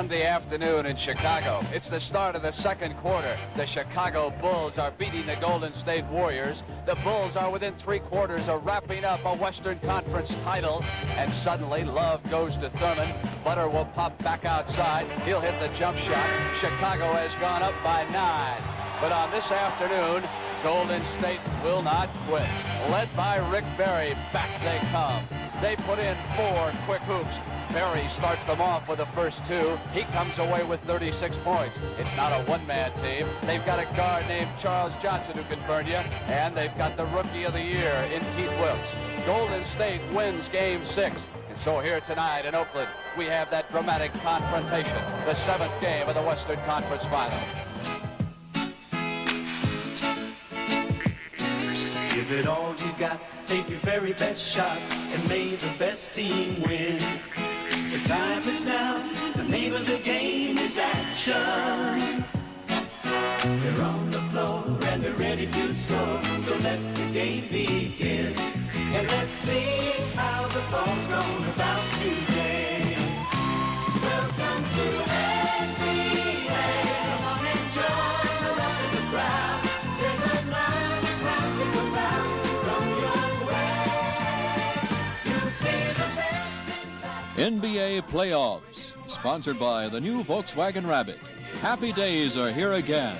Sunday afternoon in Chicago. It's the start of the second quarter. The Chicago Bulls are beating the Golden State Warriors. The Bulls are within 3 quarters of wrapping up a Western Conference title. And suddenly, Love goes to Thurman. Butter will pop back outside. He'll hit the jump shot. Chicago has gone up by 9. But on this afternoon, Golden State will not quit. Led by Rick Barry, back they come. They put in 4 quick hoops. Barry starts them off with the first 2. He comes away with 36 points. It's not a one-man team. They've got a guard named Charles Johnson who can burn you, and they've got the Rookie of the Year in Keith Wilkes. Golden State wins Game 6. And so here tonight in Oakland, we have that dramatic confrontation, the 7th game of the Western Conference Final. Give it all you got, take your very best shot, and may the best team win. The time is now, the name of the game is action. They're on the floor and they're ready to score, so let the game begin. And let's see how the ball's gonna bounce today. Welcome to NBA. Come on and join the rest of the crowd. There's another classical bound from your way. You'll see the best in basketball. NBA Playoffs, sponsored by the new Volkswagen Rabbit. Happy days are here again.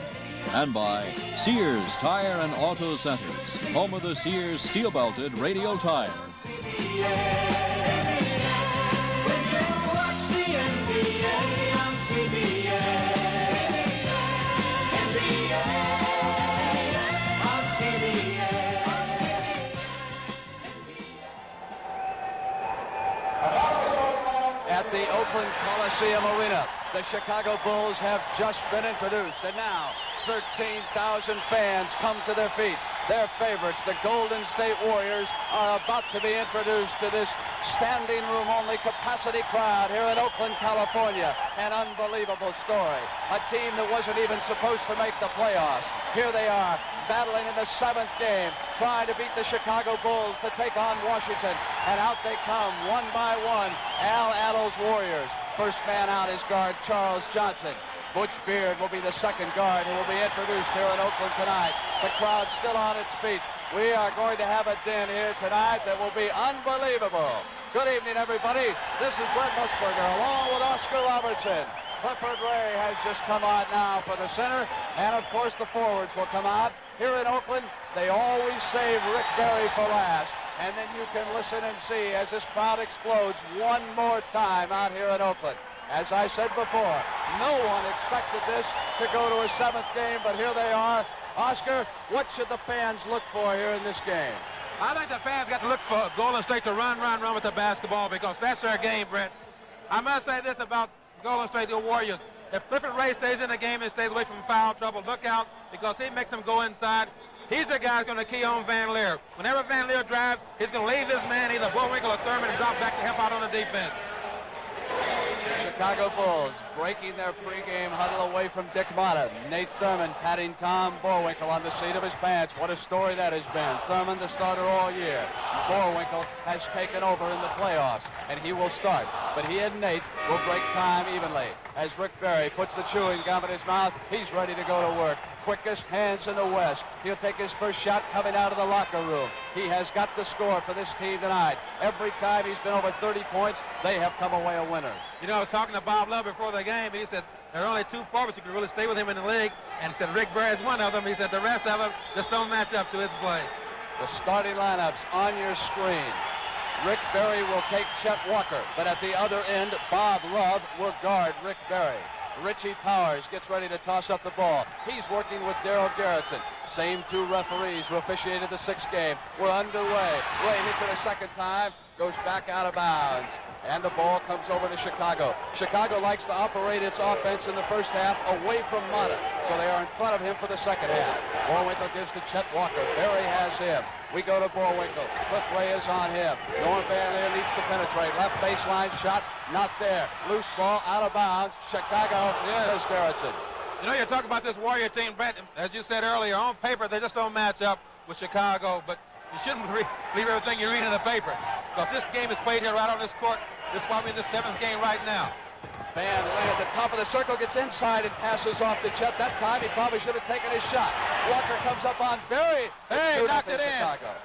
And by Sears Tire and Auto Centers, home of the Sears steel-belted radial tire. At the Oakland Coliseum Arena, the Chicago Bulls have just been introduced, and now 13,000 fans come to their feet. Their favorites, the Golden State Warriors, are about to be introduced to this standing room only capacity crowd here in Oakland, California. An unbelievable story. A team that wasn't even supposed to make the playoffs. Here they are, battling in the 7th game, trying to beat the Chicago Bulls to take on Washington. And out they come, one by one, Al Attle's Warriors. First man out is guard Charles Johnson. Butch Beard will be the second guard who will be introduced here in Oakland tonight. The crowd's still on its feet. We are going to have a din here tonight that will be unbelievable. Good evening, everybody. This is Brent Musburger along with Oscar Robertson. Clifford Ray has just come out now for the center, and of course the forwards will come out. Here in Oakland, they always save Rick Barry for last, and then you can listen and see as this crowd explodes one more time out here in Oakland. As I said before, no one expected this to go to a 7th game, but here they are. Oscar, what should the fans look for here in this game? I think the fans got to look for Golden State to run with the basketball, because that's their game, Brent. I must say this about Golden State, the Warriors. If Clifford Ray stays in the game and stays away from foul trouble, look out, because he makes them go inside. He's the guy who's going to key on Van Leer. Whenever Van Leer drives, he's going to leave his man, either Bullwinkle or Thurman, and drop back to help out on the defense. Chicago Bulls breaking their pregame huddle away from Dick Motta. Nate Thurman patting Tom Bullwinkle on the seat of his pants. What a story that has been. Thurman the starter all year. Bullwinkle has taken over in the playoffs, and he will start. But he and Nate will break time evenly. As Rick Barry puts the chewing gum in his mouth, he's ready to go to work. Quickest hands in the West. He'll take his first shot coming out of the locker room. He has got to score for this team tonight. Every time he's been over 30 points, they have come away a winner. You know, I was talking to Bob Love before the game, and he said there are only 2 forwards who could really stay with him in the league, and he said Rick Barry is one of them. He said the rest of them just don't match up to his play. The starting lineups on your screen. Rick Barry will take Chet Walker, but at the other end, Bob Love will guard Rick Barry. Richie Powers gets ready to toss up the ball. He's working with Darryl Garrettson. Same 2 referees who officiated the 6th game. We're underway. Ray hits it a second time, goes back out of bounds. And the ball comes over to Chicago. Chicago likes to operate its offense in the first half away from Motta, so they are in front of him for the second half. Bullwinkle gives to Chet Walker. Barry has him. We go to Bullwinkle. Cliff Ray is on him. Norm Van Leer needs to penetrate. Left baseline shot, not there. Loose ball, out of bounds. Chicago, there's Garrettson. You know, you talk about this Warrior team, Brent, as you said earlier, on paper they just don't match up with Chicago, but you shouldn't believe everything you read in the paper, because this game is played here right on this court. This is probably the 7th game right now. Van Leer at the top of the circle gets inside and passes off to Chet. That time he probably should have taken his shot. Walker comes up on Berry. Hey, knocked it in. Chicago.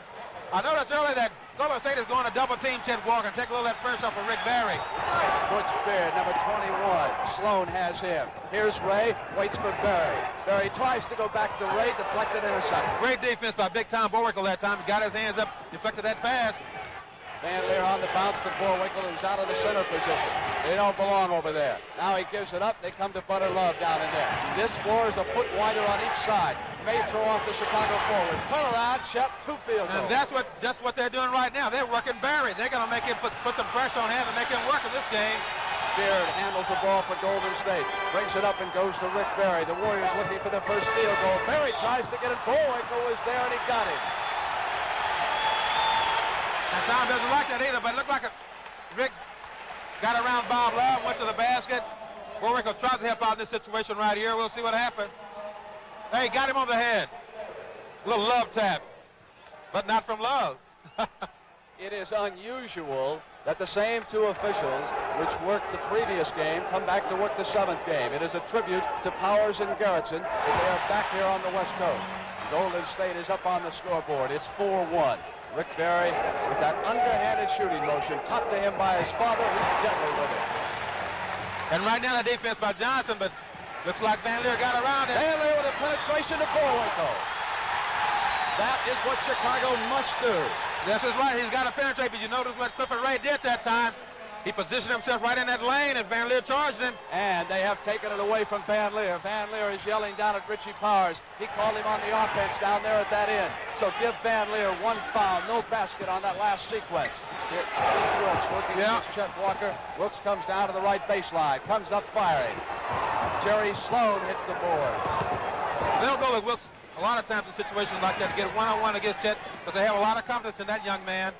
I noticed earlier that Golden State is going to double team Chet Walker and take a little of that first off of Rick Barry. Butch Beard, number 21. Sloan has him. Here's Ray, waits for Berry. Berry tries to go back to Ray, deflected intercepted. Great defense by Big Tom Bullwinkle that time. He got his hands up, deflected that pass. Van Leer on the bounce to Bullwinkle, who's out of the center position. They don't belong over there. Now he gives it up. They come to Butter Love down in there. This floor is a foot wider on each side. May throw off the Chicago forwards. Turn around, Shep, 2 field goals. And that's just what they're doing right now. They're working Barry. They're going to make him put some pressure on him and make him work in this game. Beard handles the ball for Golden State. Brings it up and goes to Rick Barry. The Warriors looking for their first field goal. Barry tries to get it. Bullwinkle was there and he got him. And Tom doesn't like that either, but it looked like Rick got around Bob Love, went to the basket. Bullwinkle tries to help out in this situation right here. We'll see what happens. Hey, got him on the head. A little Love tap, but not from Love. It is unusual that the same 2 officials which worked the previous game come back to work the 7th game. It is a tribute to Powers and Gerritsen that they are back here on the West Coast. Golden State is up on the scoreboard. It's 4-1. Rick Barry with that underhanded shooting motion, topped to him by his father. He's deadly with it. And right now the defense by Johnson, but looks like Van Leer got around it. Van Leer with a penetration to Bullwinkle. That is what Chicago must do. This is right. He's got to penetrate, but you notice what Clifford Ray did that time. He positioned himself right in that lane, and Van Leer charged him. And they have taken it away from Van Leer. Van Leer is yelling down at Richie Powers. He called him on the offense down there at that end. So give Van Leer 1 foul, no basket on that last sequence. Here, Wilkes working against Chet Walker. Wilkes comes down to the right baseline, comes up firing. Jerry Sloan hits the boards. They'll go with Wilkes a lot of times in situations like that to get one-on-one against Chet, but they have a lot of confidence in that young man.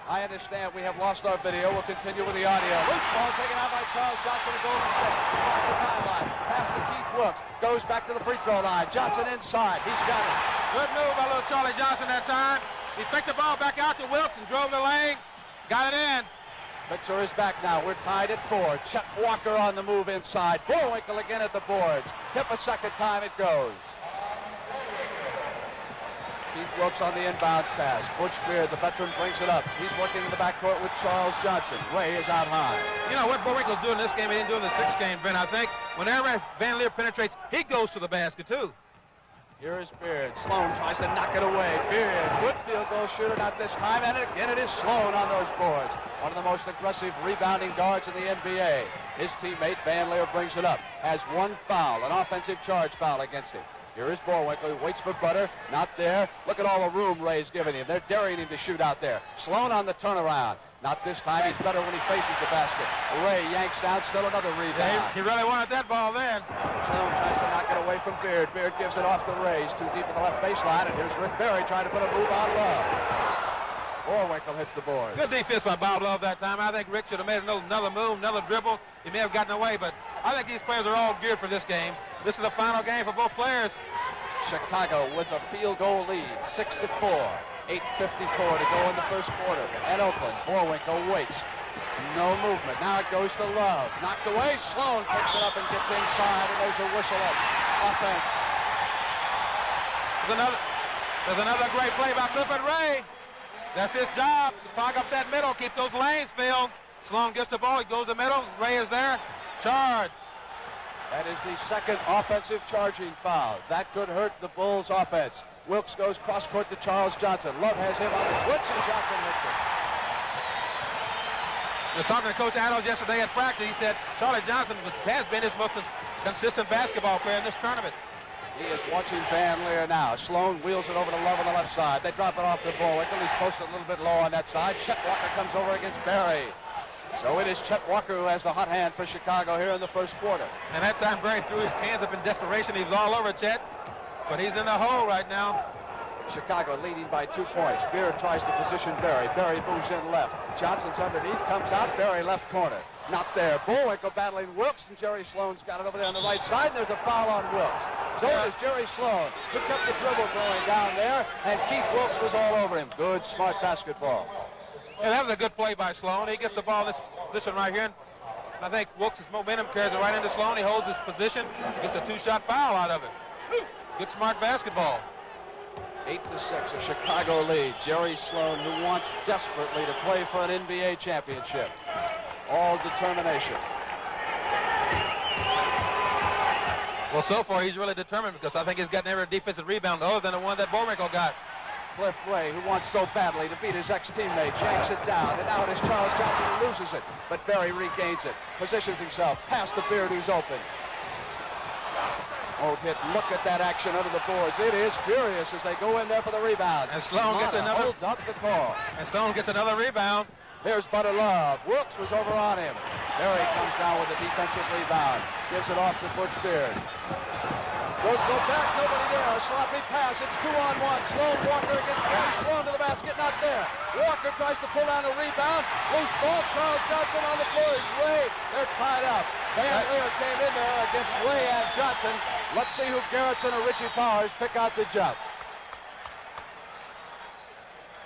I understand we have lost our video. We'll continue with the audio. Loose ball taken out by Charles Johnson of Golden State. Across the timeline. Pass to Keith Wilkes. Goes back to the free throw line. Johnson inside. He's got it. Good move by little Charlie Johnson that time. He picked the ball back out to Wilkes and drove the lane. Got it in. Picture is back now. We're tied at 4. Chet Walker on the move inside. Bullwinkle again at the boards. Tip a second time it goes. Keith Wilkes on the inbounds pass. Butch Beard, the veteran, brings it up. He's working in the backcourt with Charles Johnson. Ray is out high. You know what Bullwinkle's doing in this game, he didn't do in the 6th game, Ben. I think whenever Van Leer penetrates, he goes to the basket, too. Here is Beard. Sloan tries to knock it away. Beard, good field goal shooter, not this time. And again, it is Sloan on those boards. One of the most aggressive rebounding guards in the NBA. His teammate, Van Leer, brings it up. Has 1 foul, an offensive charge foul against him. Here is Bullwinkle. He waits for Butter. Not there. Look at all the room Ray's giving him. They're daring him to shoot out there. Sloan on the turnaround. Not this time. He's better when he faces the basket. Ray yanks down. Still another rebound. He really wanted that ball then. Sloan tries to knock it away from Beard. Beard gives it off to Ray. He's too deep at the left baseline. And here's Rick Barry trying to put a move on Love. Bullwinkle hits the board. Good defense by Bob Love that time. I think Rick should have made another move, another dribble. He may have gotten away, but I think these players are all geared for this game. This is the final game for both players. Chicago with a field goal lead, 6-4. 8:54 to go in the first quarter. At Oakland, Bullwinkle waits. No movement. Now it goes to Love. Knocked away. Sloan picks it up and gets inside, and there's a whistle up. Offense. There's another great play by Clifford Ray. That's his job, to fog up that middle, keep those lanes filled. Sloan gets the ball, he goes to the middle. Ray is there. Charge. That is the 2nd offensive charging foul. That could hurt the Bulls' offense. Wilkes goes cross-court to Charles Johnson. Love has him on the switch, and Johnson hits it. I was talking to Coach Adams yesterday at practice. He said Charlie Johnson has been his most consistent basketball player in this tournament. He is watching Van Leer now. Sloan wheels it over to Love on the left side. They drop it off to Bullwinkle. He's posted a little bit low on that side. Chet Walker comes over against Barry. So it is Chet Walker who has the hot hand for Chicago here in the first quarter. And that time Barry threw his hands up in desperation. He was all over Chet, but he's in the hole right now. Chicago leading by 2 points. Beard tries to position Barry. Barry moves in left. Johnson's underneath, comes out. Barry left corner. Not there. Bullwinkle battling Wilkes, and Jerry Sloan's got it over there on the right side, and there's a foul on Wilkes. So it is Jerry Sloan who kept the dribble going down there, and Keith Wilkes was all over him. Good, smart basketball. Yeah, that was a good play by Sloan. He gets the ball in this position right here. And I think Wilkes' momentum carries it right into Sloan. He holds his position, gets a 2-shot foul out of it. Good, smart basketball. 8-6, a Chicago lead. Jerry Sloan, who wants desperately to play for an NBA championship. All determination. Well, so far he's really determined because I think he's gotten every defensive rebound other than the one that Bullwinkle got. Cliff Ray, who wants so badly to beat his ex-teammate, yanks it down, and now it is Charles Johnson who loses it. But Barry regains it, positions himself past the Beard, who's open. Oh, hit! Look at that action under the boards. It is furious as they go in there for the rebounds. And Sloan gets another. Holds up the call. And Sloan gets another rebound. Here's Butter Love. Wilkes was over on him. Barry comes down with a defensive rebound. Gives it off to Butch Beard. Goes to the back, nobody there. A sloppy pass. It's 2-on-1. Sloan Walker against Barry. Sloan to the basket, not there. Walker tries to pull down a rebound. Loose ball. Charles Johnson on the floor. It's Ray. They're tied up. Van Leer came in there against Ray and Johnson. Let's see who Garrettson or Richie Powers pick out to jump.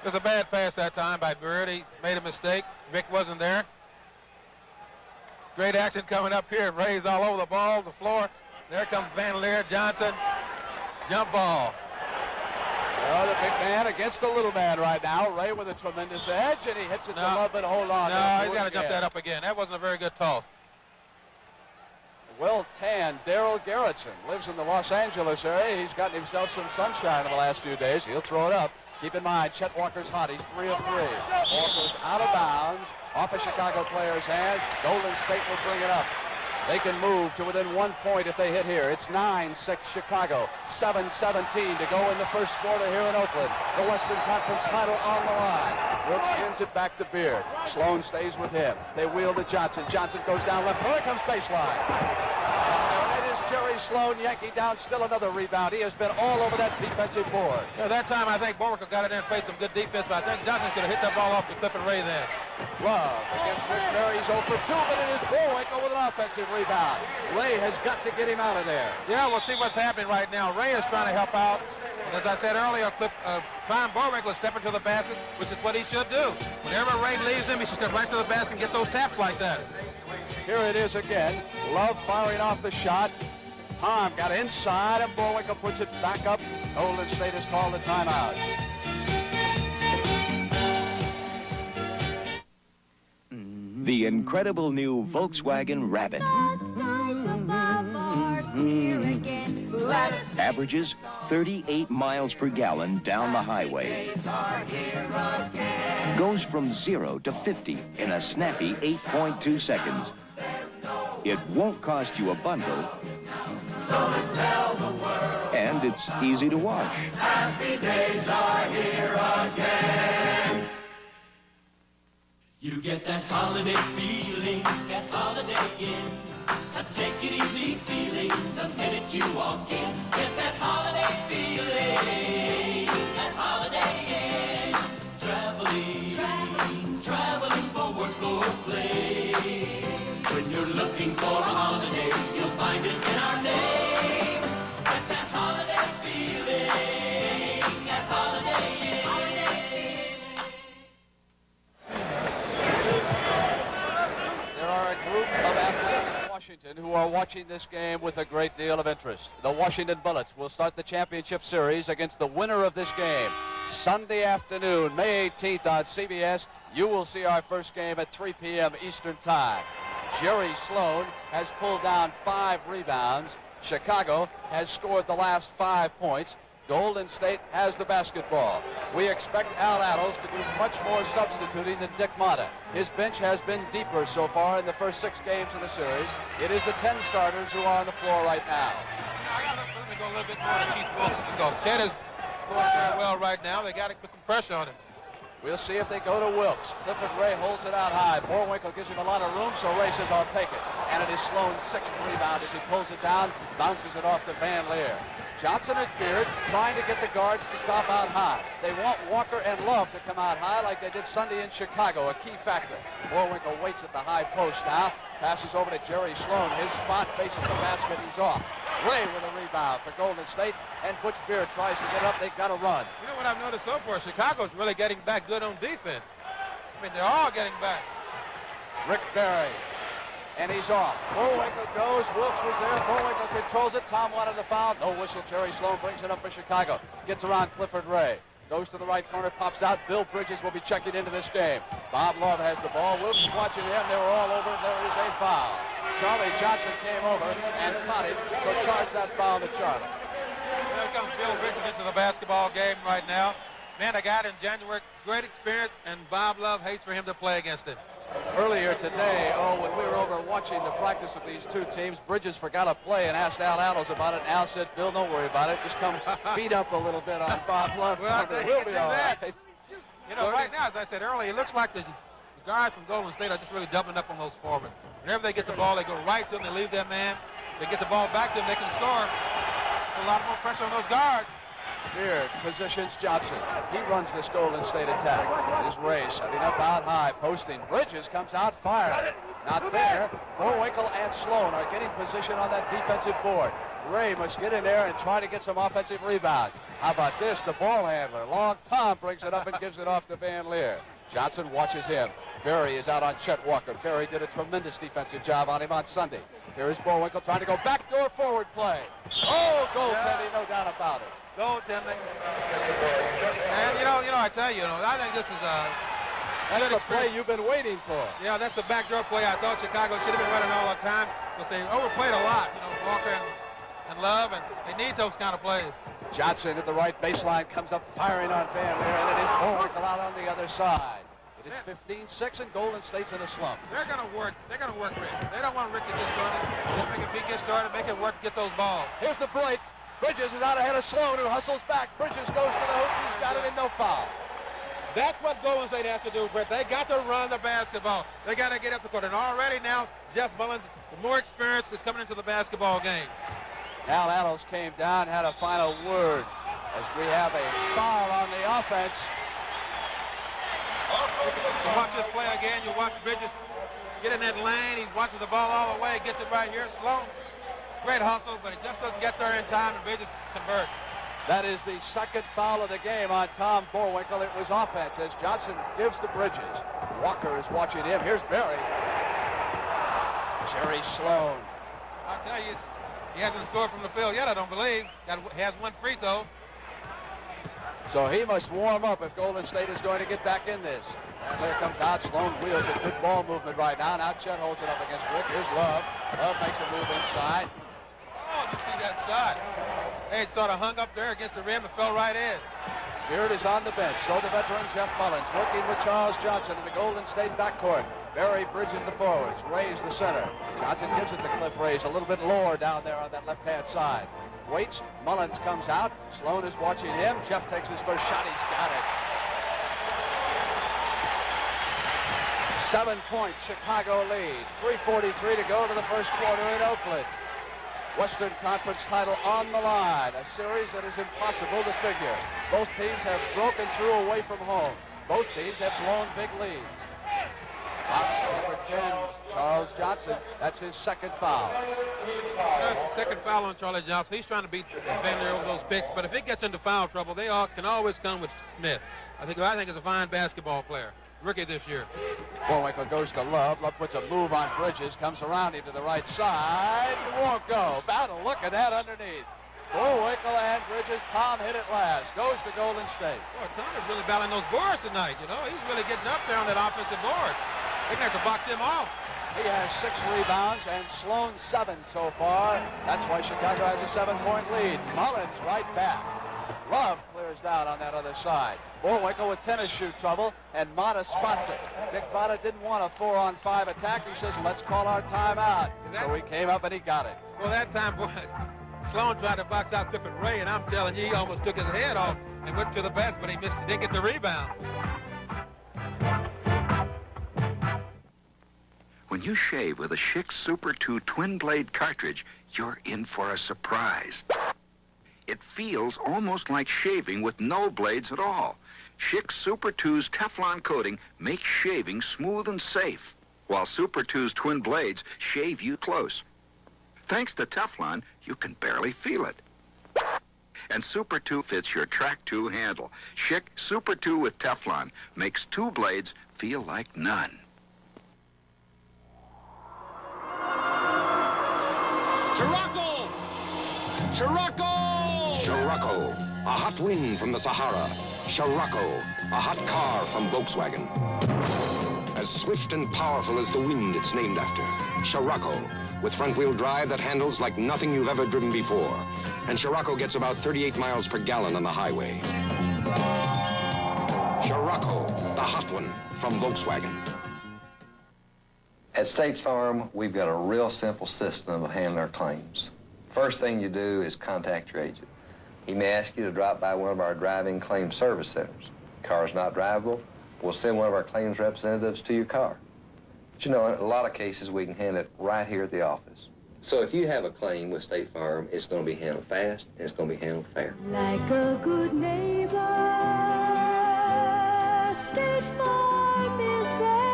There's a bad pass that time by Beard. He made a mistake. Vic wasn't there. Great action coming up here. Ray's all over the ball, the floor. There comes Van Leer, Johnson. Jump ball. Well, the big man against the little man right now. Ray with a tremendous edge, and he hits it to Love, but hold on. No, he's got to jump that up again. That wasn't a very good toss. Well tanned Darryl Garrettson lives in the Los Angeles area. He's gotten himself some sunshine in the last few days. He'll throw it up. Keep in mind, Chet Walker's hot. He's 3 of 3. Ball goes out of bounds, off a Chicago player's hand. Golden State will bring it up. They can move to within 1 point if they hit here. It's 9-6 Chicago, 7-17 to go in the first quarter here in Oakland. The Western Conference title on the line. Wilkes hands it back to Beard. Sloan stays with him. They wheel to Johnson. Johnson goes down left. Here comes baseline. It is Jerry Sloan yanking down. Still another rebound. He has been all over that defensive board. Yeah, that time I think Bullwinkle got it in and played some good defense, but I think Johnson could have hit that ball off to Cliff and Ray then. Love against Rick Barry's 0 for 2, but it is Bullwinkle with an offensive rebound. Ray has got to get him out of there. Yeah, we'll see what's happening right now. Ray is trying to help out. And as I said earlier, Tom Bullwinkle is stepping to the basket, which is what he should do. Whenever Ray leaves him, he should step right to the basket and get those taps like that. Here it is again. Love firing off the shot. Tom got inside, and Bullwinkle puts it back up. Golden State has called a timeout. The incredible new Volkswagen Rabbit. Averages 38 miles per gallon down the highway. Goes from 0 to 50 in a snappy 8.2 seconds. It won't cost you a bundle. And it's easy to wash. Happy days are here again. You get that holiday feeling, that holiday in. A take it easy feeling the minute you walk in. Get that holiday feeling, that holiday in. Traveling for work or play. When you're looking for a holiday, you'll find it in our name. Get that holiday feeling, that holiday in. There are a group of athletes in Washington who are watching this game with a great deal of interest. The Washington Bullets will start the championship series against the winner of this game. Sunday afternoon, May 18th on CBS. You will see our first game at 3 p.m. Eastern Time. Jerry Sloan has pulled down 5 rebounds. Chicago has scored the last 5 points. Golden State has the basketball. We expect Al Attles to do much more substituting than Dick Motta. His bench has been deeper so far in the first 6 games of the series. It is the 10 starters who are on the floor right now. I got to go a little bit more to Keith Wilkes because Chet is scoring very well right now. They got to put some pressure on him. We'll see if they go to Wilkes. Clifford Ray holds it out high. Bullwinkle gives him a lot of room, so Ray says, I'll take it. And it is Sloan's 6th rebound as he pulls it down, bounces it off to Van Leer. Johnson and Beard trying to get the guards to stop out high. They want Walker and Love to come out high like they did Sunday in Chicago, a key factor. Bullwinkle waits at the high post now. Passes over to Jerry Sloan. His spot facing the basket. He's off. Ray with a rebound for Golden State. And Butch Beard tries to get up. They've got to run. You know what I've noticed so far? Chicago's really getting back good on defense. I mean, they're all getting back. Rick Barry. and he's off. Bullwinkle goes. Wilkes was there. Bullwinkle controls it. Tom wanted the foul. No whistle. Jerry Sloan brings it up for Chicago. Gets around Clifford Ray. Goes to the right corner, pops out. Bill Bridges will be checking into this game. Bob Love has the ball. Wilkes is watching him. They were all over. There is a foul. Charlie Johnson came over and caught him, so charge that foul to Charlie. There comes Bill Bridges into the basketball game right now. Man, I got in January, great experience, and Bob Love hates for him to play against him. Earlier today, when we were over watching the practice of these two teams, Bridges forgot a play and asked Al Adams about it, and Al said, Bill, don't worry about it. Just come beat up a little bit on Bob Love. Well, we'll be all right. You know, right now, as I said earlier, it looks like the guys from Golden State are just really doubling up on those forwards. Whenever they get the ball, they go right to them, they leave their man. They get the ball back to them, they can score. There's a lot more pressure on those guards. Beard positions Johnson. He runs this Golden State attack. This Ray setting up out high, posting. Bridges comes out, firing. Not there. Bullwinkle and Sloan are getting position on that defensive board. Ray must get in there and try to get some offensive rebounds. How about this? The ball handler, Long Tom, brings it up and gives it off to Van Leer. Johnson watches him. Berry is out on Chet Walker. Berry did a tremendous defensive job on him on Sunday. Here is Bullwinkle trying to go backdoor forward play. Oh, goaltending, no doubt about it. Goaltending. And, you know, I tell you, I think this is that's the play you've been waiting for. Yeah, that's the backdoor play I thought Chicago should have been running all the time. Because they overplayed a lot, Walker and Love, and they need those kind of plays. Johnson at the right baseline comes up firing on Van Leer, and it is Bullwinkle out on the other side. It is 15-6, and Golden State's in a slump. They're going to work. They're going to work Rick. They don't want Rick to get started. Just make it get started, make it work, get those balls. Here's the break. Bridges is out ahead of Sloan, who hustles back. Bridges goes to the hoop. He's got it in, no foul. That's what Golden State has to do, Brett. They got to run the basketball. They got to get up the court. And already now, Jeff Mullins, the more experience, is coming into the basketball game. Al Adams came down, had a final word as we have a foul on the offense. You watch this play again. You watch Bridges get in that lane. He watches the ball all the way, gets it right here. Sloan, great hustle, but he just doesn't get there in time, and Bridges converts. That is the second foul of the game on Tom Bullwinkle. It was offense as Johnson gives to Bridges. Walker is watching him. Here's Berry. Jerry Sloan. I'll tell you, he hasn't scored from the field yet, I don't believe. He has one free throw. So he must warm up if Golden State is going to get back in this. And there comes out. Sloan wheels a good ball movement right now. Now Chet holds it up against Rick. Here's Love. Love makes a move inside. Oh, you see that shot. They had sort of hung up there against the rim and fell right in. Beard is on the bench. So the veteran Jeff Mullins working with Charles Johnson in the Golden State backcourt. Berry bridges the forwards. Ray's the center. Johnson gives it to Cliff Rays a little bit lower down there on that left-hand side. Waits. Mullins comes out. Sloan is watching him. Jeff takes his first shot. He's got it. 7-point Chicago lead. 3:43 to go to the first quarter in Oakland. Western Conference title on the line. A series that is impossible to figure. Both teams have broken through away from home. Both teams have blown big leads. Number 10, Charles Johnson. That's his second foul. That's the second foul on Charlie Johnson. He's trying to beat Van Leer over those picks, but if he gets into foul trouble, they can always come with Smith. I think he's a fine basketball player. Rookie this year. Bullwinkle goes to Love. Love puts a move on Bridges. Comes around him to the right side. Won't go. Battle. Look at that underneath. Bullwinkle and Bridges. Tom hit it last. Goes to Golden State. Boy, Tom is really battling those boards tonight. He's really getting up there on that offensive board. They're going to have to box him off. He has 6 rebounds and Sloan 7 so far. That's why Chicago has a 7-point lead. Mullins right back. Love clears down on that other side. Bullwinkle with tennis shoe trouble, and Mata spots it. Dick Mata didn't want a 4-on-5 attack. He says, let's call our timeout. So he came up and he got it. Well, that time, boy, Sloan tried to box out Clifford Ray, and I'm telling you, he almost took his head off and went to the basket, but he missed. He didn't get the rebound. When you shave with a Schick Super 2 twin-blade cartridge, you're in for a surprise. It feels almost like shaving with no blades at all. Schick Super 2's Teflon coating makes shaving smooth and safe, while Super 2's twin blades shave you close. Thanks to Teflon, you can barely feel it. And Super 2 fits your Track 2 handle. Schick Super 2 with Teflon makes 2 blades feel like none. Scirocco! Scirocco! Scirocco, a hot wind from the Sahara. Scirocco, a hot car from Volkswagen. As swift and powerful as the wind it's named after. Scirocco, with front-wheel drive that handles like nothing you've ever driven before. And Scirocco gets about 38 miles per gallon on the highway. Scirocco, the hot one from Volkswagen. At State Farm, we've got a real simple system of handling our claims. First thing you do is contact your agent. He may ask you to drop by one of our drive-in claim service centers. Car's not drivable, we'll send one of our claims representatives to your car. But you know, in a lot of cases, we can handle it right here at the office. So if you have a claim with State Farm, it's going to be handled fast and it's going to be handled fair. Like a good neighbor, State Farm is there.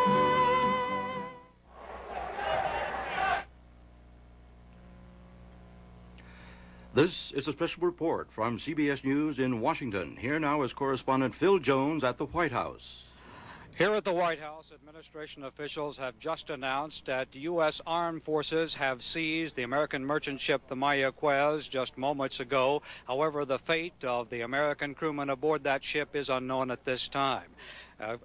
This is a special report from CBS News in Washington. Here now is correspondent Phil Jones at the White House. Here at the White House, administration officials have just announced that U.S. armed forces have seized the American merchant ship the Mayaquez just moments ago. However, the fate of the American crewmen aboard that ship is unknown at this time.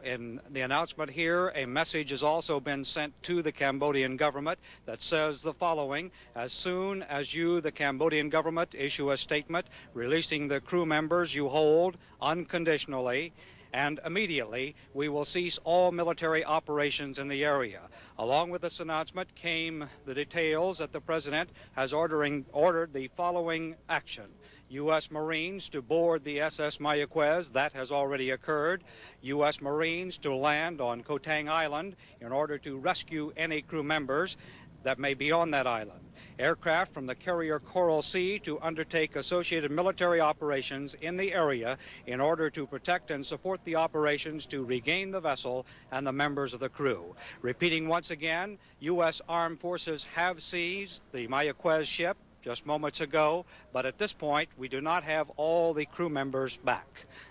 In the announcement here, a message has also been sent to the Cambodian government that says the following: as soon as you, the Cambodian government, issue a statement releasing the crew members you hold unconditionally, and immediately we will cease all military operations in the area. Along with this announcement came the details that the President has ordered the following action. U.S. Marines to board the SS Mayaquez, that has already occurred. U.S. Marines to land on Koh Tang Island in order to rescue any crew members that may be on that island. Aircraft from the carrier Coral Sea to undertake associated military operations in the area in order to protect and support the operations to regain the vessel and the members of the crew. Repeating once again, U.S. Armed Forces have seized the Mayaquez ship just moments ago, but at this point, we do not have all the crew members back.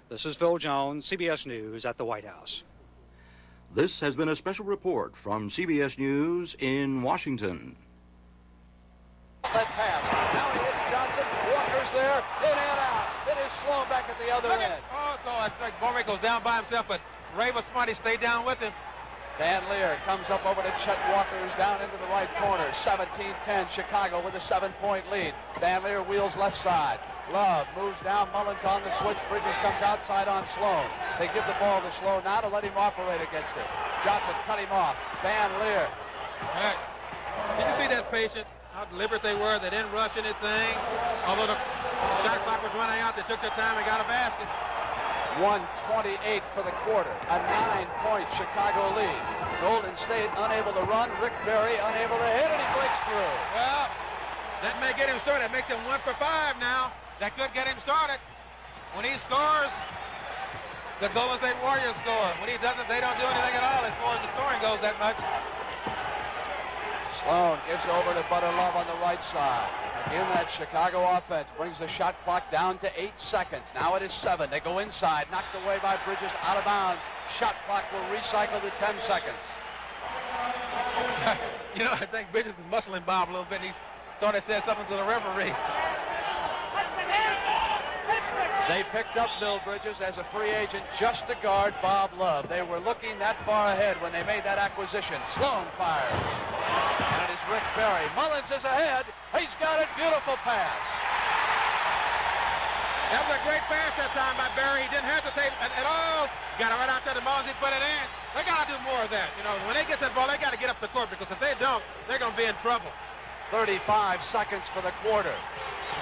This is Phil Jones, CBS News at the White House. This has been a special report from CBS News in Washington. Let pass. Now he hits Johnson. Walker's there. In and out. It is Sloan back at the other end. So I think Borwick goes down by himself, but Ray was smart. He stayed down with him. Van Leer comes up over to Chet Walker, who's down into the right corner. 17-10, Chicago with a 7-point lead. Van Leer wheels left side. Love moves down. Mullins on the switch. Bridges comes outside on Sloan. They give the ball to Sloan now to let him operate against it. Johnson cut him off. Van Leer. Right. Did you see that patience? How deliberate they were. They didn't rush anything. Although the shot clock was running out, they took their time and got a basket. 1:28 for the quarter. A 9-point Chicago lead. Golden State unable to run. Rick Barry unable to hit, and he breaks through. Well, that may get him started. That makes him 1 for 5 now. That could get him started. When he scores, the Golden State Warriors score. When he doesn't, they don't do anything at all as far as the scoring goes that much. Sloan gives over to Butter Love on the right side. Again, that Chicago offense brings the shot clock down to 8 seconds. Now it is 7. They go inside, knocked away by Bridges, out of bounds. Shot clock will recycle to 10 seconds. You know, I think Bridges is muscling Bob a little bit. He sort of said something to the referee. They picked up Bill Bridges as a free agent just to guard Bob Love. They were looking that far ahead when they made that acquisition. Sloan fires. And it is Rick Barry. Mullins is ahead. He's got it. Beautiful pass. That was a great pass that time by Barry. He didn't hesitate at all. Got it right out there to Mullins. He put it in. They got to do more of that. You know, when they get that ball, they got to get up the court, because if they don't, they're going to be in trouble. 35 seconds for the quarter.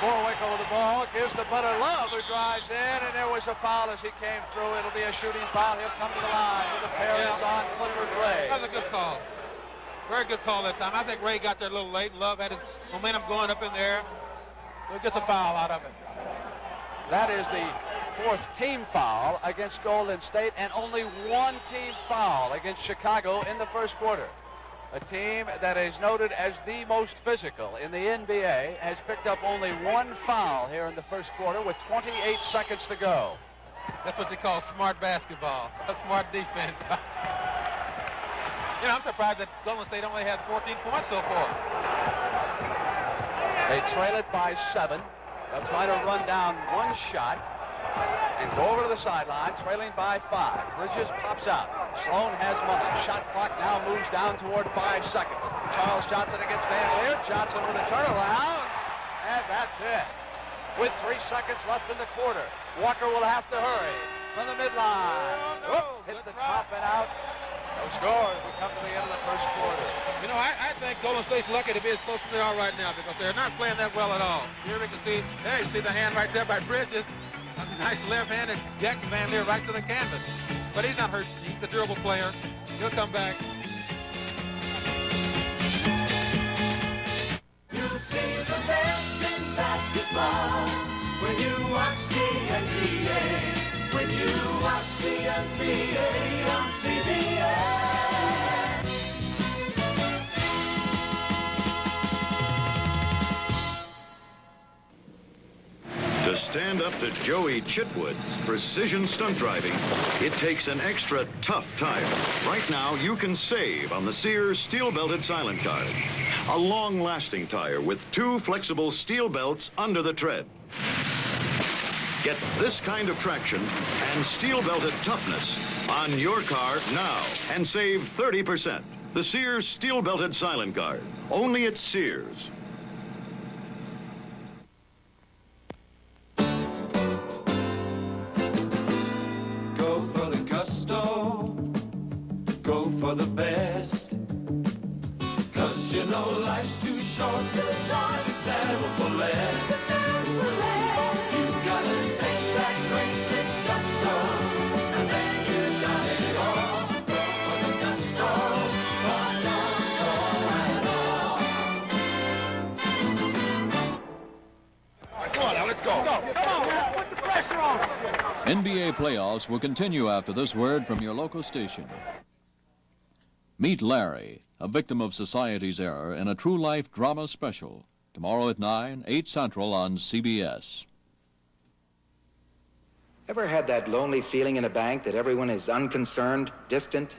Borwickle with the ball, gives to Butter Love, who drives in, and there was a foul as he came through. It'll be a shooting foul. He'll come to the line with the pair is on Clifford Ray. That was a good call. Very good call that time. I think Ray got there a little late. Love had his momentum going up in there. He'll get a foul out of it. That is the 4th team foul against Golden State, and only 1 team foul against Chicago in the first quarter. A team that is noted as the most physical in the NBA has picked up only 1 foul here in the first quarter with 28 seconds to go. That's what they call smart basketball, a smart defense. You know, I'm surprised that Golden State only has 14 points so far. They trail it by 7. They'll try to run down one shot and go over to the sideline, trailing by 5. Bridges pops out. Sloan has Mullen. Shot clock now moves down toward 5 seconds. Charles Johnson against Van Leer. Johnson with a turnaround, and that's it. With 3 seconds left in the quarter, Walker will have to hurry from the midline. Hits the top and out. No score as we come to the end of the first quarter. You know, I think Golden State's lucky to be as close as they are right now because they're not playing that well at all. Here we can see, there you see the hand right there by Bridges. A nice left-handed Jackson Van Leer right to the canvas. But he's not hurt. He's a durable player. He'll come back. You'll see the best in basketball when you watch the NBA. When you watch the NBA on CBS. To stand up to Joey Chitwood's precision stunt driving, it takes an extra tough tire. Right now, you can save on the Sears steel-belted silent card. A long-lasting tire with 2 flexible steel belts under the tread. Get this kind of traction and steel-belted toughness on your car now and save 30%. The Sears steel-belted silent guard, only at Sears. Go for the gusto, go for the best. 'Cause you know life's too short to settle for less. You gotta taste that great six gusto, and then you got it all. Go for the gusto, or don't go at all. Come on now, let's go. Come on, put the pressure on. NBA playoffs will continue after this word from your local station. Meet Larry, a victim of society's error, in a true life drama special. Tomorrow at 9, 8 Central on CBS. Ever had that lonely feeling in a bank that everyone is unconcerned, distant?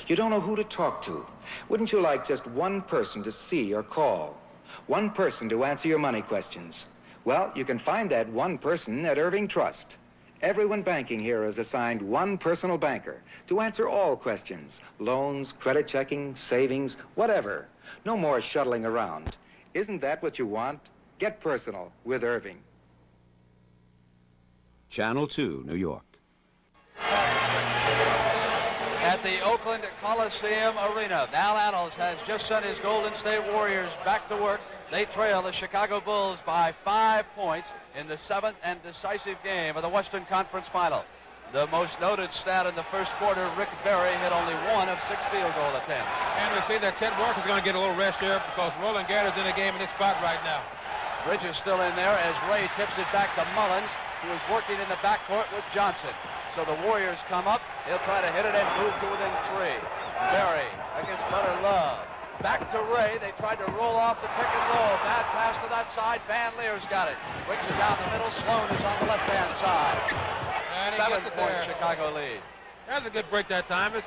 You don't know who to talk to. Wouldn't you like just one person to see or call? One person to answer your money questions? Well, you can find that one person at Irving Trust. Everyone banking here is assigned one personal banker to answer all questions. Loans, credit checking, savings, whatever. No more shuttling around. Isn't that what you want? Get personal with Irving. Channel 2, New York. At the Oakland Coliseum Arena, Al Annals has just sent his Golden State Warriors back to work. They trail the Chicago Bulls by 5 points in the 7th and decisive game of the Western Conference Final. The most noted stat in the first quarter, Rick Barry hit only 1 of 6 field goal attempts. And we see that Ted Walker's going to get a little rest here because Roland Garrett's in the game in this spot right now. Bridges still in there as Ray tips it back to Mullins, who is working in the backcourt with Johnson. So the Warriors come up. He'll try to hit it and move to within 3. Barry against Butter Love. Back to Ray. They tried to roll off the pick and roll. Bad pass to that side. Van Leer's got it. Brings it down the middle. Sloan is on the left-hand side. 7-point Chicago lead. That was a good break that time. His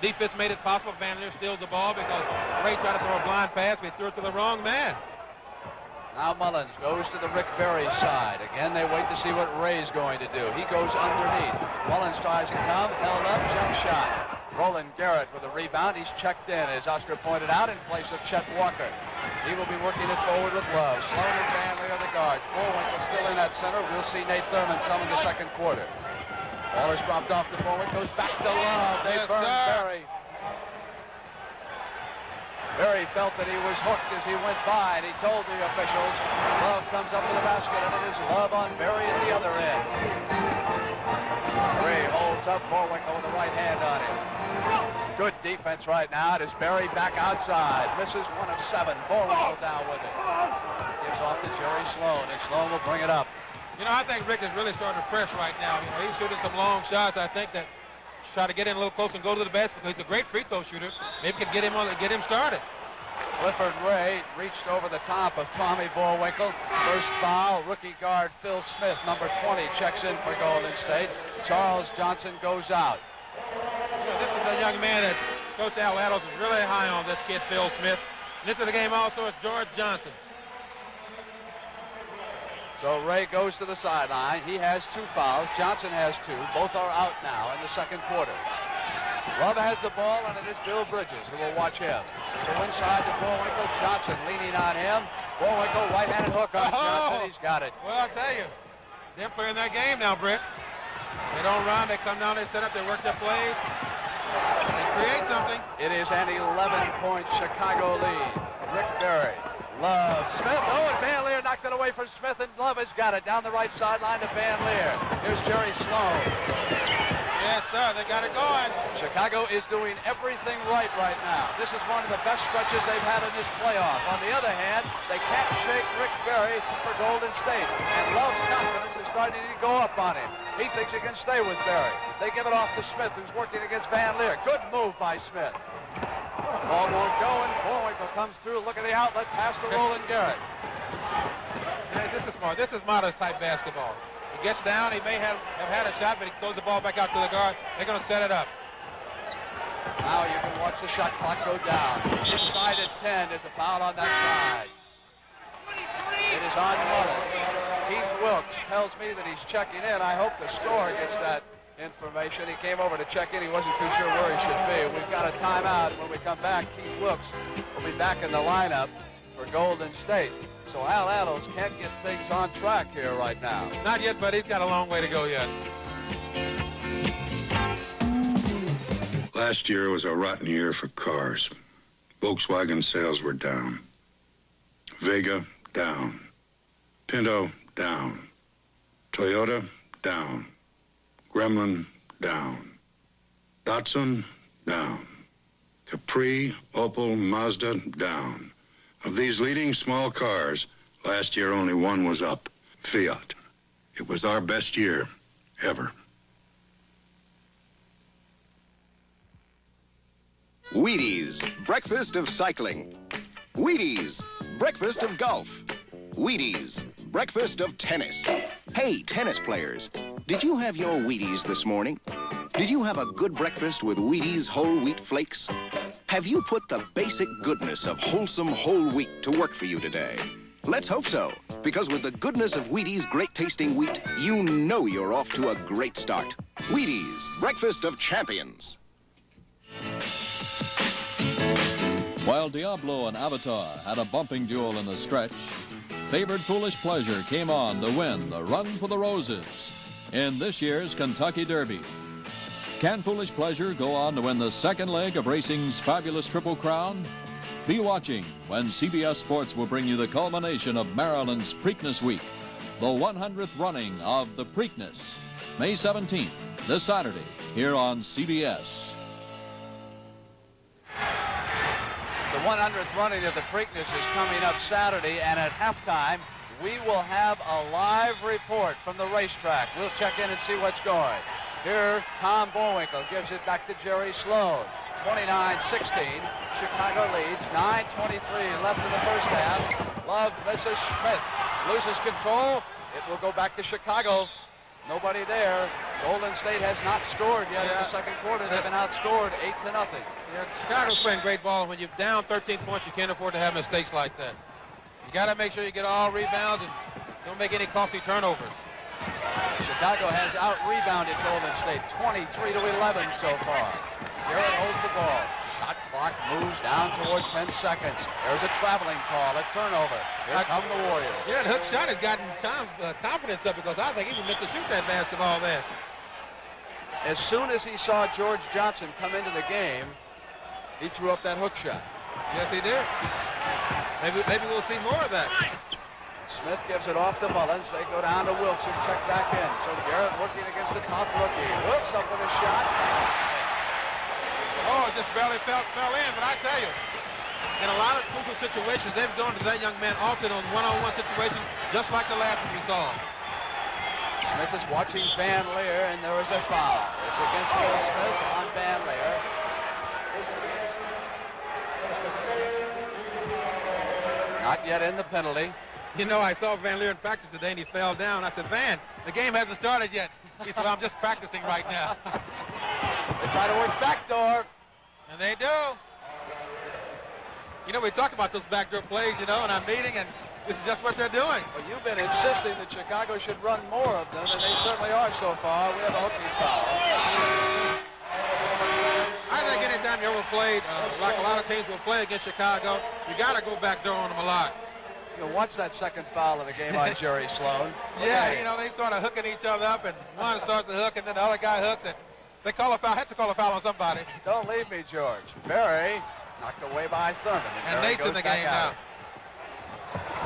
defense made it possible. Van Leer steals the ball because Ray tried to throw a blind pass, but he threw it to the wrong man. Now Mullins goes to the Rick Barry side. Again, they wait to see what Ray's going to do. He goes underneath. Mullins tries to come. Held up. Jump shot. Roland Garrett with a rebound. He's checked in, as Oscar pointed out, in place of Chet Walker. He will be working it forward with Love. Sloan and Van Leer are the guards. Bullwinkle still in that center. We'll see Nate Thurman some in the second quarter. Ball is dropped off to Bullwinkle. Goes back to Love. They burn Barry. Barry felt that he was hooked as he went by, and he told the officials. Love comes up to the basket, and it is Love on Barry at the other end. Ray holds up Bullwinkle with the right hand on him. Good defense right now. It is Barry back outside. Misses 1 of 7. Bullwinkle down with it. Gives off to Jerry Sloan, and Sloan will bring it up. You know, I think Rick is really starting to press right now. You know, he's shooting some long shots. I think that try to get in a little close and go to the basket because he's a great free throw shooter. Maybe could get him started. Clifford Ray reached over the top of Tommy Bullwinkle. First foul, rookie guard Phil Smith, number 20, checks in for Golden State. Charles Johnson goes out. You know, this is a young man that Coach Al Annals is really high on, this kid Phil Smith. And into the game also is George Johnson. So Ray goes to the sideline. He has 2 fouls. Johnson has 2. Both are out now in the second quarter. Love has the ball, and it is Bill Bridges who will watch him. Go inside to Bullwinkle. Johnson leaning on him. Bullwinkle, right-handed hook on Johnson. He's got it. Well, I'll tell you, they're playing their game now, Britt. They don't run. They come down, they set up, they work their plays. They create something. It is an 11-point Chicago lead. Rick Barry. Love. Smith. Oh, and Van Leer knocked it away from Smith, and Love has got it down the right sideline to Van Leer. Here's Jerry Sloan. Yes, sir. They got it going. Chicago is doing everything right now. This is one of the best stretches they've had in this playoff. On the other hand, they can't shake Rick Barry for Golden State. And Love's confidence is starting to go up on him. He thinks he can stay with Barry. They give it off to Smith, who's working against Van Leer. Good move by Smith. Ball won't go, and Bullwinkle comes through. Look at the outlet pass to Roland Garrett. Hey, this is smart. This is Mata's type basketball. He gets down. He may have had a shot, but he throws the ball back out to the guard. They're going to set it up. Now you can watch the shot clock go down. Inside at 10. There's a foul on that side. It is on Mullins. Keith Wilkes tells me that he's checking in. I hope the scorer gets that information. He came over to check in. He wasn't too sure where he should be. We've got a timeout. When we come back, Keith Wilkes will be back in the lineup for Golden State. So Al Adams can't get things on track here right now. Not yet, but he's got a long way to go yet. Last year was a rotten year for cars. Volkswagen sales were down. Vega, down. Pinto, down. Toyota, down. Gremlin, down. Datsun, down. Capri, Opel, Mazda, down. Of these leading small cars, last year only one was up, Fiat. It was our best year ever. Wheaties, breakfast of cycling. Wheaties, breakfast of golf. Wheaties, breakfast of tennis. Hey, tennis players, did you have your Wheaties this morning? Did you have a good breakfast with Wheaties whole wheat flakes? Have you put the basic goodness of wholesome whole wheat to work for you today? Let's hope so, because with the goodness of Wheaties great-tasting wheat, you know you're off to a great start. Wheaties, breakfast of champions. While Diablo and Avatar had a bumping duel in the stretch, favored Foolish Pleasure came on to win the Run for the Roses in this year's Kentucky Derby. Can Foolish Pleasure go on to win the second leg of racing's fabulous Triple Crown? Be watching when CBS Sports will bring you the culmination of Maryland's Preakness Week, the 100th running of the Preakness, May 17th, this Saturday, here on CBS. The 100th running of the Preakness is coming up Saturday, and at halftime, we will have a live report from the racetrack. We'll check in and see what's going. Here, Tom Bullwinkle gives it back to Jerry Sloan. 29-16, Chicago leads. 9:23 left in the first half. Love misses Smith. Loses control. It will go back to Chicago. Nobody there. Golden State has not scored yet in the second quarter. They've been outscored 8-0. Yeah, Chicago's playing great ball, and when you're down 13 points, you can't afford to have mistakes like that. You got to make sure you get all rebounds and don't make any costly turnovers. Chicago has out-rebounded Golden State 23-11 so far. Garrett holds the ball. Shot clock moves down toward 10 seconds. There's a traveling call, a turnover. Here come the Warriors. Yeah, the hook shot has gotten confidence up because I think he was meant to shoot that basketball there. As soon as he saw George Johnson come into the game, he threw up that hook shot. Yes, he did. Maybe we'll see more of that. Smith gives it off to Mullins. They go down to Wilkes, who's checked back in. So Garrett working against the top rookie. Whoops, up with a shot. Oh, it just barely fell in, but I tell you, in a lot of crucial situations, they've gone to that young man often on one-on-one situations, just like the last one we saw. Smith is watching Van Leer, and there is a foul. It's against Will Smith on Van Leer. Not yet in the penalty. You know, I saw Van Leer in practice today, and he fell down. I said, Van, the game hasn't started yet. He said, I'm just practicing right now. They try to work backdoor. And they do. You know, we talked about those backdoor plays, you know, in our meeting, and This is just what they're doing. Well, you've been insisting that Chicago should run more of them, and they certainly are so far. We have a hooking foul. I think anytime you ever played, like a lot of teams will play against Chicago, you got to go back door on them a lot. You know, watch that second foul of the game on Jerry Sloan. Yeah, you know, they sort of hooking each other up, and one starts to hook, and then the other guy hooks, and they call a foul. Have to call a foul on somebody. Don't leave me, George. Berry knocked away by Thurman. And Nate's in the game now.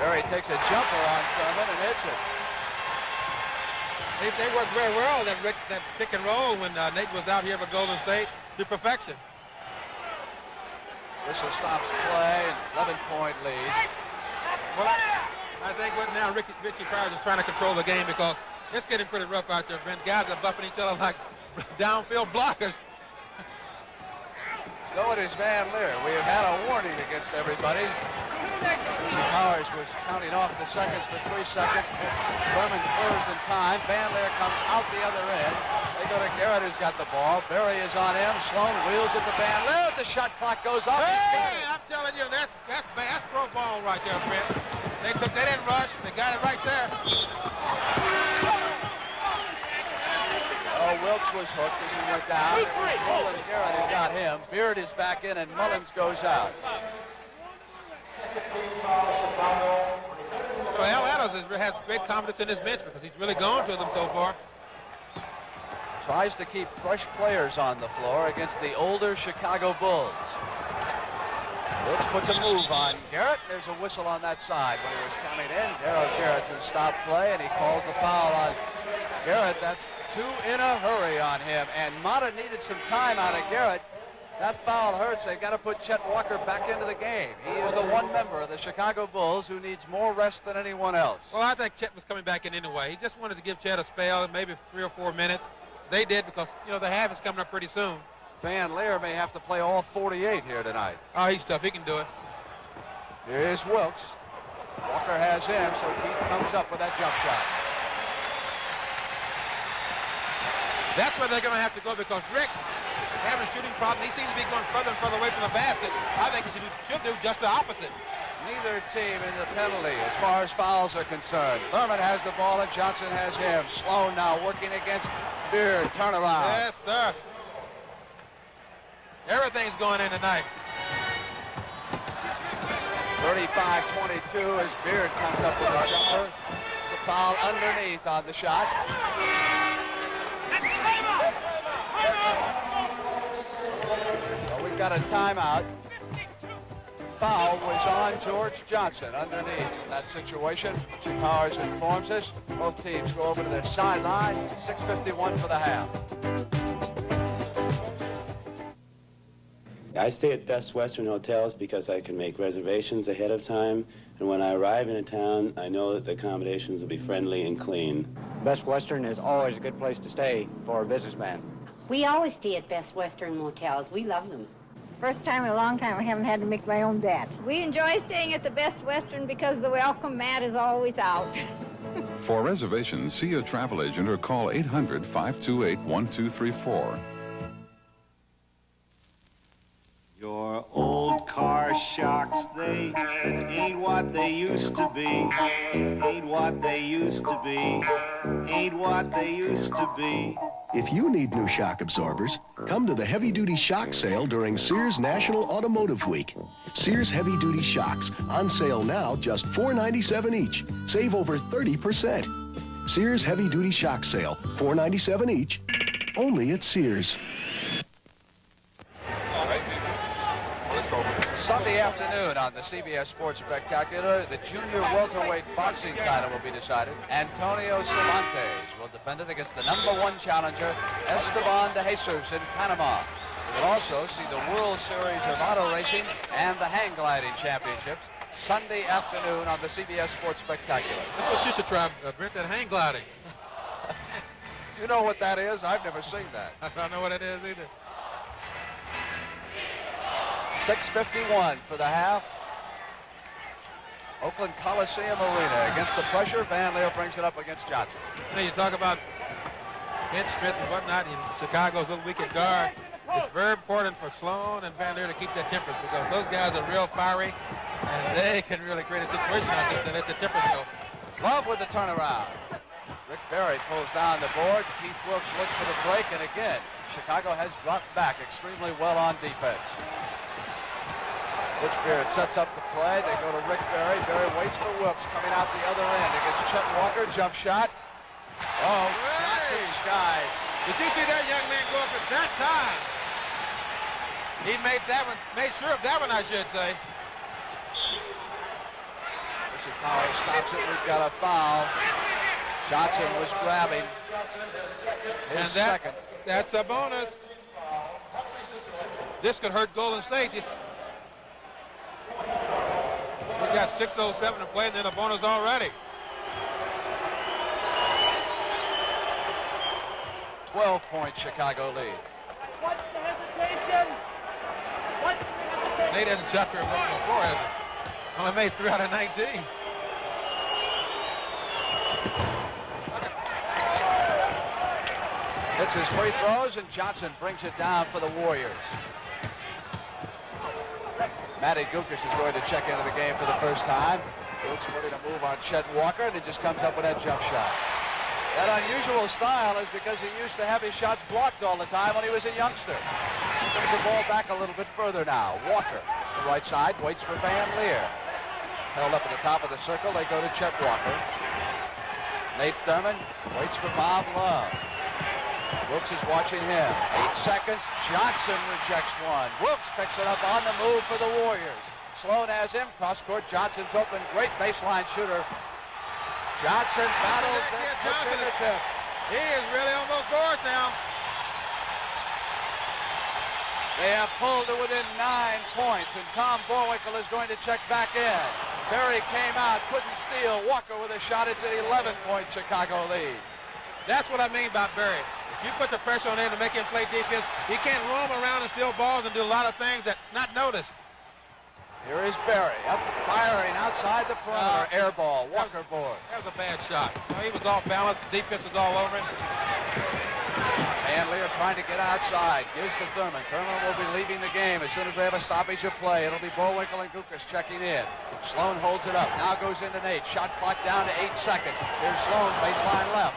Berry takes a jumper on Thurman and hits it. They worked very well, that pick and roll, when Nate was out here for Golden State to perfection. Whistle stops play, 11-point lead. Well, I think what now Richie Powers is trying to control the game because it's getting pretty rough out there, Brent. Guys are buffing each other like downfield blockers. So it is Van Leer. We have had a warning against everybody. Richie Powers was counting off the seconds for 3 seconds. Thurman clears in time. Van Leer comes out the other end. They go to Garrett, who's got the ball. Berry is on him. Sloan wheels it to Van Leer. The shot clock goes off. Hey, I'm telling you, that's pro ball right there, Brent. They didn't rush. They got it right there. Oh, Wilkes was hooked as he went down. Mullins Garrett has got him. Beard is back in, and Mullins goes out. Well, Al Adams has great confidence in his bench because he's really gone to them so far. Tries to keep fresh players on the floor against the older Chicago Bulls. Wilkes puts a move on Garrett. There's a whistle on that side when he was coming in. Darryl Garrettson stopped play, and he calls the foul on Garrett. That's 2 in a hurry on him, and Mata needed some time out of Garrett. That foul hurts. They've got to put Chet Walker back into the game. He is the one member of the Chicago Bulls who needs more rest than anyone else. Well, I think Chet was coming back in anyway. He just wanted to give Chet a spell, maybe 3 or 4 minutes. They did because, you know, the half is coming up pretty soon. Van Leer may have to play all 48 here tonight. Oh, he's tough. He can do it. Here's Wilkes. Walker has him, so Keith comes up with that jump shot. That's where they're going to have to go because Rick having a shooting problem. He seems to be going further and further away from the basket. I think he should do just the opposite. Neither team in the penalty as far as fouls are concerned. Thurman has the ball and Johnson has him. Sloan now working against Beard. Turnaround. Yes, sir. Everything's going in tonight. 35-22 as Beard comes up with a jumper. It's a foul underneath on the shot. So we've got a timeout. Foul was on George Johnson underneath that situation. Richie Powers informs us. Both teams go over to their sideline. 6:51 for the half. I stay at Best Western hotels because I can make reservations ahead of time, and when I arrive in a town, I know that the accommodations will be friendly and clean. Best Western is always a good place to stay for a businessman. We always stay at Best Western motels. We love them. First time in a long time I haven't had to make my own bed. We enjoy staying at the Best Western because the welcome mat is always out. For reservations, see a travel agent or call 800-528-1234. Your old car shocks, they ain't what they used to be. Ain't what they used to be. Ain't what they used to be. If you need new shock absorbers, come to the heavy-duty shock sale during Sears National Automotive Week. Sears heavy-duty shocks on sale now, just $4.97 each. Save over 30%. Sears heavy-duty shock sale, $4.97 each, only at Sears. Sunday afternoon on the CBS Sports Spectacular, the junior welterweight boxing title will be decided. Antonio Cervantes will defend it against the #1 challenger, Esteban de Jesus in Panama. We will also see the World Series of Auto Racing and the Hang Gliding Championships Sunday afternoon on the CBS Sports Spectacular. That's what you should try, Brent, that hang gliding. You know what that is? I've never seen that. I don't know what it is either. 6:51 for the half. Oakland Coliseum Arena against the pressure. Van Leer brings it up against Johnson. You know, you talk about bench strength and whatnot. Chicago's a little weak at guard. It's very important for Sloan and Van Leer to keep their tempers because those guys are real fiery, and they can really create a situation out there that let the tempers go. Love with the turnaround. Rick Barry pulls down the board. Keith Wilkes looks for the break, and again, Chicago has dropped back extremely well on defense. Butch Beard sets up the play. They go to Rick Barry. Barry waits for Wilkes coming out the other end against Chet Walker. Jump shot. Oh, Johnson skied. Did you see that young man go up at that time? He made that one, made sure of that one, I should say. Richie Powers stops it. We've got a foul. Johnson was grabbing his second. That's a bonus. This could hurt Golden State. We've got 6:07 to play, and then a bonus already. 12-point Chicago lead. What's the hesitation? What's the hesitation? Nate hasn't shot very well before, has he? Only made 3 out of 19. Hits his free throws, and Johnson brings it down for the Warriors. Matty Gukas is going to check into the game for the first time. Wilkes ready to move on Chet Walker, and he just comes up with that jump shot. That unusual style is because he used to have his shots blocked all the time when he was a youngster. He brings the ball back a little bit further now. Walker, the right side, waits for Van Leer. Held up at the top of the circle, they go to Chet Walker. Nate Thurman waits for Bob Love. Wilkes is watching him. 8 seconds. Johnson rejects one. Wilkes picks it up on the move for the Warriors. Sloan has him. Cross court. Johnson's open. Great baseline shooter. Johnson battles and puts in the tip. He is really on those boards now. They have pulled to within 9 points, and Tom Borwinkle is going to check back in. Barry came out, couldn't steal. Walker with a shot. It's an 11-point Chicago lead. That's what I mean by Barry. If you put the pressure on him to make him play defense, he can't roam around and steal balls and do a lot of things that's not noticed. Here is Barry, up firing outside the perimeter. Air ball, Walker board. That was a bad shot. He was off balance. The defense was all over him. Van Leer trying to get outside. Gives to Thurman. Thurman will be leaving the game as soon as we have a stoppage of play. It'll be Borwinkle and Gukas checking in. Sloan holds it up. Now goes into Nate. Shot clock down to 8 seconds. Here's Sloan, baseline left.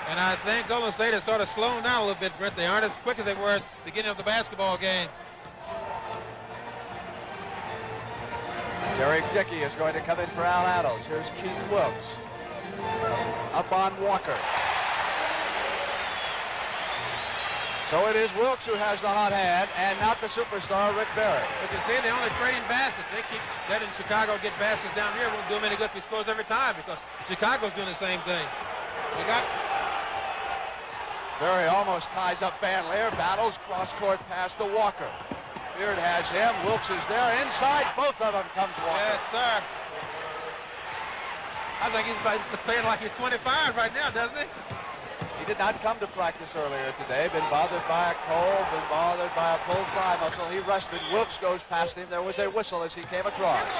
And I think Golden State has sort of slowed down a little bit, Brent. They aren't as quick as they were at the beginning of the basketball game. Derek Dickey is going to come in for Al Attles. Here's Keith Wilkes. Up on Walker. So it is Wilkes who has the hot hand, and not the superstar, Rick Barry. But you see, they're only trading baskets. They keep letting Chicago get baskets down here. It won't do them any good if he scores every time because Chicago's doing the same thing. They got Barry almost ties up Van Leer. Battles, cross-court pass to Walker. Beard has him. Wilkes is there. Inside, both of them comes Walker. Yes, sir. I think he's playing like he's 25 right now, doesn't he? He did not come to practice earlier today. Been bothered by a cold, been bothered by a pulled thigh muscle. He rested. Wilkes goes past him. There was a whistle as he came across.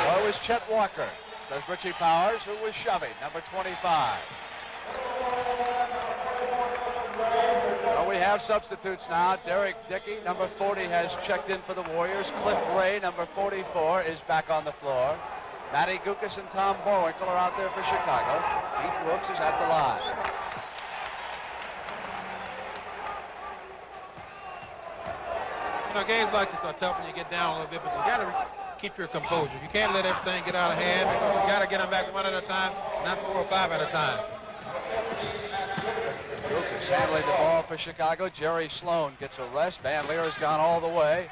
Well, it was Chet Walker, says Richie Powers, who was shoving, number 25. Well, we have substitutes now. Derek Dickey, number 40, has checked in for the Warriors. Cliff Ray, number 44, is back on the floor. Matty Gukas and Tom Borwinkle are out there for Chicago. Keith Wilkes is at the line. You know, games like this are tough when you get down a little bit, but you got to keep your composure. You can't let everything get out of hand because you got to get them back one at a time, not 4 or 5 at a time. Gukas handling the ball for Chicago. Jerry Sloan gets a rest. Van Leer has gone all the way.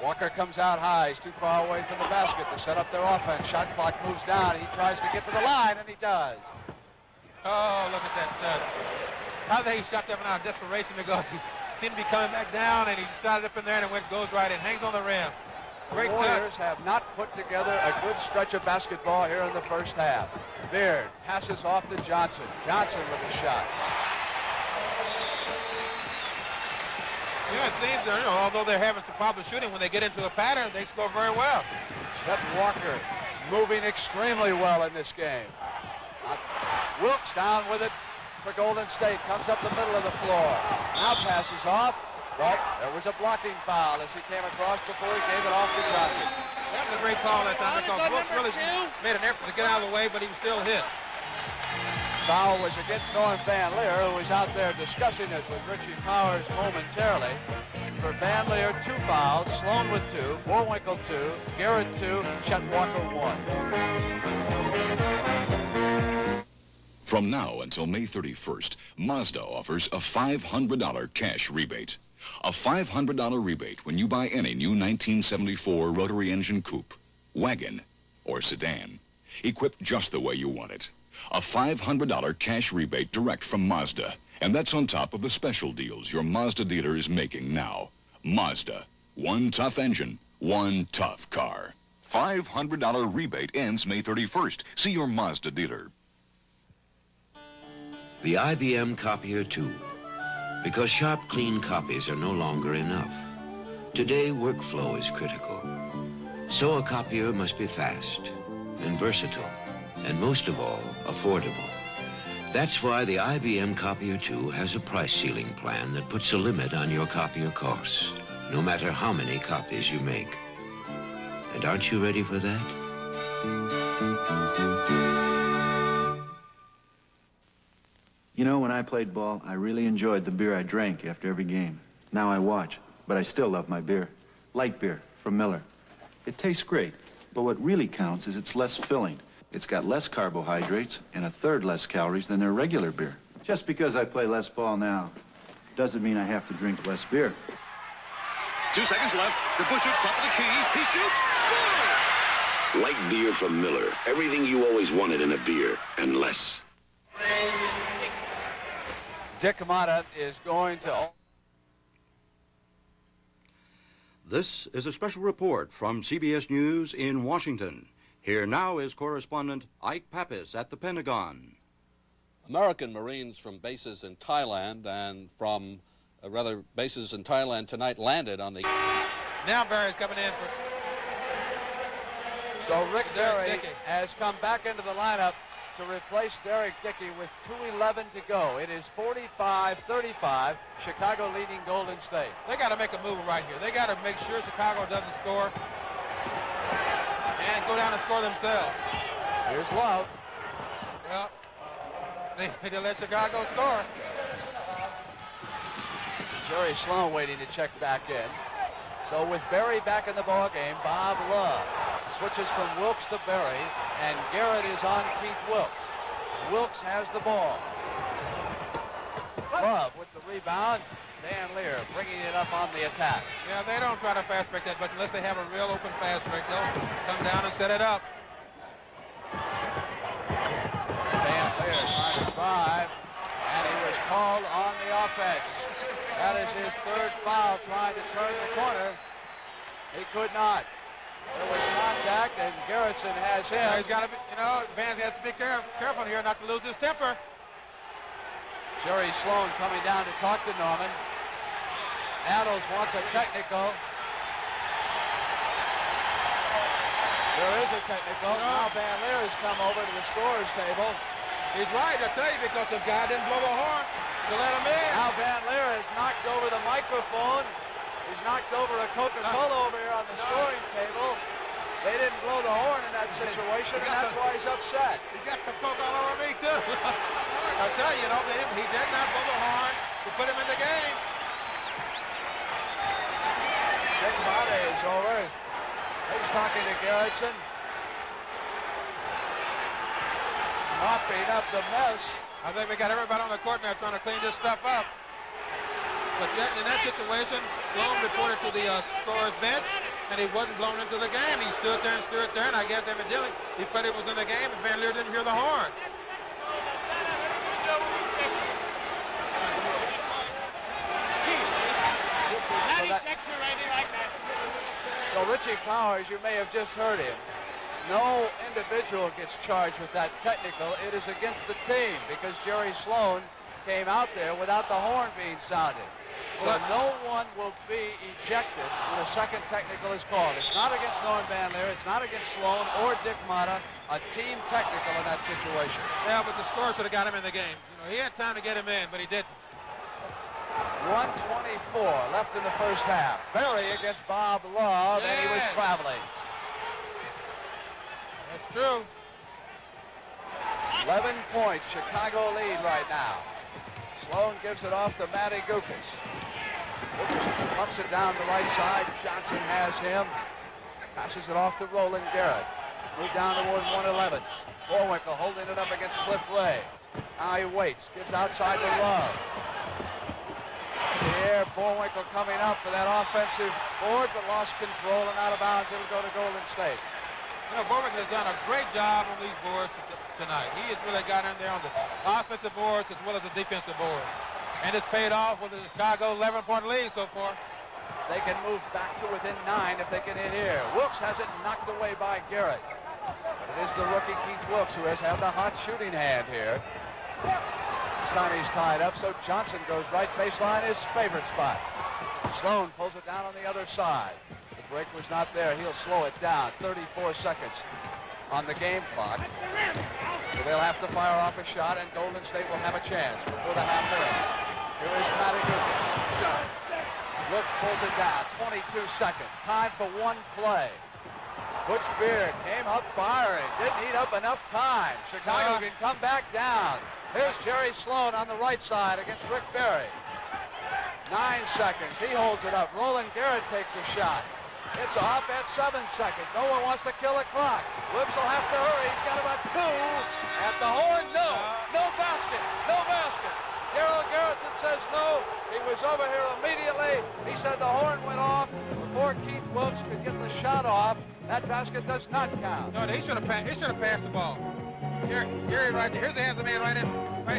Walker comes out high. He's too far away from the basket to set up their offense. Shot clock moves down. He tries to get to the line, and he does. Oh, look at that touch. I think he shot that one out of desperation because he seemed to be coming back down, and he shot it up in there, and it goes right in. Hangs on the rim. Great the Warriors have not put together a good stretch of basketball here in the first half. Beard passes off to Johnson. Johnson with a shot. Yeah, it seems, although they're having some problems shooting, when they get into a pattern, they score very well. Chet Walker moving extremely well in this game. Wilkes down with it for Golden State. Comes up the middle of the floor. Now passes off, but there was a blocking foul as he came across before he gave it off to Johnson. That was a great call that time because Wilkes really made an effort to get out of the way, but he was still hit. Foul was against Norm Van Leer, who was out there discussing it with Richie Powers momentarily. For Van Leer, 2 fouls, Sloan with 2, Boerwinkle 2, Garrett 2, Chet Walker 1. From now until May 31st, Mazda offers a $500 cash rebate. A $500 rebate when you buy any new 1974 rotary engine coupe, wagon, or sedan, equipped just the way you want it. A $500 cash rebate direct from Mazda. And that's on top of the special deals your Mazda dealer is making now. Mazda. One tough engine, one tough car. $500 rebate ends May 31st. See your Mazda dealer. The IBM Copier 2. Because sharp, clean copies are no longer enough. Today, workflow is critical. So a copier must be fast and versatile, and most of all, affordable. That's why the IBM Copier 2 has a price ceiling plan that puts a limit on your copier costs, no matter how many copies you make. And aren't you ready for that? You know, when I played ball, I really enjoyed the beer I drank after every game. Now I watch, but I still love my beer. Light beer from Miller. It tastes great, but what really counts is it's less filling. It's got less carbohydrates and 1/3 less calories than their regular beer. Just because I play less ball now doesn't mean I have to drink less beer. 2 seconds left. DeBusschere, top of the key. He shoots. Goal! Light beer from Miller. Everything you always wanted in a beer, and less. Dick Motta is going to... This is a special report from CBS News in Washington. Here now is correspondent Ike Pappas at the Pentagon. American Marines from bases in Thailand and from bases in Thailand tonight landed on the... Now Barry's coming in for... So Rick Derry has come back into the lineup to replace Derek Dickey with 2:11 to go. It is 45-35, Chicago leading Golden State. They got to make a move right here. They got to make sure Chicago doesn't score and go down and score themselves. Here's Love. Well, they let Chicago score. Jerry Sloan waiting to check back in. So with Berry back in the ball game, Bob Love switches from Wilkes to Berry, and Garrett is on Keith Wilkes. Wilkes has the ball. Love with the rebound. Van Leer bringing it up on the attack. Yeah, they don't try to fast break that much unless they have a real open fast break. They'll come down and set it up. Van Leer trying to drive, and he was called on the offense. That is his 3rd foul trying to turn the corner. He could not. There was contact, and Garrettson has him. Yeah, he's got to be, Van has to be careful here not to lose his temper. Jerry Sloan coming down to talk to Norman. Adams wants a technical. There is a technical. Now Van Leer has come over to the scorer's table. He's right, I tell you, because the guy didn't blow the horn to let him in. Now Van Leer has knocked over the microphone. He's knocked over a Coca-Cola over here on the scoring table. They didn't blow the horn in that situation, and that's why he's upset. He got the Coke all over me, too. I tell you, he did not blow the horn to put him in the game. Dick Motta is over. He's talking to Garrettson. Mopping up the mess. I think we got everybody on the court now trying to clean this stuff up. But yet, in that situation, Sloan reported to the scorer's bench, and he wasn't blown into the game. He stood there, and I guess evidently he thought it was in the game, and Van Leer didn't hear the horn. So Richie Powers, you may have just heard him. No individual gets charged with that technical. It is against the team because Jerry Sloan came out there without the horn being sounded. So no one will be ejected when a second technical is called. It's not against Norm Van Leer. It's not against Sloan or Dick Motta. A team technical in that situation. Yeah, but the score should have got him in the game. You know, he had time to get him in, but he didn't. 1:24 left in the first half. Berry against Bob Love, and he was traveling. That's true. 11 points, Chicago lead right now. Sloan gives it off to Matty Gukas. Gukas pumps it down the right side. Johnson has him. Passes it off to Roland Garrett. Move down toward 111. Boerwinkle holding it up against Cliff Ray. Now he waits. Gives outside to Love. Here, Boerwinkle coming up for that offensive board, but lost control and out of bounds. It'll go to Golden State. You know, Boerwinkle has done a great job on these boards tonight. He has really got in there on the offensive boards as well as the defensive boards. And it's paid off with the Chicago 11-point lead so far. They can move back to within 9 if they can hit here. Wilkes has it knocked away by Garrett. But it is the rookie Keith Wilkes who has had the hot shooting hand here. This time he's tied up, so Johnson goes right baseline, his favorite spot. Sloan pulls it down on the other side. The break was not there. He'll slow it down. 34 seconds on the game clock. So they'll have to fire off a shot, and Golden State will have a chance before the half ends. Here is Matty Gukas. Wilkes pulls it down. 22 seconds. Time for one play. Butch Beard came up firing. Didn't eat up enough time. Chicago can come back down. Here's Jerry Sloan on the right side against Rick Barry. 9 seconds. He holds it up. Roland Garrett takes a shot. It's off at 7 seconds. No one wants to kill the clock. Woods will have to hurry. He's got about 2 at the horn. No. No basket. No basket. Gerald Garrison says no. He was over here immediately. He said the horn went off before Keith Wilkes could get the shot off. That basket does not count. No, he should have passed the ball. Here right there. Here's the hands of the man right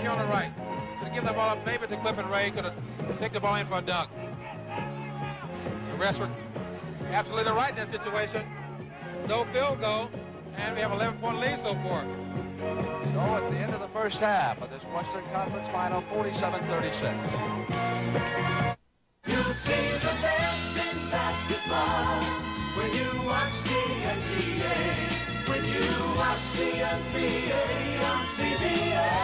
here on the right. Should have given the ball up maybe to Cliff and Ray. Could have taken the ball in for a dunk. The rest were absolutely right in that situation. No field goal, and we have an 11-point lead so far. So at the end of the first half of this Western Conference Final, 47-36. You'll see the best in basketball when you watch the NBA. When you watch the NBA on CBS.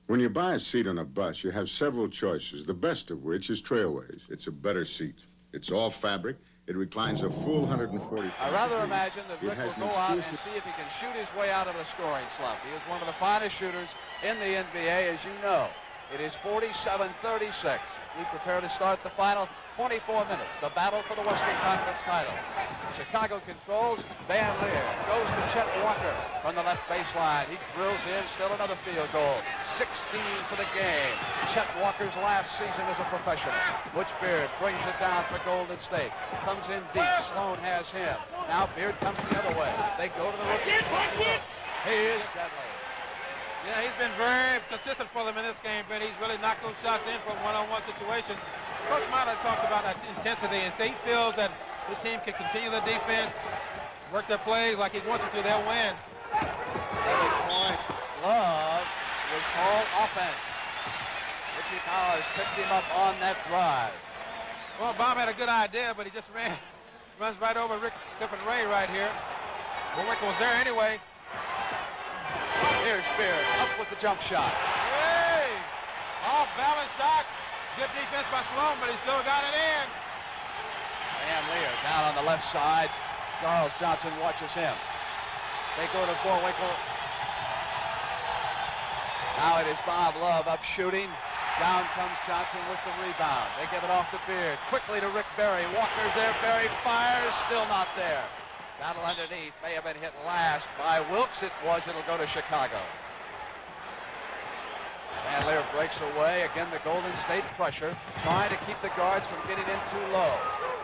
When you buy a seat on a bus, you have several choices, the best of which is Trailways. It's a better seat. It's all fabric. It reclines a full 140. I rather imagine that Rick will go out and see if he can shoot his way out of a scoring slump. He is one of the finest shooters in the NBA, as you know. It is 47-36. We prepare to start the final 24 minutes. The battle for the Western Conference title. Chicago controls. Van Leer goes to Chet Walker from the left baseline. He drills in. Still another field goal. 16 for the game. Chet Walker's last season as a professional. Butch Beard brings it down for Golden State. Comes in deep. Sloan has him. Now Beard comes the other way. They go to the rookie. He is deadly. Yeah, he's been very consistent for them in this game, Ben. He's really knocked those shots in from one-on-one situations. Coach Motta talked about that intensity, and so he feels that his team can continue the defense, work their plays like he wants to, they'll win. 7 points. Love was called offense. Richie Powers picked him up on that drive. Well, Bob had a good idea, but he just runs right over Cliff and Ray right here. Boerwinkle was there anyway. Here's Beard up with the jump shot. Hey! Off balance shot. Good defense by Sloan, but he still got it in. Van Leer down on the left side. Charles Johnson watches him. They go to Boerwinkle. Now it is Bob Love up shooting. Down comes Johnson with the rebound. They give it off to Beard. Quickly to Rick Barry. Walker's there. Barry fires. Still not there. Battle underneath. May have been hit last by Wilkes. It was. It'll go to Chicago. Van Leer breaks away. Again, the Golden State pressure, trying to keep the guards from getting in too low.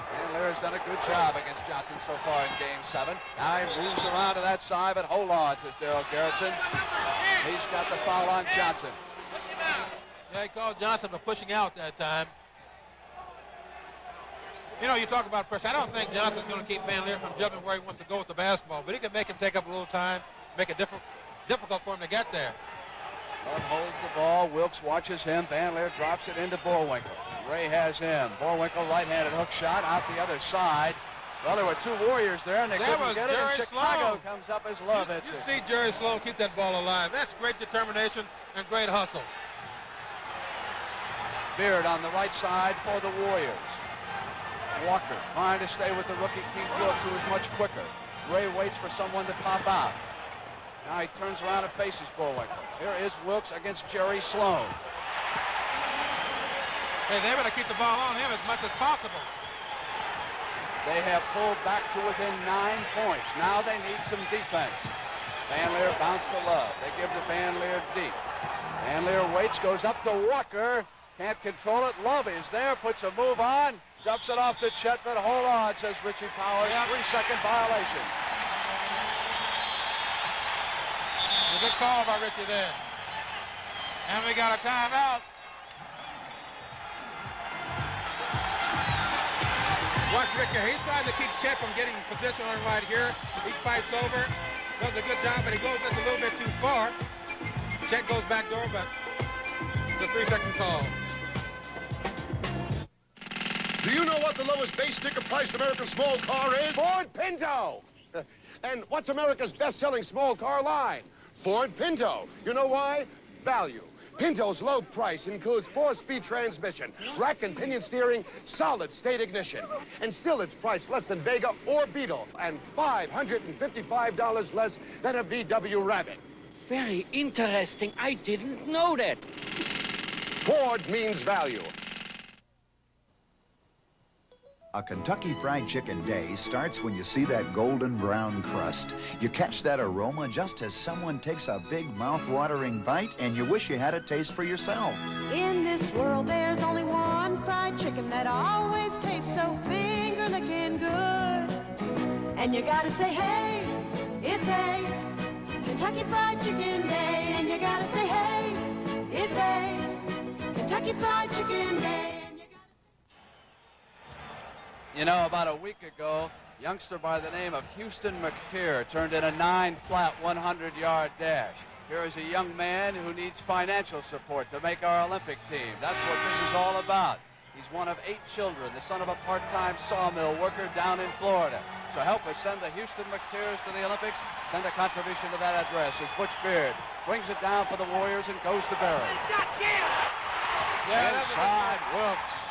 Van Leer has done a good job against Johnson so far in Game 7. Now he moves around to that side, but hold on, says Daryl Garrison. He's got the foul on Johnson. Yeah, he called Johnson for pushing out that time. You know, you talk about pressure. I don't think Johnson's going to keep Van Leer from jumping where he wants to go with the basketball, but he can make him take up a little time. make it difficult for him to get there. Love holds the ball. Wilkes watches him. Van Leer drops it into Boerwinkle. Ray has him. Boerwinkle, right-handed hook shot out the other side. Well, there were two Warriors there, and they couldn't get it. And Chicago comes up as Love hits it. You see Jerry Sloan keep that ball alive. That's great determination and great hustle. Beard on the right side for the Warriors. Walker trying to stay with the rookie Keith Wilkes, who is much quicker. Ray waits for someone to pop out. Now he turns around and faces Boerwinkle. Here is Wilkes against Jerry Sloan. Hey, they better keep the ball on him as much as possible. They have pulled back to within 9 points. Now they need some defense. Van Leer bounced to Love. They give to Van Leer deep. Van Leer waits, goes up to Walker. Can't control it. Love is there, puts a move on. Jumps it off to Chet, but hold on, says Richie Powers. 3-second violation. A good call by Richie there. And we got a timeout. Watch Rick here. He's trying to keep Chet from getting position on right here. He fights over, does a good job, but he goes just a little bit too far. Chet goes back door, but it's a 3-second call. Do you know what the lowest base sticker priced American small car is? Ford Pinto. And what's America's best-selling small car line? Ford Pinto. You know why? Value. Pinto's low price includes 4-speed transmission, rack and pinion steering, solid-state ignition. And still it's priced less than Vega or Beetle, and $555 less than a VW Rabbit. Very interesting. I didn't know that. Ford means value. A Kentucky Fried Chicken day starts when you see that golden brown crust. You catch that aroma just as someone takes a big mouth-watering bite and you wish you had a taste for yourself. In this world, there's only one fried chicken that always tastes so finger-licking good. And you gotta say, hey, it's a Kentucky Fried Chicken day. And you gotta say, hey, it's a Kentucky Fried Chicken day. You know, about a week ago, a youngster by the name of Houston McTeer turned in a 9-flat 100-yard dash. Here is a young man who needs financial support to make our Olympic team. That's what this is all about. He's one of 8 children, the son of a part-time sawmill worker down in Florida. So help us send the Houston McTeers to the Olympics. Send a contribution to that address as Butch Beard brings it down for the Warriors and goes to Barry. Inside Wilkes.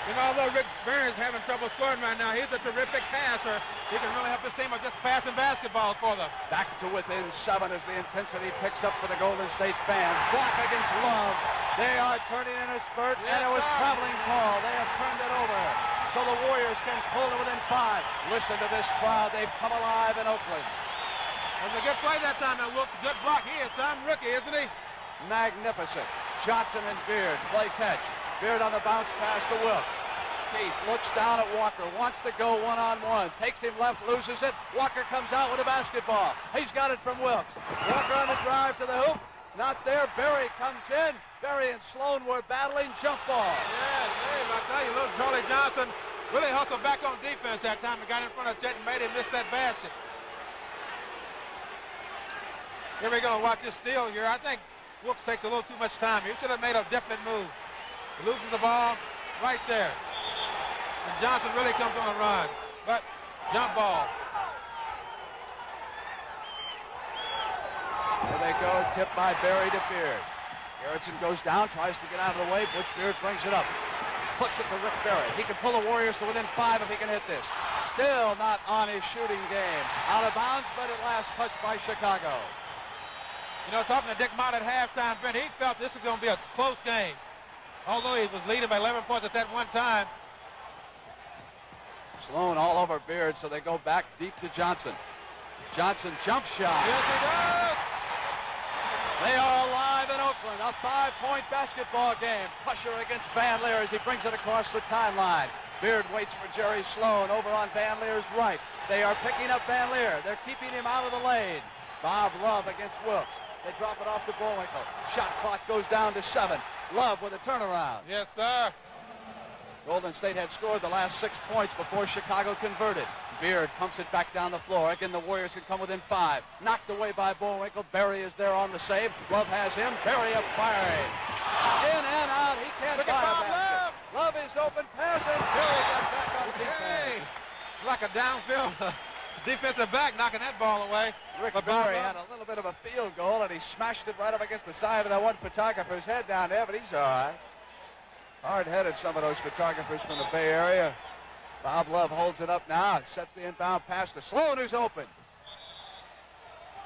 You know, although Rick Barry's having trouble scoring right now, he's a terrific passer. He can really help this team by just passing basketballs for them. Back to within 7 as the intensity picks up for the Golden State fans. Block against Love. They are turning in a spurt, and it was traveling call. They have turned it over. So the Warriors can pull to within 5. Listen to this crowd. They've come alive in Oakland. It was a good play that time, and Wilkes, good block. He is some rookie, isn't he? Magnificent. Johnson and Beard play catch. Beard on the bounce pass to Wilkes. Keith looks down at Walker, wants to go one-on-one, takes him left, loses it. Walker comes out with a basketball. He's got it from Wilkes. Walker on the drive to the hoop. Not there. Barry comes in. Barry and Sloan were battling jump ball. Yes, Dave, I tell you, little Charlie Johnson really hustled back on defense that time and got in front of Chet and made him miss that basket. Here we go. Watch this steal here. I think Wilkes takes a little too much time. He should have made a definite move. He loses the ball right there. And Johnson really comes on a run. But jump ball. There they go. Tipped by Barry to Beard. Garrettson goes down, tries to get out of the way. Butch Beard brings it up. Flicks it to Rick Barry. He can pull the Warriors to within 5 if he can hit this. Still not on his shooting game. Out of bounds, but at last touched by Chicago. You know, talking to Dick Mott at halftime, Brent, he felt this was going to be a close game. Although he was leading by 11 points at that one time. Sloan all over Beard, so they go back deep to Johnson. Johnson jump shot. Yes, he does. They are alive in Oakland. A 5-point basketball game. Pusher against Van Leer as he brings it across the timeline. Beard waits for Jerry Sloan over on Van Leer's right. They are picking up Van Leer. They're keeping him out of the lane. Bob Love against Wilkes. They drop it off to Boerwinkle. Shot clock goes down to 7. Love with a turnaround. Yes, sir. Golden State had scored the last 6 points before Chicago converted. Beard pumps it back down the floor. Again, the Warriors can come within 5. Knocked away by Bullwinkle. Barry is there on the save. Love has him. Barry up firing. In and out. He can't Look buy at a Bob basket. Love is open. Pass and Barry got back on defense. Like a downfield defensive back knocking that ball away. Rick Barry had a little bit of a field goal, and he smashed it right up against the side of that one photographer's head down there, but he's all right. Hard-headed, some of those photographers from the Bay Area. Bob Love holds it up now, sets the inbound pass to Sloan, who's open.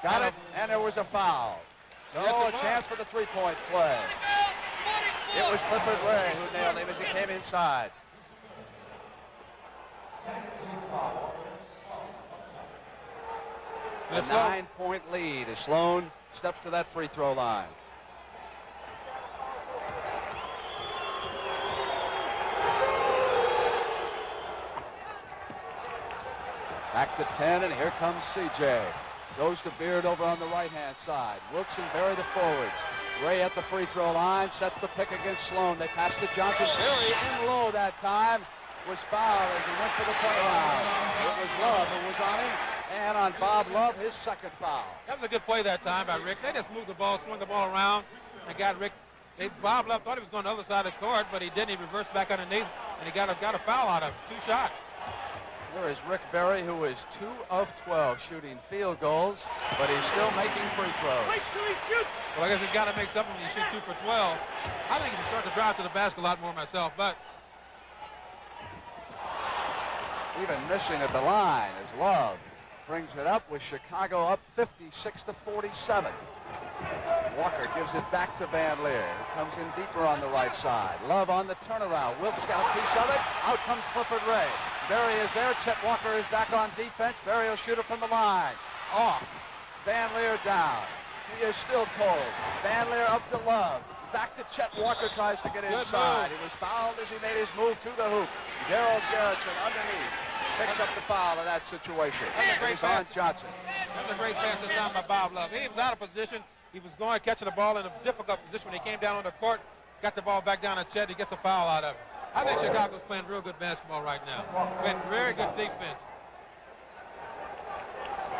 Got it, and there was a foul. So a chance for the three-point play. It was Clifford Ray who nailed him as he came inside. A 9-point lead as Sloan steps to that free throw line. Back to 10, and here comes C.J. Goes to Beard over on the right-hand side. Wilkes and Barry the forwards. Ray at the free throw line, sets the pick against Sloan. They pass to Johnson. Barry in low that time. Was fouled as he went for the turnaround. It was Love who was on him. And on Bob Love, his second foul. That was a good play that time by Rick. They just moved the ball, swung the ball around, and got Rick. Bob Love thought he was going to the other side of the court, but he didn't. He reversed back underneath, and he got a foul out of it. 2 shots. Here is Rick Barry, who is 2 of 12 shooting field goals, but he's still making free throws. Well, I guess he's got to make something when you shoot 2 for 12. I think he should start to drive to the basket a lot more myself, but even missing at the line as Love brings it up with Chicago up 56-47. Walker gives it back to Van Leer. Comes in deeper on the right side. Love on the turnaround. Wilkes got a piece of it. Out comes Clifford Ray. Barry is there. Chet Walker is back on defense. Barry will shoot it from the line. Off. Van Leer down. He is still cold. Van Leer up to Love. Back to Chet Walker, tries to get inside. He was fouled as he made his move to the hoop. Gerald Garrison underneath. Picked up the foul in that situation. He's on Johnson. That was a great pass this time by Bob Love. He was out of position. He was going, catching the ball in a difficult position when he came down on the court. Got the ball back down to Chet. He gets a foul out of it. I think Chicago's playing real good basketball right now. Playing very good defense.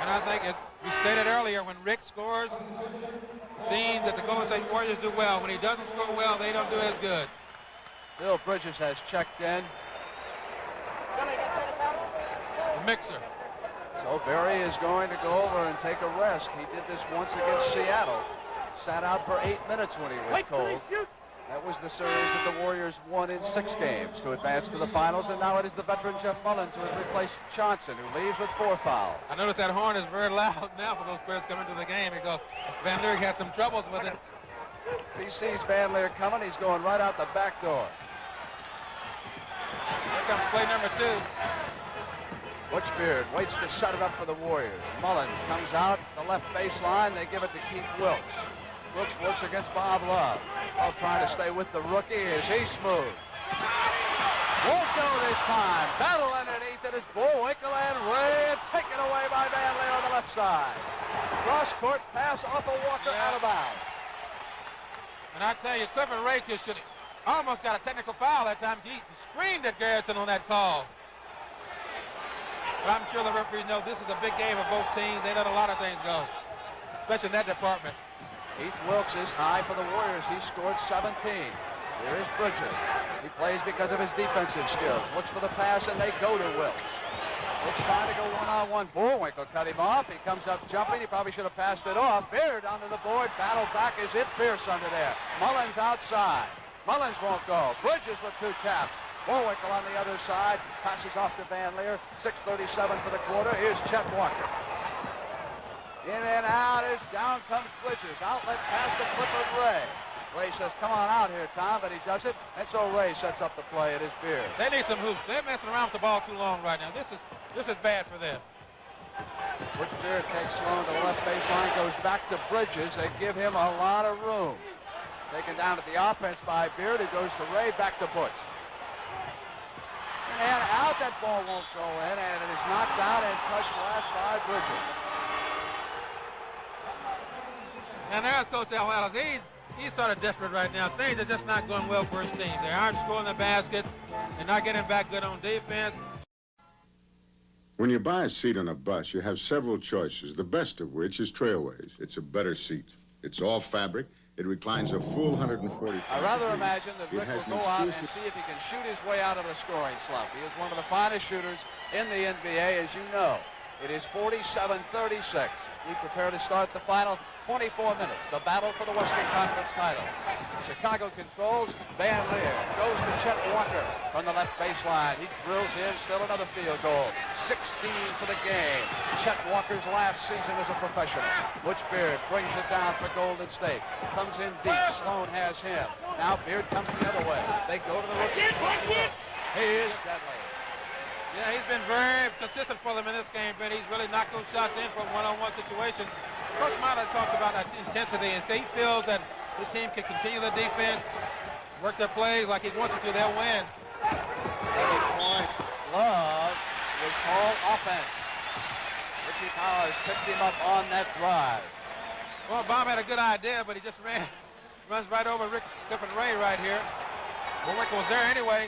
And I think, as we stated earlier, when Rick scores, it seems that the Golden State Warriors do well. When he doesn't score well, they don't do as good. Bill Bridges has checked in. Mixer. So Barry is going to go over and take a rest. He did this once against Seattle. Sat out for 8 minutes when he was cold. That was the series that the Warriors won in 6 games to advance to the finals, and now it is the veteran Jeff Mullins who has replaced Johnson, who leaves with 4 fouls. I notice that horn is very loud now for those players coming to the game because Van Leer had some troubles with it. He sees Van Leer coming. He's going right out the back door. Here comes play number 2. Butch Beard waits to set it up for the Warriors. Mullins comes out the left baseline. They give it to Keith Wilkes. Wilkes works against Bob Love. Love trying to stay with the rookie. Is he smooth? Won't go this time. Battle underneath it is Bullwinkle and Ray, and taken away by Van Leer on the left side. Cross-court pass off of Walker out of bounds. And I tell you, Clifford Ray just almost got a technical foul that time. He screamed at Garrison on that call. But I'm sure the referees know this is a big game of both teams. They let a lot of things go, especially in that department. Keith Wilkes is high for the Warriors. He scored 17. Here is Bridges. He plays because of his defensive skills. Looks for the pass, and they go to Wilkes. Wilkes trying to go one-on-one. Bullwinkle cut him off. He comes up jumping. He probably should have passed it off. Beard onto the board. Battle back is it. Fierce under there. Mullins outside. Mullins won't go. Bridges with 2 taps. Bullwinkle on the other side. Passes off to Van Leer. 6:37 for the quarter. Here's Chet Walker. In and out is down comes Bridges. Outlet pass to Clifford Ray. Ray says, come on out here, Tom, but he does it. And so Ray sets up the play at his Beard. They need some hoops. They're messing around with the ball too long right now. This is bad for them. Butch Beard takes Sloan to the left baseline, goes back to Bridges. They give him a lot of room. Taken down at the offense by Beard, who goes to Ray, back to Butch. And out, that ball won't go in, and it is knocked down and touched last by Bridges. And there's Coach Al Ellis. He's sort of desperate right now. Things are just not going well for his team. They aren't scoring the basket. They're not getting back good on defense. When you buy a seat on a bus, you have several choices, the best of which is Trailways. It's a better seat. It's all fabric. It reclines a full 140. I rather imagine that Rick will go out and see if he can shoot his way out of a scoring slump. He is one of the finest shooters in the NBA, as you know. It is 47-36. We prepare to start the final 24 minutes, the battle for the Western Conference title. Chicago controls. Van Leer goes to Chet Walker from the left baseline. He drills in, still another field goal. 16 for the game. Chet Walker's last season as a professional. Butch Beard brings it down for Golden State. Comes in deep. Sloan has him. Now Beard comes the other way. They go to the rookie. He is deadly. Yeah, he's been very consistent for them in this game, Ben. He's really knocked those shots in from one-on-one situations. Coach Mata talked about that intensity and say he feels that his team can continue the defense, work their plays like he wants to, they'll win. 30 points. Love was called offense. Richie Powers picked him up on that drive. Well, Baum had a good idea, but he just runs right over Rick Clifford Ray right here. Bullwinkle was there anyway.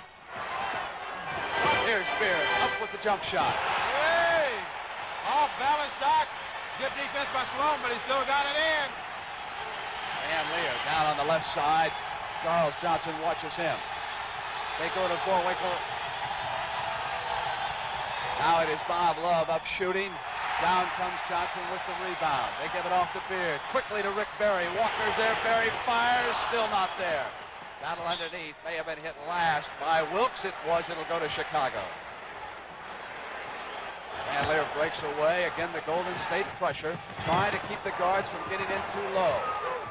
Here's Beard up with the jump shot. Hey! Off balance shot. Good defense by Sloan, but he still got it in. Van Leer down on the left side. Charles Johnson watches him. They go to Bullwinkle. Now it is Bob Love up shooting. Down comes Johnson with the rebound. They give it off to Beard. Quickly to Rick Barry. Walker's there. Barry fires. Still not there. Battle underneath. May have been hit last by Wilkes. It was. It'll go to Chicago. Van Leer breaks away. Again, the Golden State pressure, trying to keep the guards from getting in too low.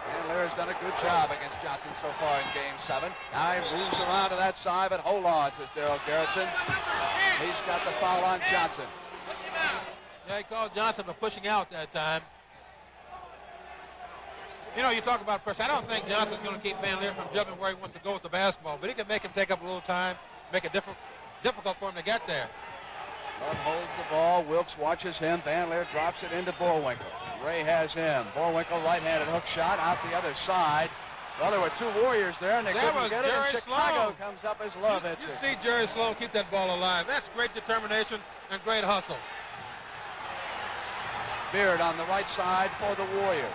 Van Leer has done a good job against Johnson so far in Game 7. Now he moves around to that side, but hold on, says Darrell Garrison. He's got the foul on Johnson. Yeah, he called Johnson for pushing out that time. You know, you talk about pressure. I don't think Johnson's going to keep Van Leer from jumping where he wants to go with the basketball, but he can make him take up a little time, make it difficult for him to get there. Love holds the ball. Wilkes watches him. Van Leer drops it into Bullwinkle. Ray has him. Bullwinkle right-handed hook shot out the other side. Well, there were two Warriors there, and they couldn't get it. And Chicago comes up as Love hits it. You see Jerry Sloan keep that ball alive. That's great determination and great hustle. Beard on the right side for the Warriors.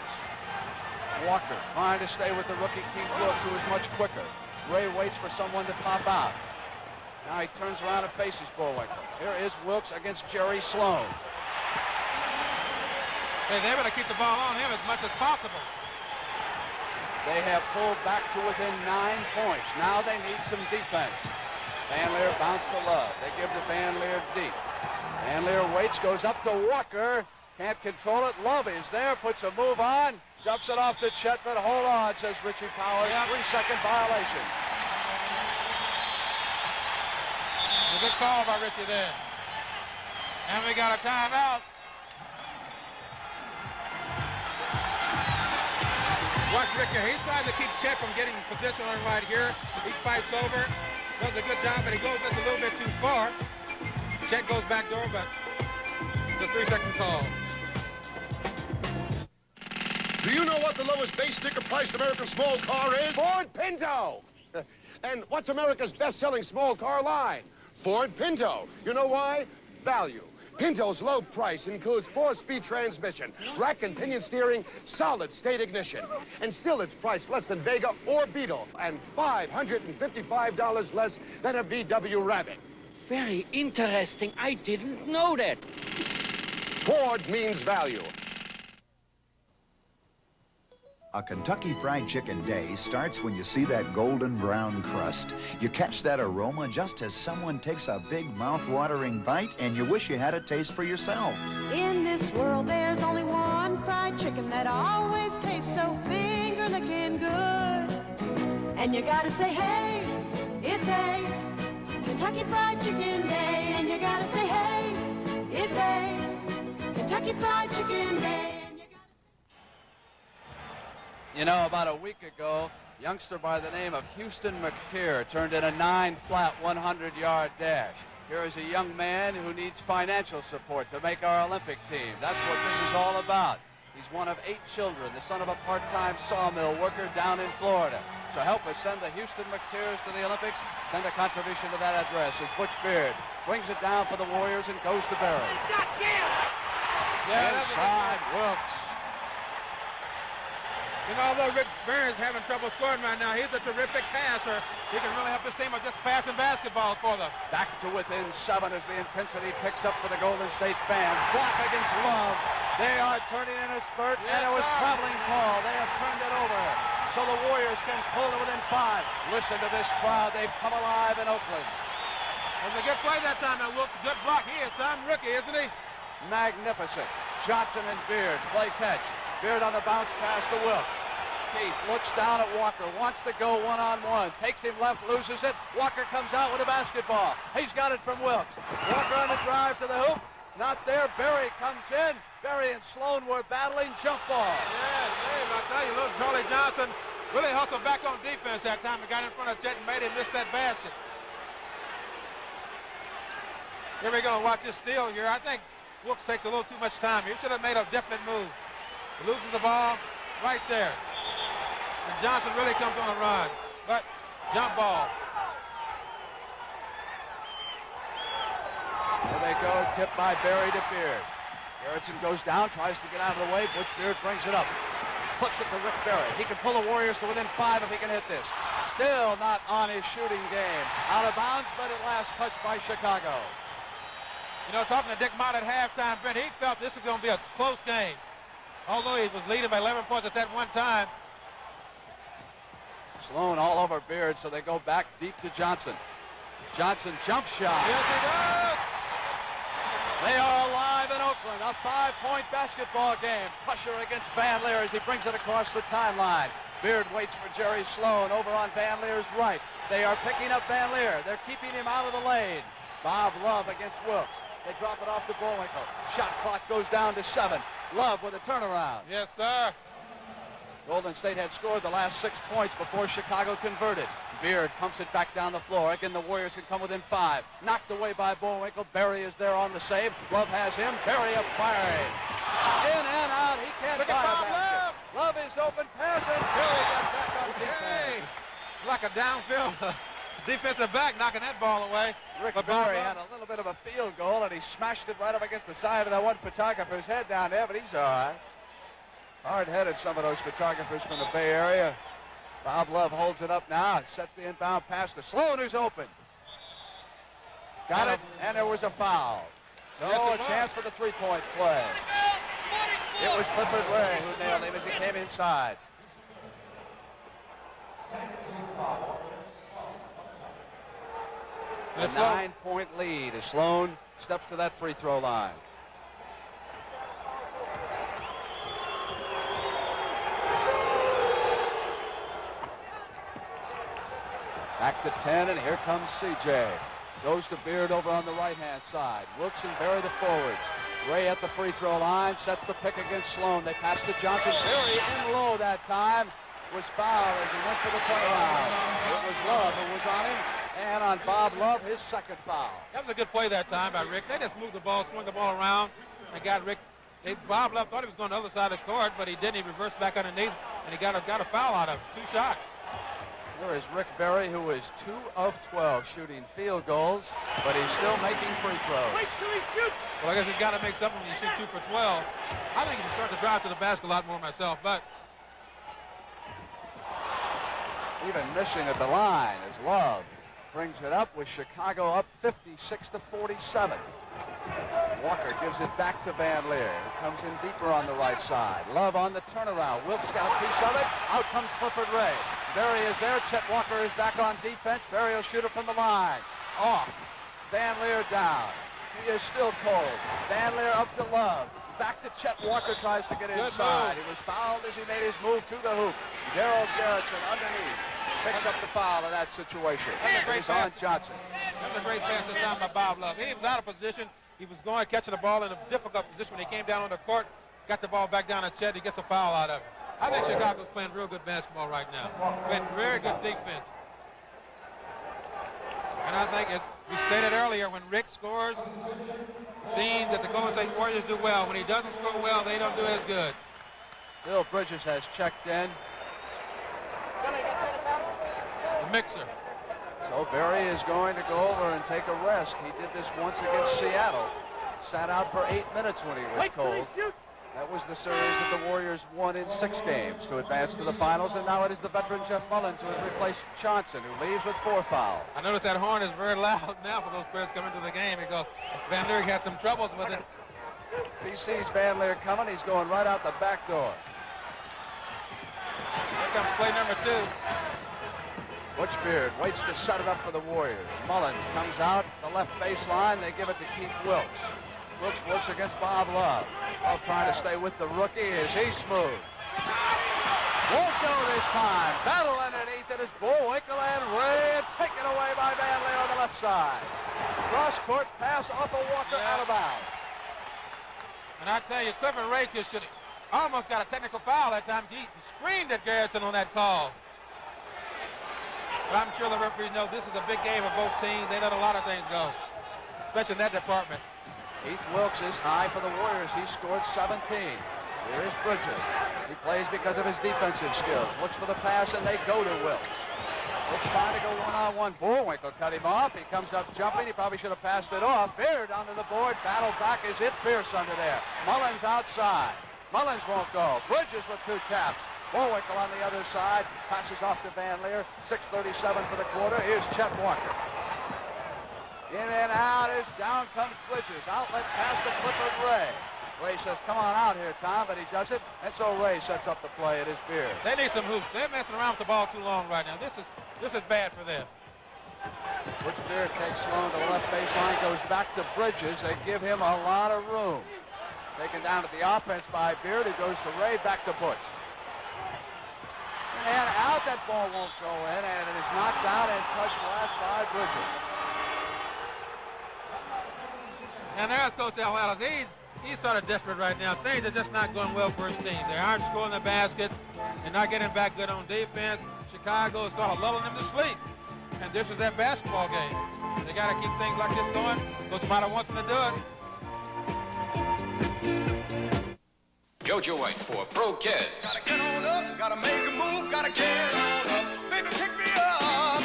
Walker trying to stay with the rookie Keith Wilkes, who is much quicker. Ray waits for someone to pop out. Now he turns around and faces Bullwinkle. Here is Wilkes against Jerry Sloan. Hey, they're going to keep the ball on him as much as possible. They have pulled back to within 9 points. Now they need some defense. Van Leer bounced to Love. They give to Van Leer deep. Van Leer waits, goes up to Walker. Can't control it. Love is there, puts a move on. Jumps it off to Chet, but hold on, says Richie Powers. 3-second violation. A good call by Richie there. And we got a timeout. Watch Rick here. He's trying to keep Chet from getting position on right here. He fights over, does a good job, but he goes just a little bit too far. Chet goes back door, but it's a 3-second call. Do you know what the lowest base sticker priced American small car is? Ford Pinto. And what's America's best-selling small car line? Ford Pinto. You know why? Value. Pinto's low price includes 4-speed transmission, rack and pinion steering, solid-state ignition. And still it's priced less than Vega or Beetle, and $555 less than a VW Rabbit. Very interesting. I didn't know that. Ford means value. A Kentucky Fried Chicken day starts when you see that golden brown crust. You catch that aroma just as someone takes a big mouth-watering bite and you wish you had a taste for yourself. In this world, there's only one fried chicken that always tastes so finger-licking good. And you gotta say, hey, it's a Kentucky Fried Chicken day. And you gotta say, hey, it's a Kentucky Fried Chicken day. You know, about a week ago, a youngster by the name of Houston McTeer turned in a 9-flat 100-yard dash. Here is a young man who needs financial support to make our Olympic team. That's what this is all about. He's one of 8 children, the son of a part-time sawmill worker down in Florida. So help us send the Houston McTears to the Olympics. Send a contribution to that address as Butch Beard brings it down for the Warriors and goes to Berry. Inside Wilkes. You know, although Rick Barry's having trouble scoring right now, he's a terrific passer. He can really help this team with just passing basketballs for them. Back to within 7 as the intensity picks up for the Golden State fans. Block against Love. They are turning in a spurt, and it was traveling call. They have turned it over. So the Warriors can pull to within 5. Listen to this crowd. They've come alive in Oakland. It was a good play that time, and Wilkes, good block. He is some rookie, isn't he? Magnificent. Johnson and Beard play catch. Beard on the bounce pass to Wilkes. Keith looks down at Walker, wants to go one-on-one. Takes him left, loses it. Walker comes out with a basketball. He's got it from Wilkes. Walker on the drive to the hoop. Not there. Berry comes in. Berry and Sloan were battling. Jump ball. Yes, Dave, I tell you, little Charlie Johnson really hustled back on defense that time and got in front of Chet and made him miss that basket. Here we go. Watch this steal here. I think Wilkes takes a little too much time. He should have made a definite move. He loses the ball right there. And Johnson really comes on a run. But jump ball. There they go. Tipped by Berry to Beard. Garrettson goes down, tries to get out of the way. Butch Beard brings it up. Puts it to Rick Berry. He can pull the Warriors to within 5 if he can hit this. Still not on his shooting game. Out of bounds, but at last touched by Chicago. You know, talking to Dick Mott at halftime, Brent, he felt this was going to be a close game. Although he was leading by 11 points at that one time. Sloan all over Beard, so they go back deep to Johnson. Johnson jump shot. Yes, he does. They are alive in Oakland. A 5-point basketball game. Pressure against Van Leer as he brings it across the timeline. Beard waits for Jerry Sloan over on Van Leer's right. They are picking up Van Leer. They're keeping him out of the lane. Bob Love against Wilkes. They drop it off to Bullwinkle. Shot clock goes down to 7. Love with a turnaround. Yes, sir. Golden State had scored the last 6 points before Chicago converted. Beard pumps it back down the floor. Again, the Warriors can come within 5. Knocked away by Bullwinkle. Berry is there on the save. Love has him. Berry up firing. In and out. He can't Look at Bob Love. Love is open. Pass it. Berry got back on defense. Like a downfield defensive back knocking that ball away. Rick Berry had a little bit of a field goal, and he smashed it right up against the side of that one photographer's head down there, but he's all right. Hard-headed, some of those photographers from the Bay Area. Bob Love holds it up now. Sets the inbound pass to Sloan, who's open. Got it, and there was a foul. So a chance for the three-point play. It was Clifford Ray who nailed him as he came inside. A 9-point lead as Sloan steps to that free throw line. Back to 10, and here comes C.J. Goes to Beard over on the right-hand side. Wilkes and Berry the forwards. Ray at the free throw line, sets the pick against Sloan. They pass to Johnson. Berry in low that time. Was fouled as he went for the turnaround. It was Love who was on him. And on Bob Love, his second foul. That was a good play that time by Rick. They just moved the ball, swung the ball around, and got Rick. Bob Love thought he was going to the other side of the court, but he didn't. He reversed back underneath, and he got a foul out of it. 2 shots. Here is Rick Berry, who is 2 of 12 shooting field goals, but he's still making free throws. Well, I guess he's got to make something when you shoot 2 for 12. I think he should start to drive to the basket a lot more myself, but even missing at the line as Love brings it up with Chicago up 56-47. Walker gives it back to Van Leer. He comes in deeper on the right side. Love on the turnaround. Wilkes got a piece of it. Out comes Clifford Ray. Berry is there. Chet Walker is back on defense. Berry will shoot it from the line. Off. Van Leer down. He is still cold. Van Leer up to Love. Back to Chet Walker, tries to get inside. He was fouled as he made his move to the hoop. Daryl Garrettson underneath. Picks up the foul in that situation. He's on Johnson. That was a great pass this time by Bob Love. He was out of position. He was going, catching the ball in a difficult position when he came down on the court. Got the ball back down to Chet. He gets a foul out of it. I think Chicago's playing real good basketball right now. Playing very good defense. And I think, as we stated earlier, when Rick scores, it seems that the Golden State Warriors do well. When he doesn't score well, they don't do as good. Bill Bridges has checked in. The mixer. So Barry is going to go over and take a rest. He did this once against Seattle. Sat out for 8 minutes when he was cold. That was the series that the Warriors won in 6 games to advance to the finals, and now it is the veteran Jeff Mullins who has replaced Johnson, who leaves with 4 fouls. I notice that horn is very loud now for those players coming to the game because Van Leer had some troubles with it. He sees Van Leer coming. He's going right out the back door. Here comes play number 2. Butch Beard waits to set it up for the Warriors. Mullins comes out the left baseline. They give it to Keith Wilkes. Wilkes works against Bob Love. Love trying to stay with the rookie. Is he smooth? Won't go this time. Battle underneath it is Bullwinkle and Ray, and taken away by Van Leer on the left side. Cross-court pass off of Walker out of bounds. And I tell you, Clifford Ray just should almost got a technical foul that time. He screamed at Garrison on that call. But I'm sure the referees know this is a big game of both teams. They let a lot of things go, especially in that department. Keith Wilkes is high for the Warriors. He scored 17. Here is Bridges. He plays because of his defensive skills. Looks for the pass, and they go to Wilkes. Wilkes trying to go one-on-one. Bullwinkle cut him off. He comes up jumping. He probably should have passed it off. Beard onto the board. Battle back. Is it Pierce under there? Mullins outside. Mullins won't go. Bridges with 2 taps. Bullwinkle on the other side. Passes off to Van Leer. 6:37 for the quarter. Here's Chet Walker. In and out is down comes Bridges. Outlet pass to Clifford Ray. Ray says, come on out here, Tom, but he does it. And so Ray sets up the play. It is Beard. They need some hoops. They're messing around with the ball too long right now. This is bad for them. Butch Beard takes Sloan to the left baseline, goes back to Bridges. They give him a lot of room. Taken down at the offense by Beard, who goes to Ray, back to Butch. And out, that ball won't go in, and it is knocked down and touched last by Bridges. And there's Coach Al Ellis. He's sort of desperate right now. Things are just not going well for his team. They aren't scoring the basket. They're not getting back good on defense. Chicago is sort of lulling them to sleep. And this is their basketball game. They got to keep things like this going. Coach Mata wants them to do it. Jojo White for Pro Kids. Gotta get on up, gotta make a move, gotta get on up. Baby, pick me up.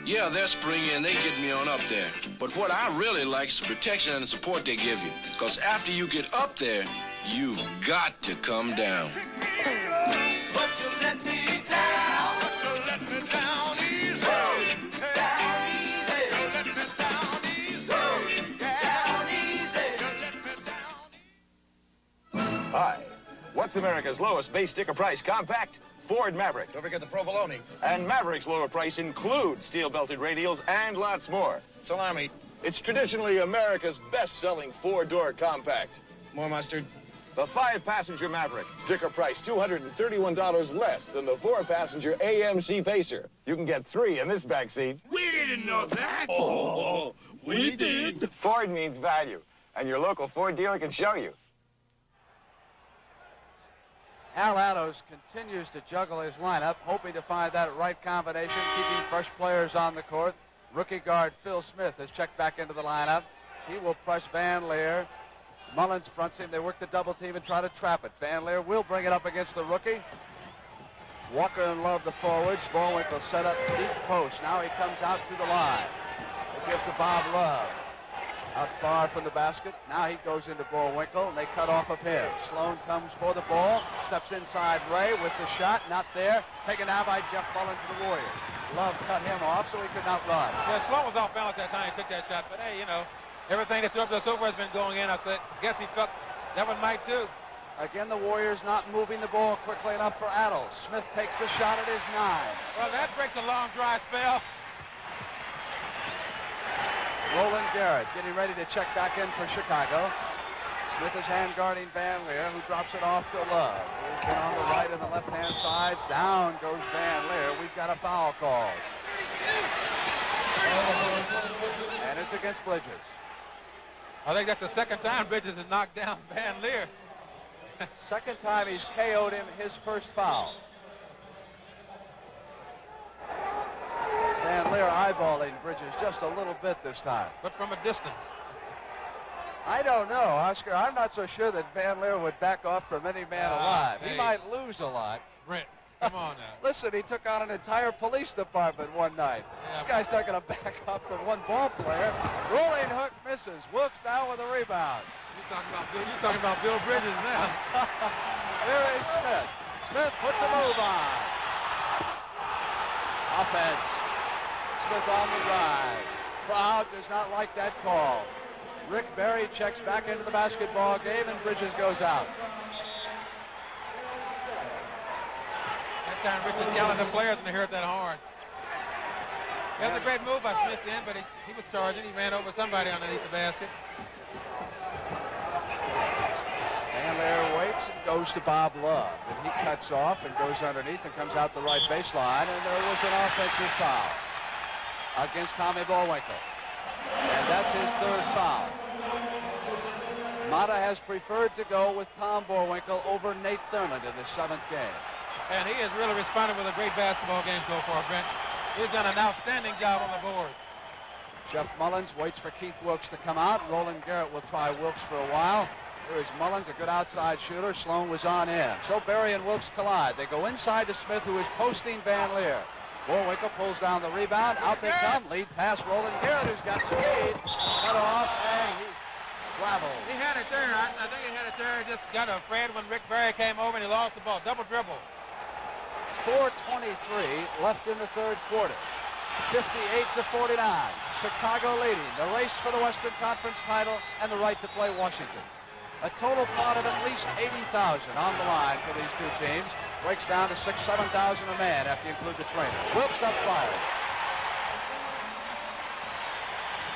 Yeah, they're springy and they get me on up there. But what I really like is the protection and the support they give you. Because after you get up there, you've got to come down. But you let me down. But you let me down easy. Down easy. You let me down easy. Down easy. You let me down. Hi. What's America's lowest base sticker price compact? Ford Maverick. Don't forget the provolone. And Maverick's lower price includes steel-belted radials and lots more. Salami. It's traditionally America's best-selling 4-door compact. More mustard. The 5-passenger Maverick. Sticker price $231 less than the 4-passenger AMC Pacer. You can get 3 in this back seat. We didn't know that. Oh, we did. Ford means value, and your local Ford dealer can show you. Al Allos continues to juggle his lineup, hoping to find that right combination, keeping fresh players on the court. Rookie guard Phil Smith has checked back into the lineup. He will press Van Leer. Mullins fronts him. They work the double team and try to trap it. Van Leer will bring it up against the rookie. Walker and Love the forwards. Bullwinkle set up deep post. Now he comes out to the line. They give to Bob Love. Out far from the basket. Now he goes into Bullwinkle, and they cut off of him. Sloan comes for the ball, steps inside Ray with the shot, not there. Taken out by Jeff Mullins of the Warriors. Love cut him off, so he could not run. Yeah, Sloan was off balance that time he took that shot, but hey, you know, everything that threw up to so far has been going in. I guess he felt that one might too. Again, the Warriors not moving the ball quickly enough for Adles. Smith takes the shot at his 9. Well, that breaks a long dry spell. Roland Garrett getting ready to check back in for Chicago. Smith is hand guarding Van Leer, who drops it off to Love. He's been on the right and the left-hand sides. Down goes Van Leer. We've got a foul call. And it's against Bridges. I think that's the second time Bridges has knocked down Van Leer. Second time he's KO'd him, his first foul. Van Leer eyeballing Bridges just a little bit this time. But from a distance. I don't know, Oscar. I'm not so sure that Van Leer would back off from any man alive. He hey. might lose a lot. Brent, come on now. Listen, he took on an entire police department one night. Yeah. This guy's not going to back up from one ball player. Rolling hook misses. Wilkes now with a rebound. You're talking about Bill Bridges now. Here is Smith. Smith puts a move on. Offense. Smith on the drive. Crowd does not like that call. Rick Barry checks back into the basketball game, and Bridges goes out. That time Richard yelling at the players when they heard that horn. That was a great move by Smith then, but he was charging. He ran over somebody underneath the basket. Van Leer waits and goes to Bob Love. And he cuts off and goes underneath and comes out the right baseline, and there was an offensive foul against Tommy Bullwinkle. And that's his third foul. Mata has preferred to go with Tom Bullwinkle over Nate Thurmond in the 7th game. And he has really responded with a great basketball game so far, Brent. He's done an outstanding job on the board. Jeff Mullins waits for Keith Wilkes to come out. Roland Garrett will try Wilkes for a while. Here is Mullins, a good outside shooter. Sloan was on in. So Barry and Wilkes collide. They go inside to Smith, who is posting Van Leer. Bullwinkle pulls down the rebound. Out they come. Lead pass, Roland Garrett, who's got speed. Cut off, and he traveled. He had it there. I think he had it there. He just got afraid when Rick Barry came over and he lost the ball. Double dribble. 4:23 left in the third quarter. 58-49. Chicago leading. The race for the Western Conference title and the right to play Washington. A total pot of at least 80,000 on the line for these two teams. Breaks down to 6,000, 7,000 a man after you include the trainer. Wilkes up fired.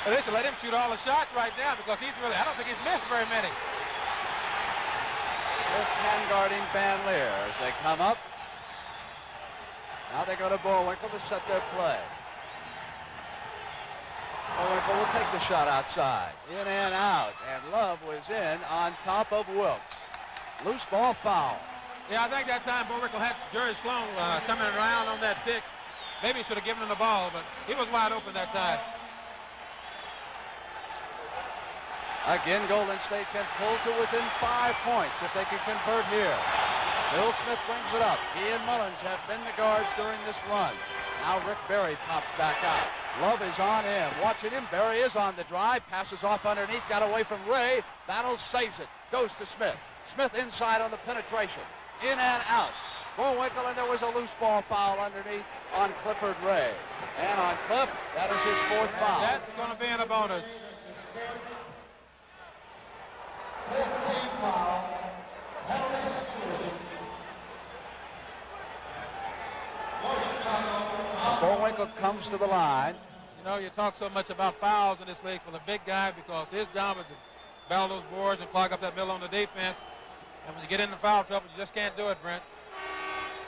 Well, they should let him shoot all the shots right now because I don't think he's missed very many. Smith hand guarding Van Leer as they come up. Now they go to Bullwinkle to set their play. Bullwinkle will take the shot outside. In and out. And Love was in on top of Wilkes. Loose ball foul. Yeah, I think that time Bullwinkle had Jerry Sloan coming around on that pick. Maybe he should have given him the ball, but he was wide open that time. Again, Golden State can pull to within 5 points if they can convert here. Bill Smith brings it up. He and Mullins have been the guards during this run. Now Rick Barry pops back out. Love is on him. Watching him. Barry is on the drive. Passes off underneath. Got away from Ray. Battles, saves it. Goes to Smith. Smith inside on the penetration. In and out. Bullwinkle, and there was a loose ball foul underneath on Clifford Ray. And on Cliff, that is his 4th foul. That's going to be in a bonus. 15 foul. Bullwinkle comes to the line. You know, you talk so much about fouls in this league for the big guy because his job is to battle those boards and clog up that middle on the defense. And when you get into foul trouble, you just can't do it, Brent.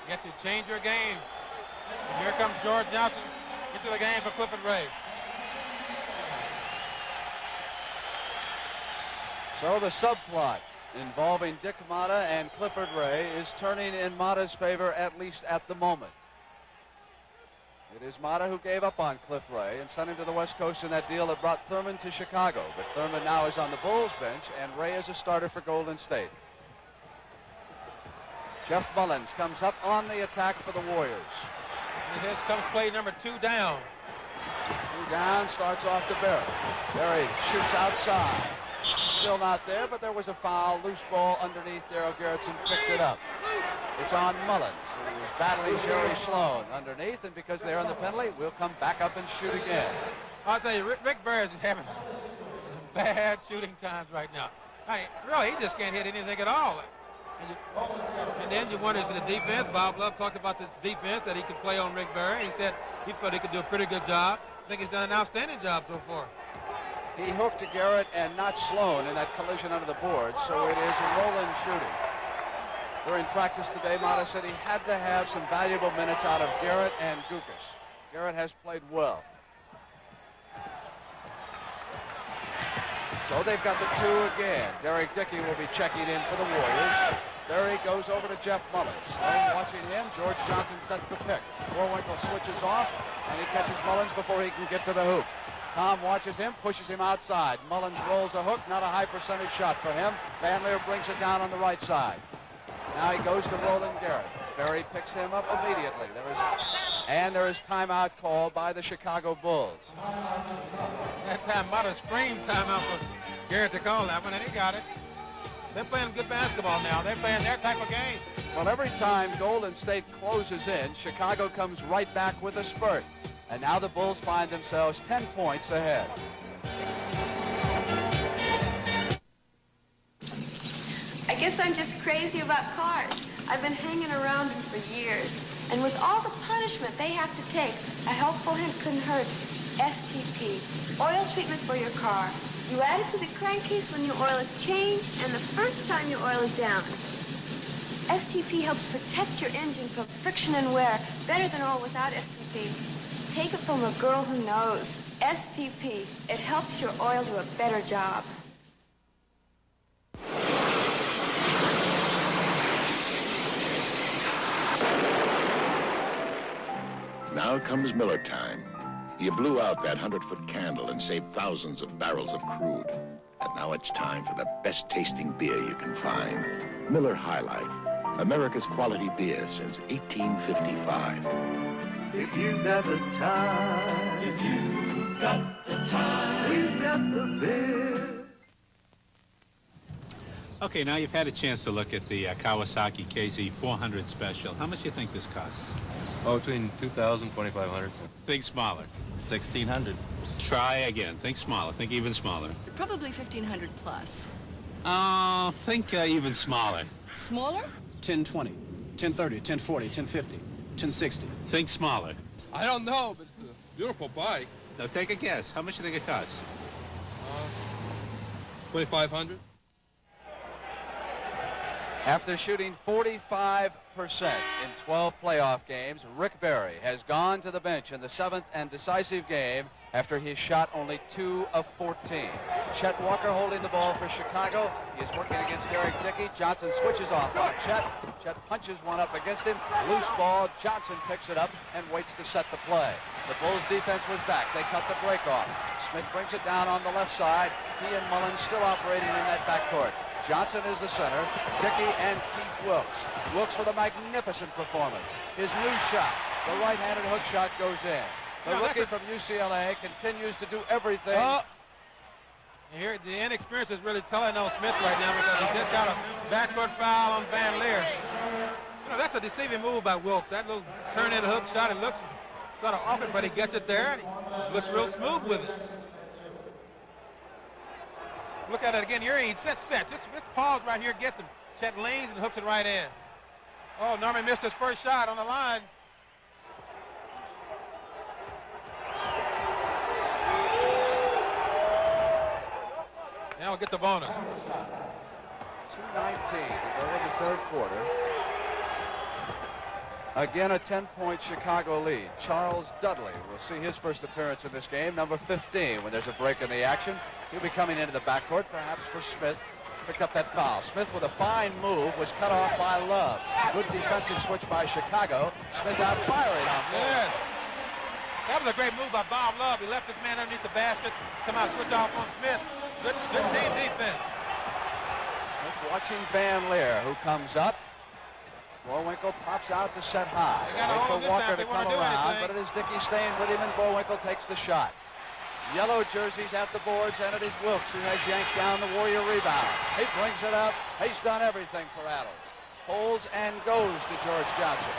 You have to change your game. And here comes George Johnson into the game for Clifford Ray. So the subplot involving Dick Mata and Clifford Ray is turning in Mata's favor, at least at the moment. It is Mata who gave up on Cliff Ray and sent him to the West Coast in that deal that brought Thurman to Chicago. But Thurman now is on the Bulls bench, and Ray is a starter for Golden State. Jeff Mullins comes up on the attack for the Warriors. And here comes play number 2 down. 2 down, starts off to Barry. Barry shoots outside. Still not there, but there was a foul. Loose ball underneath. Darryl Garretson picked it up. It's on Mullins, who is battling Jerry Sloan underneath, and because they're on the penalty, we'll come back up and shoot again. I'll tell you, Rick Barry is having some bad shooting times right now. I mean, really, he just can't hit anything at all. And then you wonder, is it the defense? Bob Love talked about this defense that he could play on Rick Barry. He said he thought he could do a pretty good job. I think he's done an outstanding job so far. He hooked to Garrett and not Sloan in that collision under the boards, so it is a roll-in shooting. During practice today, Mata said he had to have some valuable minutes out of Garrett and Gukas. Garrett has played well. So they've got the 2 again. Derek Dickey will be checking in for the Warriors. Barry goes over to Jeff Mullins. Sloan watching him. George Johnson sets the pick. Bullwinkle switches off, and he catches Mullins before he can get to the hoop. Tom watches him, pushes him outside. Mullins rolls a hook, not a high percentage shot for him. Van Leer brings it down on the right side. Now he goes to Roland Garrett. Berry picks him up immediately. There is timeout called by the Chicago Bulls. That time might have screamed timeout for Garrett to call that one, and he got it. They're playing good basketball now. They're playing their type of game. Well, every time Golden State closes in, Chicago comes right back with a spurt. And now the Bulls find themselves 10 points ahead. I guess I'm just crazy about cars. I've been hanging around them for years. And with all the punishment they have to take, a helpful hint couldn't hurt. STP, oil treatment for your car. You add it to the crankcase when your oil is changed and the first time your oil is down. STP helps protect your engine from friction and wear better than oil without STP. Take it from a girl who knows. STP, it helps your oil do a better job. Now comes Miller time. You blew out that 100-foot candle and saved thousands of barrels of crude. And now it's time for the best tasting beer you can find. Miller High Life, America's quality beer since 1855. If you got the time, if you got the time, we got the beer. Okay, now you've had a chance to look at the Kawasaki KZ 400 Special. How much do you think this costs? Oh, between $2,000 and $2,500. Think smaller. $1,600. Try again. Think smaller. Think even smaller. Probably 1,500 plus. Oh, think even smaller. Smaller? 1020, 1030, 1040, 1050, 1060. Think smaller. I don't know, but it's a beautiful bike. Now take a guess. How much do you think it costs? $2,500. After shooting 45% in 12 playoff games, Rick Barry has gone to the bench in the 7th and decisive game after he shot only 2 of 14. Chet Walker holding the ball for Chicago. He is working against Derek Dickey. Johnson switches off on Chet. Chet punches one up against him. Loose ball. Johnson picks it up and waits to set the play. The Bulls defense was back. They cut the break off. Smith brings it down on the left side. He and Mullins still operating in that backcourt. Johnson is the center. Dickey and Keith Wilkes. Wilkes with a magnificent performance. His new shot, the right-handed hook shot, goes in. The rookie from UCLA continues to do everything. Here, the inexperience is really telling on Smith right now because he just got a backcourt foul on Van Leer. You know, that's a deceiving move by Wilkes. That little turn-in hook shot, it looks sort of awkward, but he gets it there, and he looks real smooth with it. Look at it again. You're in set. Just pause right here, gets him. Chet leans and hooks it right in. Oh, Norman missed his first shot on the line. Now we'll get the bonus. 2:19 to go in the third quarter. Again, a 10-point Chicago lead. Charles Dudley will see his first appearance in this game, number 15, when there's a break in the action. He'll be coming into the backcourt, perhaps for Smith. Picked up that foul. Smith with a fine move was cut off by Love. Good defensive switch by Chicago. Smith out firing on Yes. That was a great move by Bob Love. He left his man underneath the basket, come out, switch off on Smith. Good team defense. Smith watching Van Leer, who comes up. Bowinkle pops out to set high. Wait for Walker to come around, but it is Dickey staying with him, and Bowinkle takes the shot. Yellow jerseys at the boards, and it is Wilkes who has yanked down the Warrior rebound. He brings it up. He's done everything for Adams. Holds and goes to George Johnson.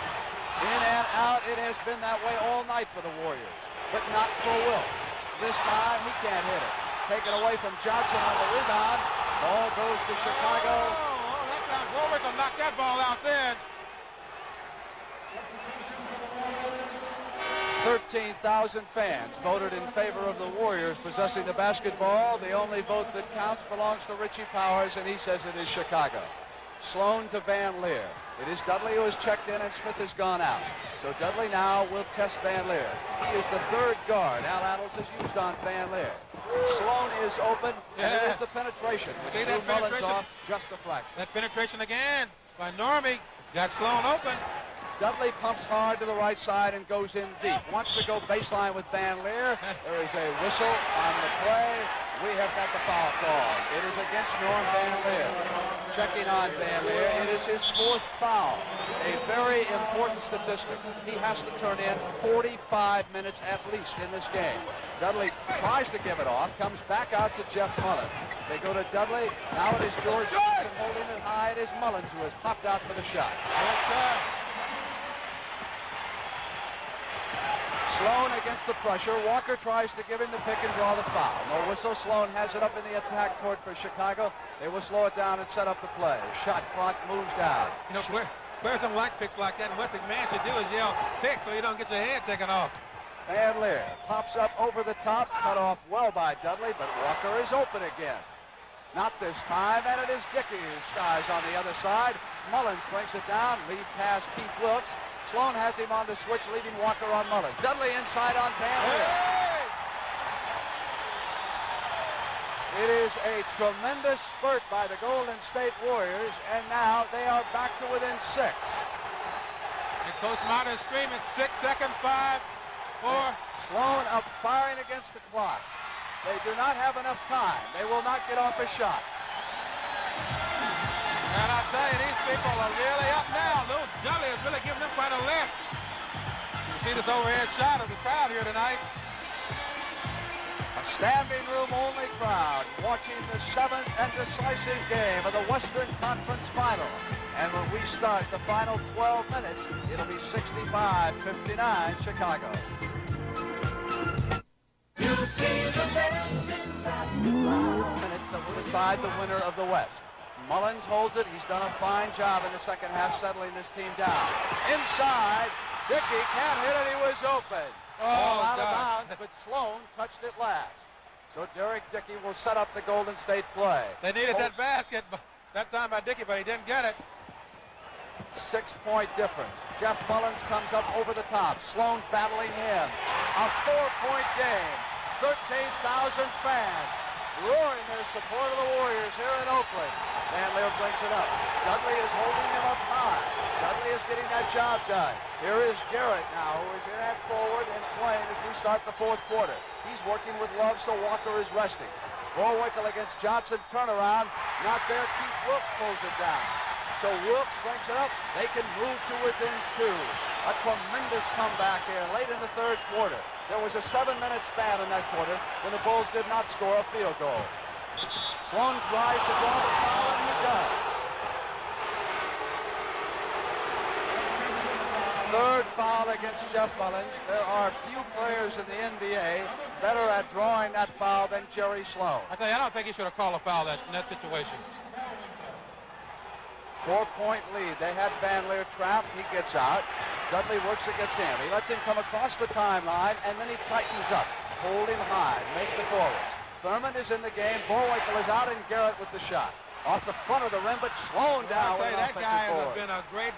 In and out, it has been that way all night for the Warriors, but not for Wilkes. This time, he can't hit it. Taken away from Johnson on the rebound. Ball goes to Chicago. Oh, that time Bowinkle knocked that ball out there. 13,000 fans voted in favor of the Warriors possessing the basketball. The only vote that counts belongs to Richie Powers, and he says it is Chicago. Sloan to Van Leer. It is Dudley who has checked in, and Smith has gone out. So Dudley now will test Van Leer. He is the third guard Al Attles has used on Van Leer. Sloan is open, and it is the penetration, which threw Mullins off just a fraction. That penetration again by Normie got Sloan open. Dudley pumps hard to the right side and goes in deep. Wants to go baseline with Van Leer. There is a whistle on the play. We have got the foul called. It is against Norm Van Leer. Checking on Van Leer. It is his 4th foul. A very important statistic. He has to turn in 45 minutes at least in this game. Dudley tries to give it off, comes back out to Jeff Mullen. They go to Dudley. Now it is George Johnson holding it high. It is Mullins who has popped out for the shot. Sloan against the pressure. Walker tries to give him the pick and draw the foul. No whistle. Sloan has it up in the attack court for Chicago. They will slow it down and set up the play. Shot clock moves down. You know, players don't like picks like that, and what the man should do is yell, pick, so you don't get your head taken off. Van Leer pops up over the top, cut off well by Dudley, but Walker is open again. Not this time, and it is Dickey who skies on the other side. Mullins brings it down, lead pass Keith Wilkes. Sloan has him on the switch, leaving Walker on Mullins. Dudley inside on Van Leer. It is a tremendous spurt by the Golden State Warriors, and now they are back to within 6. And Coach Mott is screaming 6 seconds, 5, 4. Sloan up firing against the clock. They do not have enough time. They will not get off a shot. And I tell you, these people are really up now. Lou Dudley is really giving them quite a lift. You see this overhead shot of the crowd here tonight. A standing room only crowd watching the 7th and decisive game of the Western Conference Final. And when we start the final 12 minutes, it'll be 65-59 Chicago. You'll see the best in basketball. Minutes that will decide the winner of the West. Mullins holds it. He's done a fine job in the second half settling this team down. Inside, Dickey can't hit it. He was open. Ball out of bounds, but Sloan touched it last. So Derek Dickey will set up the Golden State play. They needed that basket that time by Dickey, but he didn't get it. 6-point difference. Jeff Mullins comes up over the top. Sloan battling him. A 4-point game. 13,000 fans roaring their support of the Warriors here in Oakland. Van Leer brings it up. Dudley is holding him up high. Dudley is getting that job done. Here is Garrett now, who is in at forward and playing as we start the 4th quarter. He's working with Love, so Walker is resting. Bullwinkle against Johnson, turnaround. Not there. Keith Wilkes pulls it down. So Wilkes brings it up. They can move to within 2. A tremendous comeback here late in the 3rd quarter. There was a 7-minute span in that quarter when the Bulls did not score a field goal. Sloan tries to draw the foul, and he does. 3rd foul against Jeff Mullins. There are few players in the NBA better at drawing that foul than Jerry Sloan. I tell you, I don't think he should have called a foul in that situation. 4-point lead. They had Van Leer trapped. He gets out. Dudley works against him. He lets him come across the timeline, and then he tightens up. Hold him high. Make the forwards. Thurman is in the game. Bullwinkle is out, and Garrett with the shot. Off the front of the rim, but Sloan down with an that offensive guy board. has been a great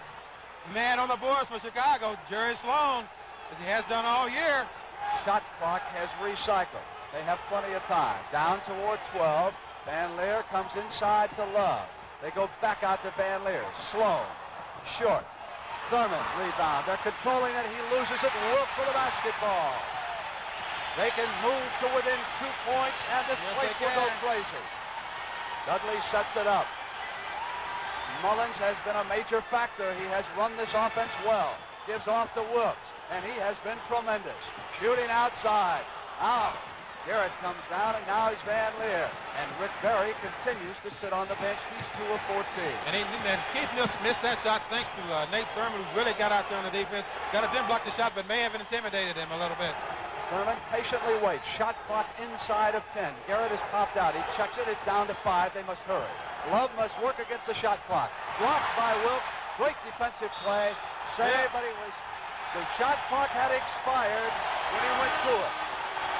man on the boards for Chicago, Jerry Sloan, as he has done all year. Shot clock has recycled. They have plenty of time. Down toward 12. Van Leer comes inside to Love. They go back out to Van Leer. Sloan. Short. Thurman rebound. They're controlling it. He loses it. Wilkes for the basketball. They can move to within 2 points, and this place will go crazy. Dudley sets it up. Mullins has been a major factor. He has run this offense well. Gives off to Wilkes, and he has been tremendous. Shooting outside. Now, Garrett comes down, and now he's Van Leer. And Rick Barry continues to sit on the bench. He's 2 of 14. And Keith missed that shot thanks to Nate Thurman, who really got out there on the defense. Didn't block the shot, but may have intimidated him a little bit. Thurman patiently waits. Shot clock inside of 10. Garrett is popped out. He checks it. It's down to 5. They must hurry. Love must work against the shot clock. Blocked by Wilkes. Great defensive play. Saved, but the shot clock had expired when he went to it.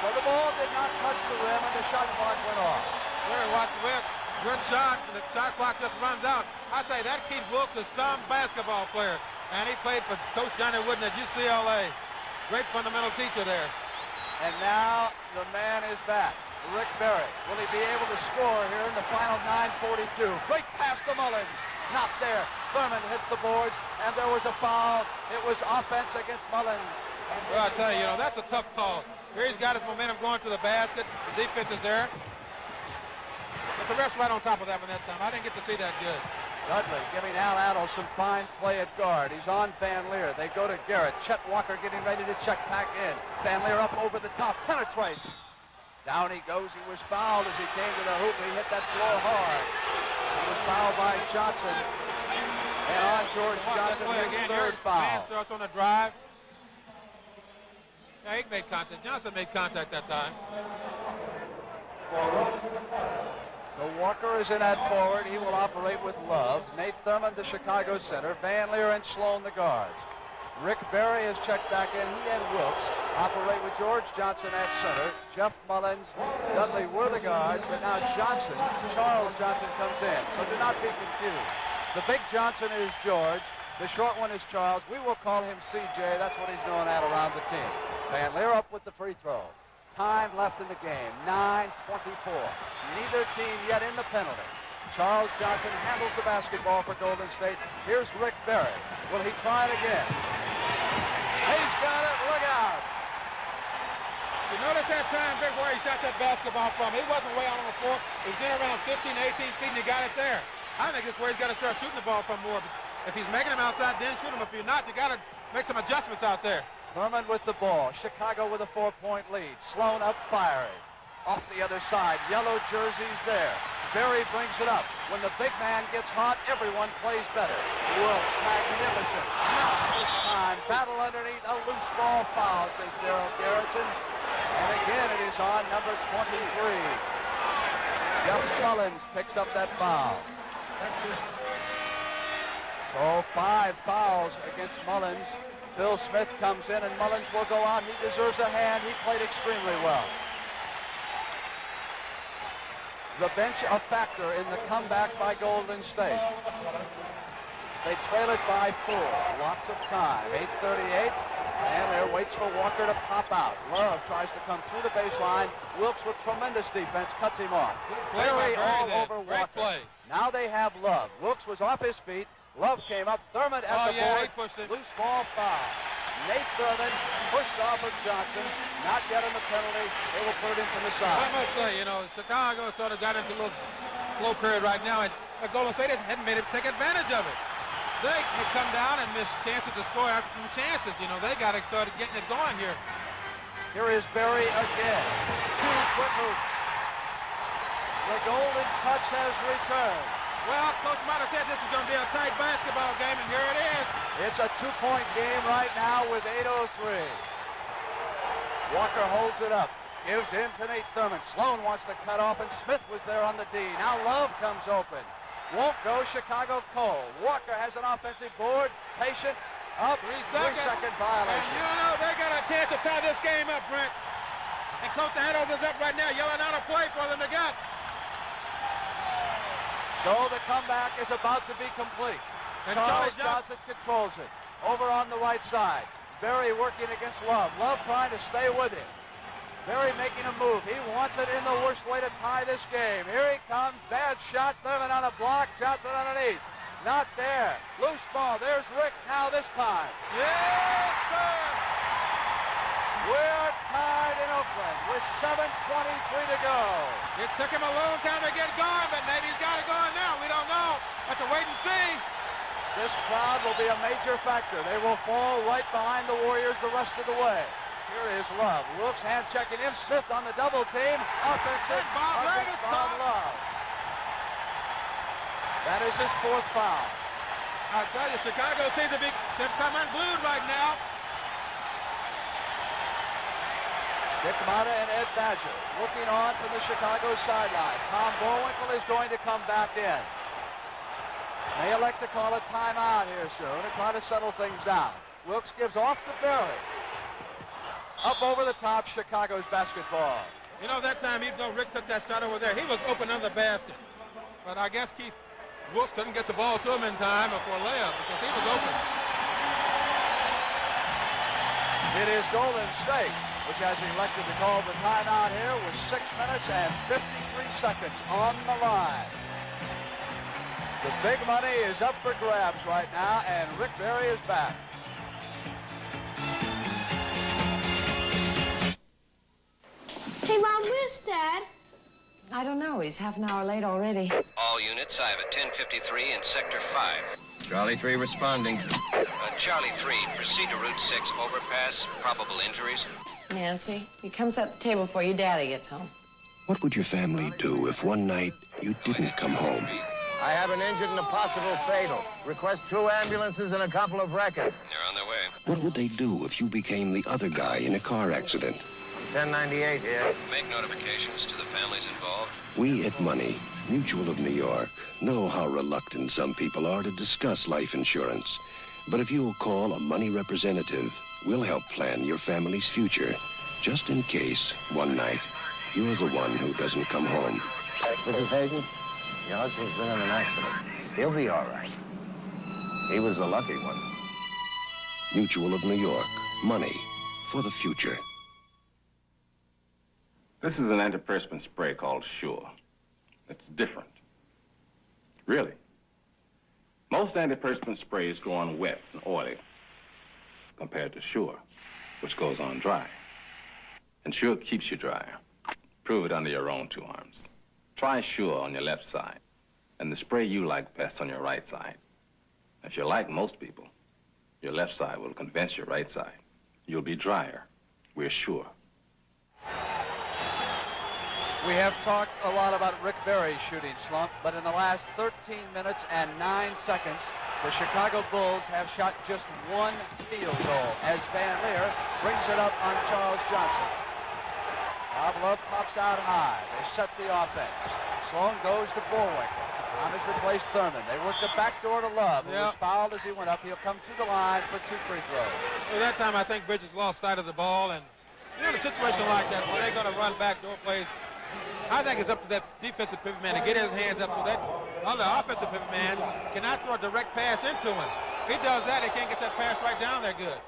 So the ball did not touch the rim, and the shot clock went off. There, watch Wilkes. Good shot, and the shot clock just runs out. I tell you, that Keith Wilkes is some basketball player. And he played for Coach Johnny Wooden at UCLA. Great fundamental teacher there. And now the man is back. Rick Berry. Will he be able to score here in the final 9:42? Great pass to Mullins. Not there. Thurman hits the boards, and there was a foul. It was offense against Mullins. Well, I tell you, that's a tough call. Here he's got his momentum going to the basket. The defense is there. But the ref's right on top of that one that time. I didn't get to see that good. Dudley giving Al Adel some fine play at guard. He's on Van Leer. They go to Garrett. Chet Walker getting ready to check back in. Van Leer up over the top. Penetrates. Down he goes. He was fouled as he came to the hoop. He hit that floor hard. He was fouled by Johnson. And on George Johnson, his third foul. Man starts on a drive. Yeah, he made contact. Johnson made contact that time. So Walker is in at forward. He will operate with Love. Nate Thurman, the Chicago center. Van Leer and Sloan, the guards. Rick Berry has checked back in. He and Wilkes operate with George Johnson at center. Jeff Mullins, Dudley were the guards, but now Johnson, Charles Johnson, comes in. So do not be confused. The big Johnson is George. The short one is Charles. We will call him CJ. That's what he's known at around the team. Van Leer up with the free throw. Time left in the game, 9:24. Neither team yet in the penalty. Charles Johnson handles the basketball for Golden State. Here's Rick Berry. Will he try it again? He's got it. Look out. You notice that time, Rick, where he shot that basketball from. He wasn't way out on the floor. He was in around 15, 18 feet, and he got it there. I think this is where he's got to start shooting the ball from more. If he's making them outside, then shoot them. If you're not, you got to make some adjustments out there. Thurman with the ball. Chicago with a 4-point lead. Sloan up firing. Off the other side. Yellow jerseys there. Berry brings it up. When the big man gets hot, everyone plays better. Wilkes, magnificent. Not this time. Battle underneath. A loose ball foul, says Darryl Garrettson. And again, it is on number 23. Jeff Mullins picks up that foul. So 5 fouls against Mullins. Phil Smith comes in, and Mullins will go on. He deserves a hand. He played extremely well. The bench a factor in the comeback by Golden State. They trail it by 4. Lots of time. 8:38. And there waits for Walker to pop out. Love tries to come through the baseline. Wilkes with tremendous defense cuts him off. Berry all over Walker. Now they have Love. Wilkes was off his feet. Love came up. Thurman at the board. Loose ball foul. Nate Thurman pushed off of Johnson. Not yet in the penalty. They will put it in from the side. I must say, Chicago sort of got into a little slow period right now, and Golden State hadn't made it take advantage of it. They had come down and missed chances to score after some chances. They got it started getting it going here. Here is Berry again. 2 quick hoops. The golden touch has returned. Well, Coach might have said this was going to be a tight basketball game, and here it is. It's a 2-point game right now with 8:03. Walker holds it up. Gives in to Nate Thurman. Sloan wants to cut off, and Smith was there on the D. Now Love comes open. Won't go. Chicago Cole. Walker has an offensive board. Patient. Up. 3-second violation. And they got a chance to tie this game up, Brent. And Coach Handles is up right now, yelling out a play for them to get. So the comeback is about to be complete. And Charles Johnson controls it. Over on the right side. Berry working against Love. Love trying to stay with him. Berry making a move. He wants it in the worst way to tie this game. Here he comes. Bad shot. Thurman on a block. Johnson underneath. Not there. Loose ball. There's Rick now this time. Yes, sir! We're tied in Oakland with 7:23 to go. It took him a long time to get going, but maybe he's got it going now. We don't know. Have to wait and see. This crowd will be a major factor. They will fall right behind the Warriors the rest of the way. Here is Love. Wilkes hand checking him. Smith on the double team. Offensive foul. Love. That is his 4th foul. I tell you, Chicago seems to be come unglued right now. Dick Motta and Ed Badger looking on from the Chicago sideline. Tom Bullwinkle is going to come back in. May elect to call a timeout here soon and try to settle things down. Wilkes gives off to Berry. Up over the top, Chicago's basketball. That time, even though Rick took that shot over there, he was open under the basket. But I guess Keith Wilkes couldn't get the ball to him in time for a layup because he was open. It is Golden State which has elected to call the timeout here with 6 minutes and 53 seconds on the line. The big money is up for grabs right now, and Rick Barry is back. Hey, Mom, where's Dad? I don't know. He's half an hour late already. All units, I have a 1053 in Sector 5. Charlie 3 responding. Charlie 3, proceed to Route 6, overpass, probable injuries. Nancy, he comes at the table before your daddy gets home. What would your family do if one night you didn't come home? I have an injured and a possible fatal. Request 2 ambulances and a couple of wreckers. They're on their way. What would they do if you became the other guy in a car accident? 1098 here. Make notifications to the families involved. We at Money, Mutual of New York, know how reluctant some people are to discuss life insurance. But if you'll call a Money representative, we'll help plan your family's future, just in case one night you're the one who doesn't come home. Mrs. Hayden, your husband's been in an accident. He'll be all right. He was the lucky one. Mutual of New York, Money for the future. This is an antiperspirant spray called Sure. It's different. Really. Most antiperspirant sprays go on wet and oily compared to Sure, which goes on dry. And Sure keeps you dry. Prove it under your own 2 arms. Try Sure on your left side, and the spray you like best on your right side. If you're like most people, your left side will convince your right side. You'll be drier. We're sure. We have talked a lot about Rick Barry's shooting slump, but in the last 13 minutes and 9 seconds, the Chicago Bulls have shot just 1 field goal as Van Leer brings it up on Charles Johnson. Bob Love pops out high. They set the offense. Sloan goes to Bullwinkle. Thomas replaced Thurman. They work the back door to Love, who was fouled as he went up. He'll come to the line for 2 free throws. Well, that time I think Bridges lost sight of the ball, and in a situation like that where they're going to run backdoor plays, I think it's up to that defensive pivot man to get his hands up so that other offensive pivot man cannot throw a direct pass into him. If he does that, he can't get that pass right down there good.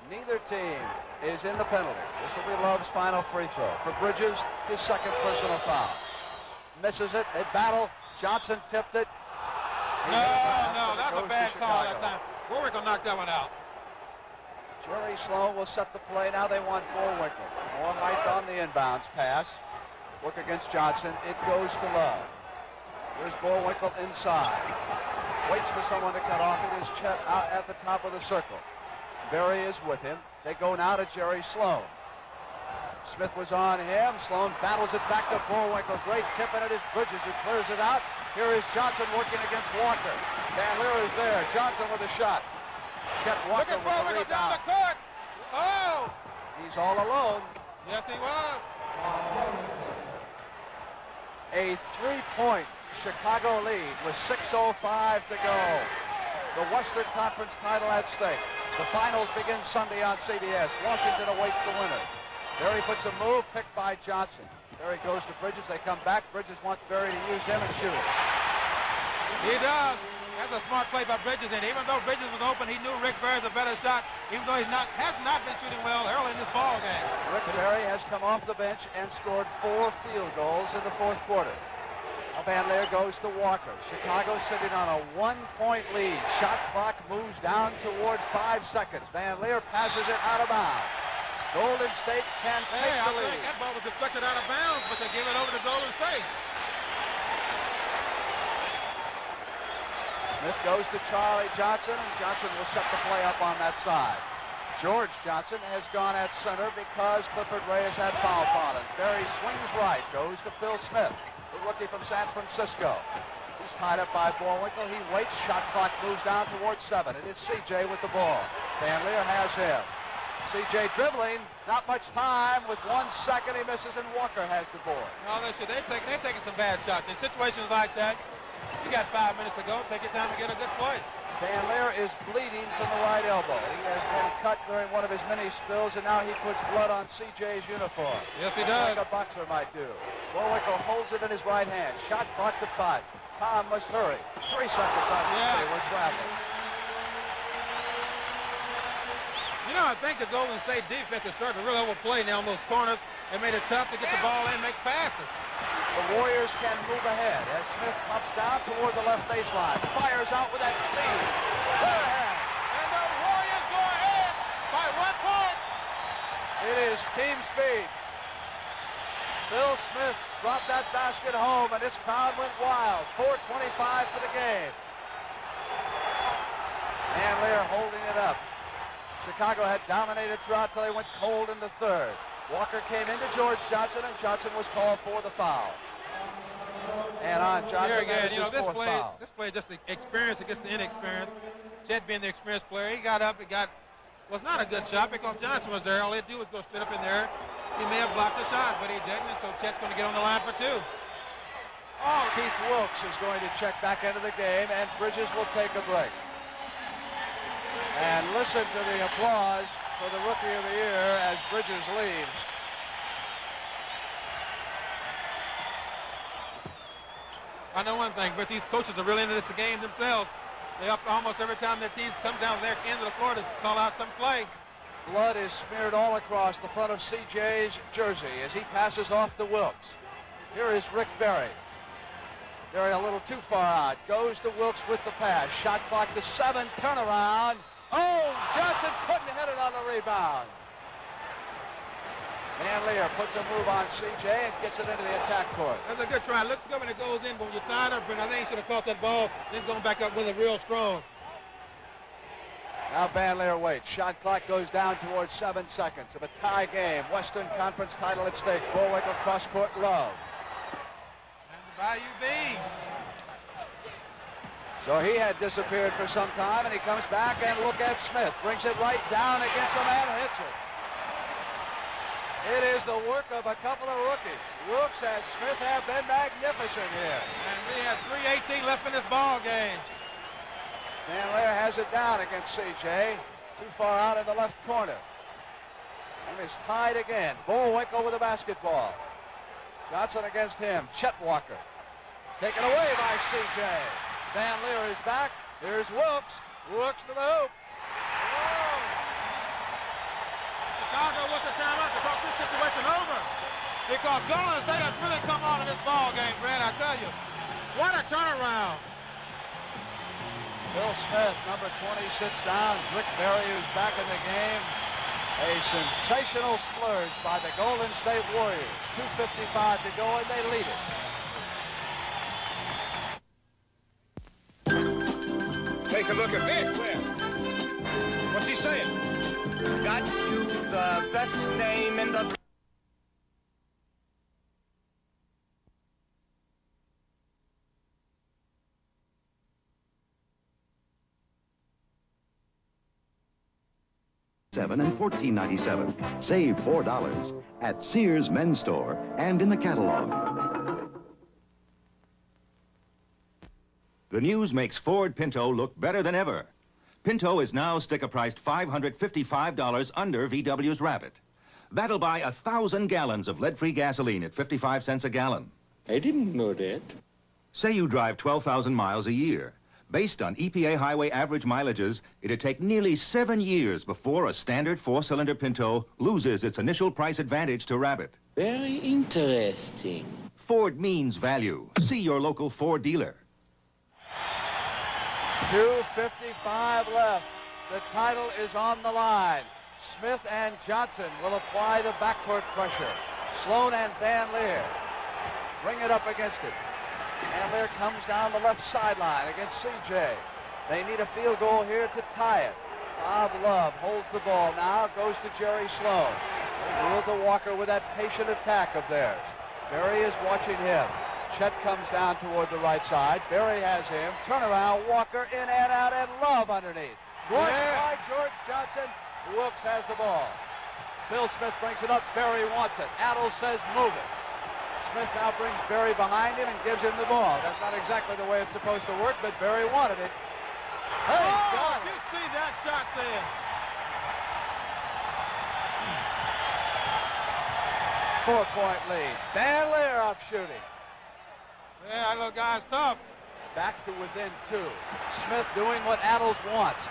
Neither team is in the penalty. This will be Love's final free throw. For Bridges, his 2nd personal foul. Misses it. They battle. Johnson tipped it. No, that's a bad call that time. Bullwinkle knocked that one out. Jerry Sloan will set the play. Now they want Bullwinkle. More height on the inbounds pass. Work against Johnson. It goes to Love. Here's Bullwinkle inside. Waits for someone to cut off. It is Chet out at the top of the circle. Barry is with him. They go now to Jerry Sloan. Smith was on him. Sloan battles it back to Bullwinkle. Great tip, and it is Bridges who clears it out. Here is Johnson working against Walker. Van Leer is there. Johnson with a shot. Chet Walker with the rebound. Down the court. Oh! He's all alone. Yes, he was. A 3-point Chicago lead with 6:05 to go. The Western Conference title at stake. The finals begin Sunday on CBS. Washington awaits the winner. Barry puts a move picked by Johnson. Barry goes to Bridges. They come back. Bridges wants Barry to use him and shoot it. He does. That's a smart play by Bridges. And even though Bridges was open, he knew Rick Barry's a better shot, even though has not been shooting well early in this ball game. Rick Barry has come off the bench and scored 4 field goals in the 4th quarter. Van Leer goes to Walker. Chicago sitting on a 1-point lead. Shot clock moves down toward 5 seconds. Van Leer passes it out of bounds. Golden State can take the lead. That ball was deflected out of bounds, but they give it over to Golden State. Smith goes to Charlie Johnson, and Johnson will set the play up on that side. George Johnson has gone at center because Clifford Reyes had foul problems. Barry swings right, goes to Phil Smith, the rookie from San Francisco. He's tied up by Bullwinkle. He waits. Shot clock moves down towards 7. It is C.J. with the ball. Van Leer has him. C.J. dribbling. Not much time. With 1 second, he misses, and Walker has the board. No, listen, they're taking some bad shots. In situations like that, you got 5 minutes to go. Take your time to get a good play. Van Leer is bleeding from the right elbow. He has been cut during one of his many spills, and now he puts blood on C.J.'s uniform. Yes, he does. Like a boxer might do. Bullwinkle holds it in his right hand. Shot clock to 5. Tom must hurry. 3 seconds on the play. We're traveling. You know, I think the Golden State defense is starting to really overplay now on those corners. They made it tough to get the ball in and make passes. The Warriors can move ahead as Smith pops down toward the left baseline. Fires out with that speed. And the Warriors go ahead by 1 point. It is team speed. Phil Smith dropped that basket home, and this crowd went wild. 4:25 for the game. Van Leer holding it up. Chicago had dominated throughout till they went cold in the third. Walker came into George Johnson, and Johnson was called for the foul. And on Johnson, Here again, you know, this foul. This play just the experience against the inexperience. Chet being the experienced player, he got up, was not a good shot because Johnson was there. All he'd do was go split up in there. He may have blocked the shot, but he didn't, and so Chet's going to get on the line for 2. Keith Wilkes is going to check back into the game, and Bridges will take a break. And listen to the applause for the Rookie of the Year as Bridges leaves. I know one thing, but these coaches are really into this game themselves. They up almost every time their team comes down to their end of the floor to call out some play. Blood is smeared all across the front of CJ's jersey as he passes off to Wilkes. Here is Rick Barry. Barry a little too far out. Goes to Wilkes with the pass. Shot clock to 7. Turnaround. Oh, Johnson couldn't hit it on the rebound. Van Leer puts a move on CJ and gets it into the attack court. That's a good try. Looks good when it goes in, but when you're tied up, I think he should have caught that ball, then going back up with it real strong. Now Van Leer waits. Shot clock goes down towards 7 seconds of a tie game. Western Conference title at stake. Bullwinkle cross-court Love. And the Bayou B. So he had disappeared for some time, and he comes back and look at Smith. Brings it right down against the man, hits it. It is the work of a couple of rookies. Wilkes and Smith have been magnificent here. And we have 3:18 left in this ball game. Van Leer has it down against CJ. Too far out in the left corner. And is tied again. Bullwinkle with the basketball. Johnson against him. Chet Walker. Taken away by CJ. Van Leer is back. Here's Wilkes. Wilkes to the hoop. Chicago with the timeout to talk this situation over. Because Golden State has really come on in this ball game, Brad, I tell you. What a turnaround. Phil Smith, number 20, sits down. Rick Barry, who's back in the game. A sensational splurge by the Golden State Warriors. 2:55 to go, and they lead it. Take a look at this. Where? What's he saying? Got you the best name in the... and $14.97. Save $4 at Sears Men's Store and in the catalog. The news makes Ford Pinto look better than ever. Pinto is now sticker-priced $555 under VW's Rabbit. That'll buy 1,000 gallons of lead-free gasoline at 55 cents a gallon. I didn't know that. Say you drive 12,000 miles a year. Based on EPA highway average mileages, it'd take nearly 7 years before a standard 4-cylinder Pinto loses its initial price advantage to Rabbit. Very interesting. Ford means value. See your local Ford dealer. 2:55 left. The title is on the line. Smith and Johnson will apply the backcourt pressure. Sloan and Van Leer bring it up against it. Van Leer comes down the left sideline against CJ. They need a field goal here to tie it. Bob Love holds the ball now, goes to Jerry Sloan. They to Walker with that patient attack of theirs. Barry is watching him. Chet comes down toward the right side. Barry has him. Turnaround, Walker in and out, and Love underneath. Blocked by George Johnson. Wilkes has the ball. Phil Smith brings it up. Barry wants it. Adles says move it. Smith now brings Barry behind him and gives him the ball. That's not exactly the way it's supposed to work, but Barry wanted it. Hey, got it. You see that shot there. 4-point lead. Van Leer up shooting. Yeah, that little guy's tough. Back to within 2. Smith doing what Adles wants.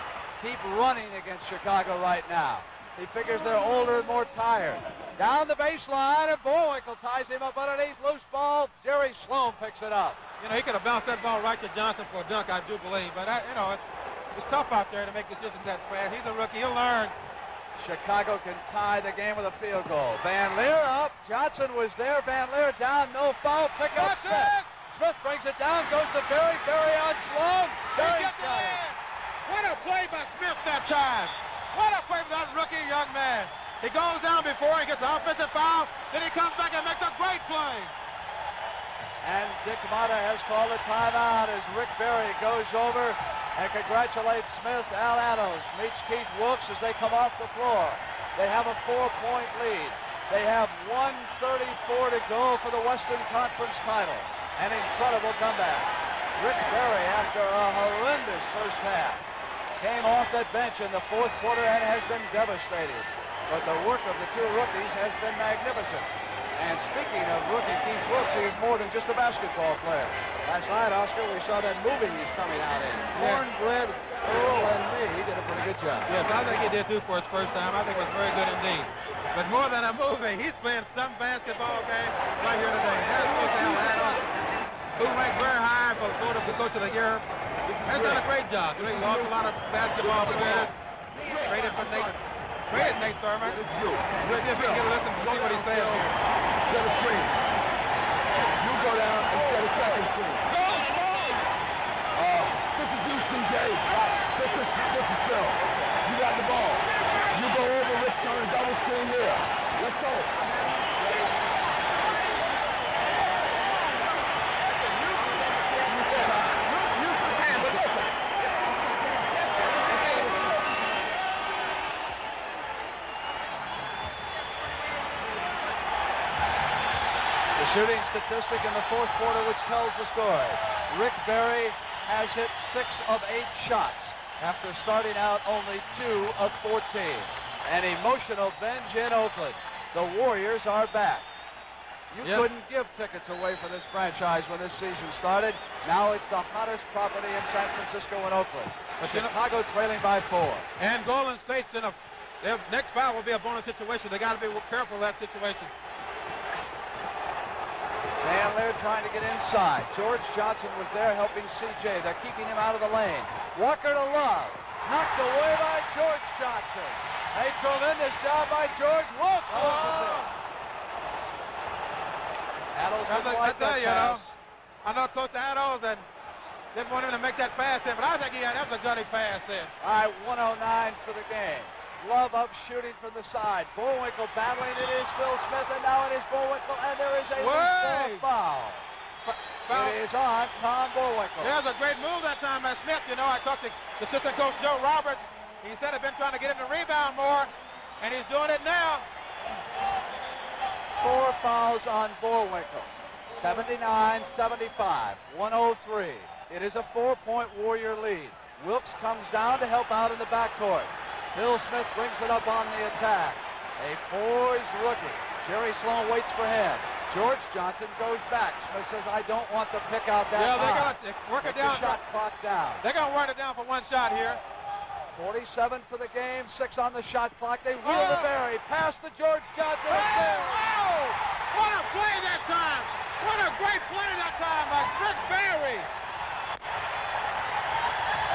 keep running against Chicago right now. He figures they're older and more tired. Down the baseline, and Bullwinkle ties him up underneath. Loose ball. Jerry Sloan picks it up. You know, he could have bounced that ball right to Johnson for a dunk, I do believe. But, it's tough out there to make decisions that fast. He's a rookie. He'll learn. Chicago can tie the game with a field goal. Van Leer up. Johnson was there. Van Leer down. No foul. Pick up Smith. Smith brings it down. Goes to Berry. Berry on Sloan. Berry's got it. What a play by Smith that time. What a play for that rookie young man. He goes down before he gets an offensive foul. Then he comes back and makes a great play. And Dick Motta has called a timeout as Rick Berry goes over and congratulates Smith. Al Anos meets Keith Wilkes as they come off the floor. They have a 4-point lead. They have 1:34 to go for the Western Conference title. An incredible comeback. Rick Berry, after a horrendous first half, came off that bench in the fourth quarter and has been devastated. But the work of the two rookies has been magnificent. And speaking of rookie Keith Wilkes, he is more than just a basketball player. Last night, Oscar, we saw that movie he's coming out in. Cornbread, Earl, and Me. He did a pretty good job. Yes, I think he did too for his first time. I think it was very good indeed. But more than a movie, he's playing some basketball game right here today. That's Coach Al Anos, who ranked very high for the coach of the year. Has done a great job. He lost a lot of basketball players. Traded Nate Thurman. Let's see if we can get a listen to see what he says here. Set a screen. You go down and set a second screen. This is you, CJ. This is Phil. You got the ball. You go over, let's turn double screen here. Let's go. Shooting statistic in the fourth quarter which tells the story. Rick Berry has hit 6 of 8 shots after starting out only 2 of 14. An emotional bench in Oakland. The Warriors are back. You couldn't give tickets away for this franchise when this season started. Now it's the hottest property in San Francisco and Oakland. But Chicago trailing by 4. And Golden State's in their next foul will be a bonus situation. They got to be careful of that situation. Van Leer trying to get inside. George Johnson was there helping C.J. They're keeping him out of the lane. Walker to Love. Knocked away by George Johnson. A tremendous job by George Wilkes. I tell you, I know Coach Ados and didn't want him to make that pass in, but I think that was a gutty pass there. All right, 109 for the game. Love up shooting from the side. Bullwinkle battling. It is Phil Smith, and now it is Bullwinkle, and there is a foul. It is on Tom Bullwinkle. There's a great move that time by Smith. You know, I talked to assistant coach Joe Roberts. He said he'd been trying to get him to rebound more, and he's doing it now. 4 fouls on Bullwinkle. 79-75, 103. It is a 4-point Warrior lead. Wilkes comes down to help out in the backcourt. Phil Smith brings it up on the attack. A poised rookie. Jerry Sloan waits for him. George Johnson goes back. Smith says, I don't want to pick out that high. They got to work it down. The shot clock down. They're going to run it down for 1 shot here. 47 for the game, 6 on the shot clock. They wheel to Berry. Pass to George Johnson. What a play that time. What a great play that time by Rick Berry.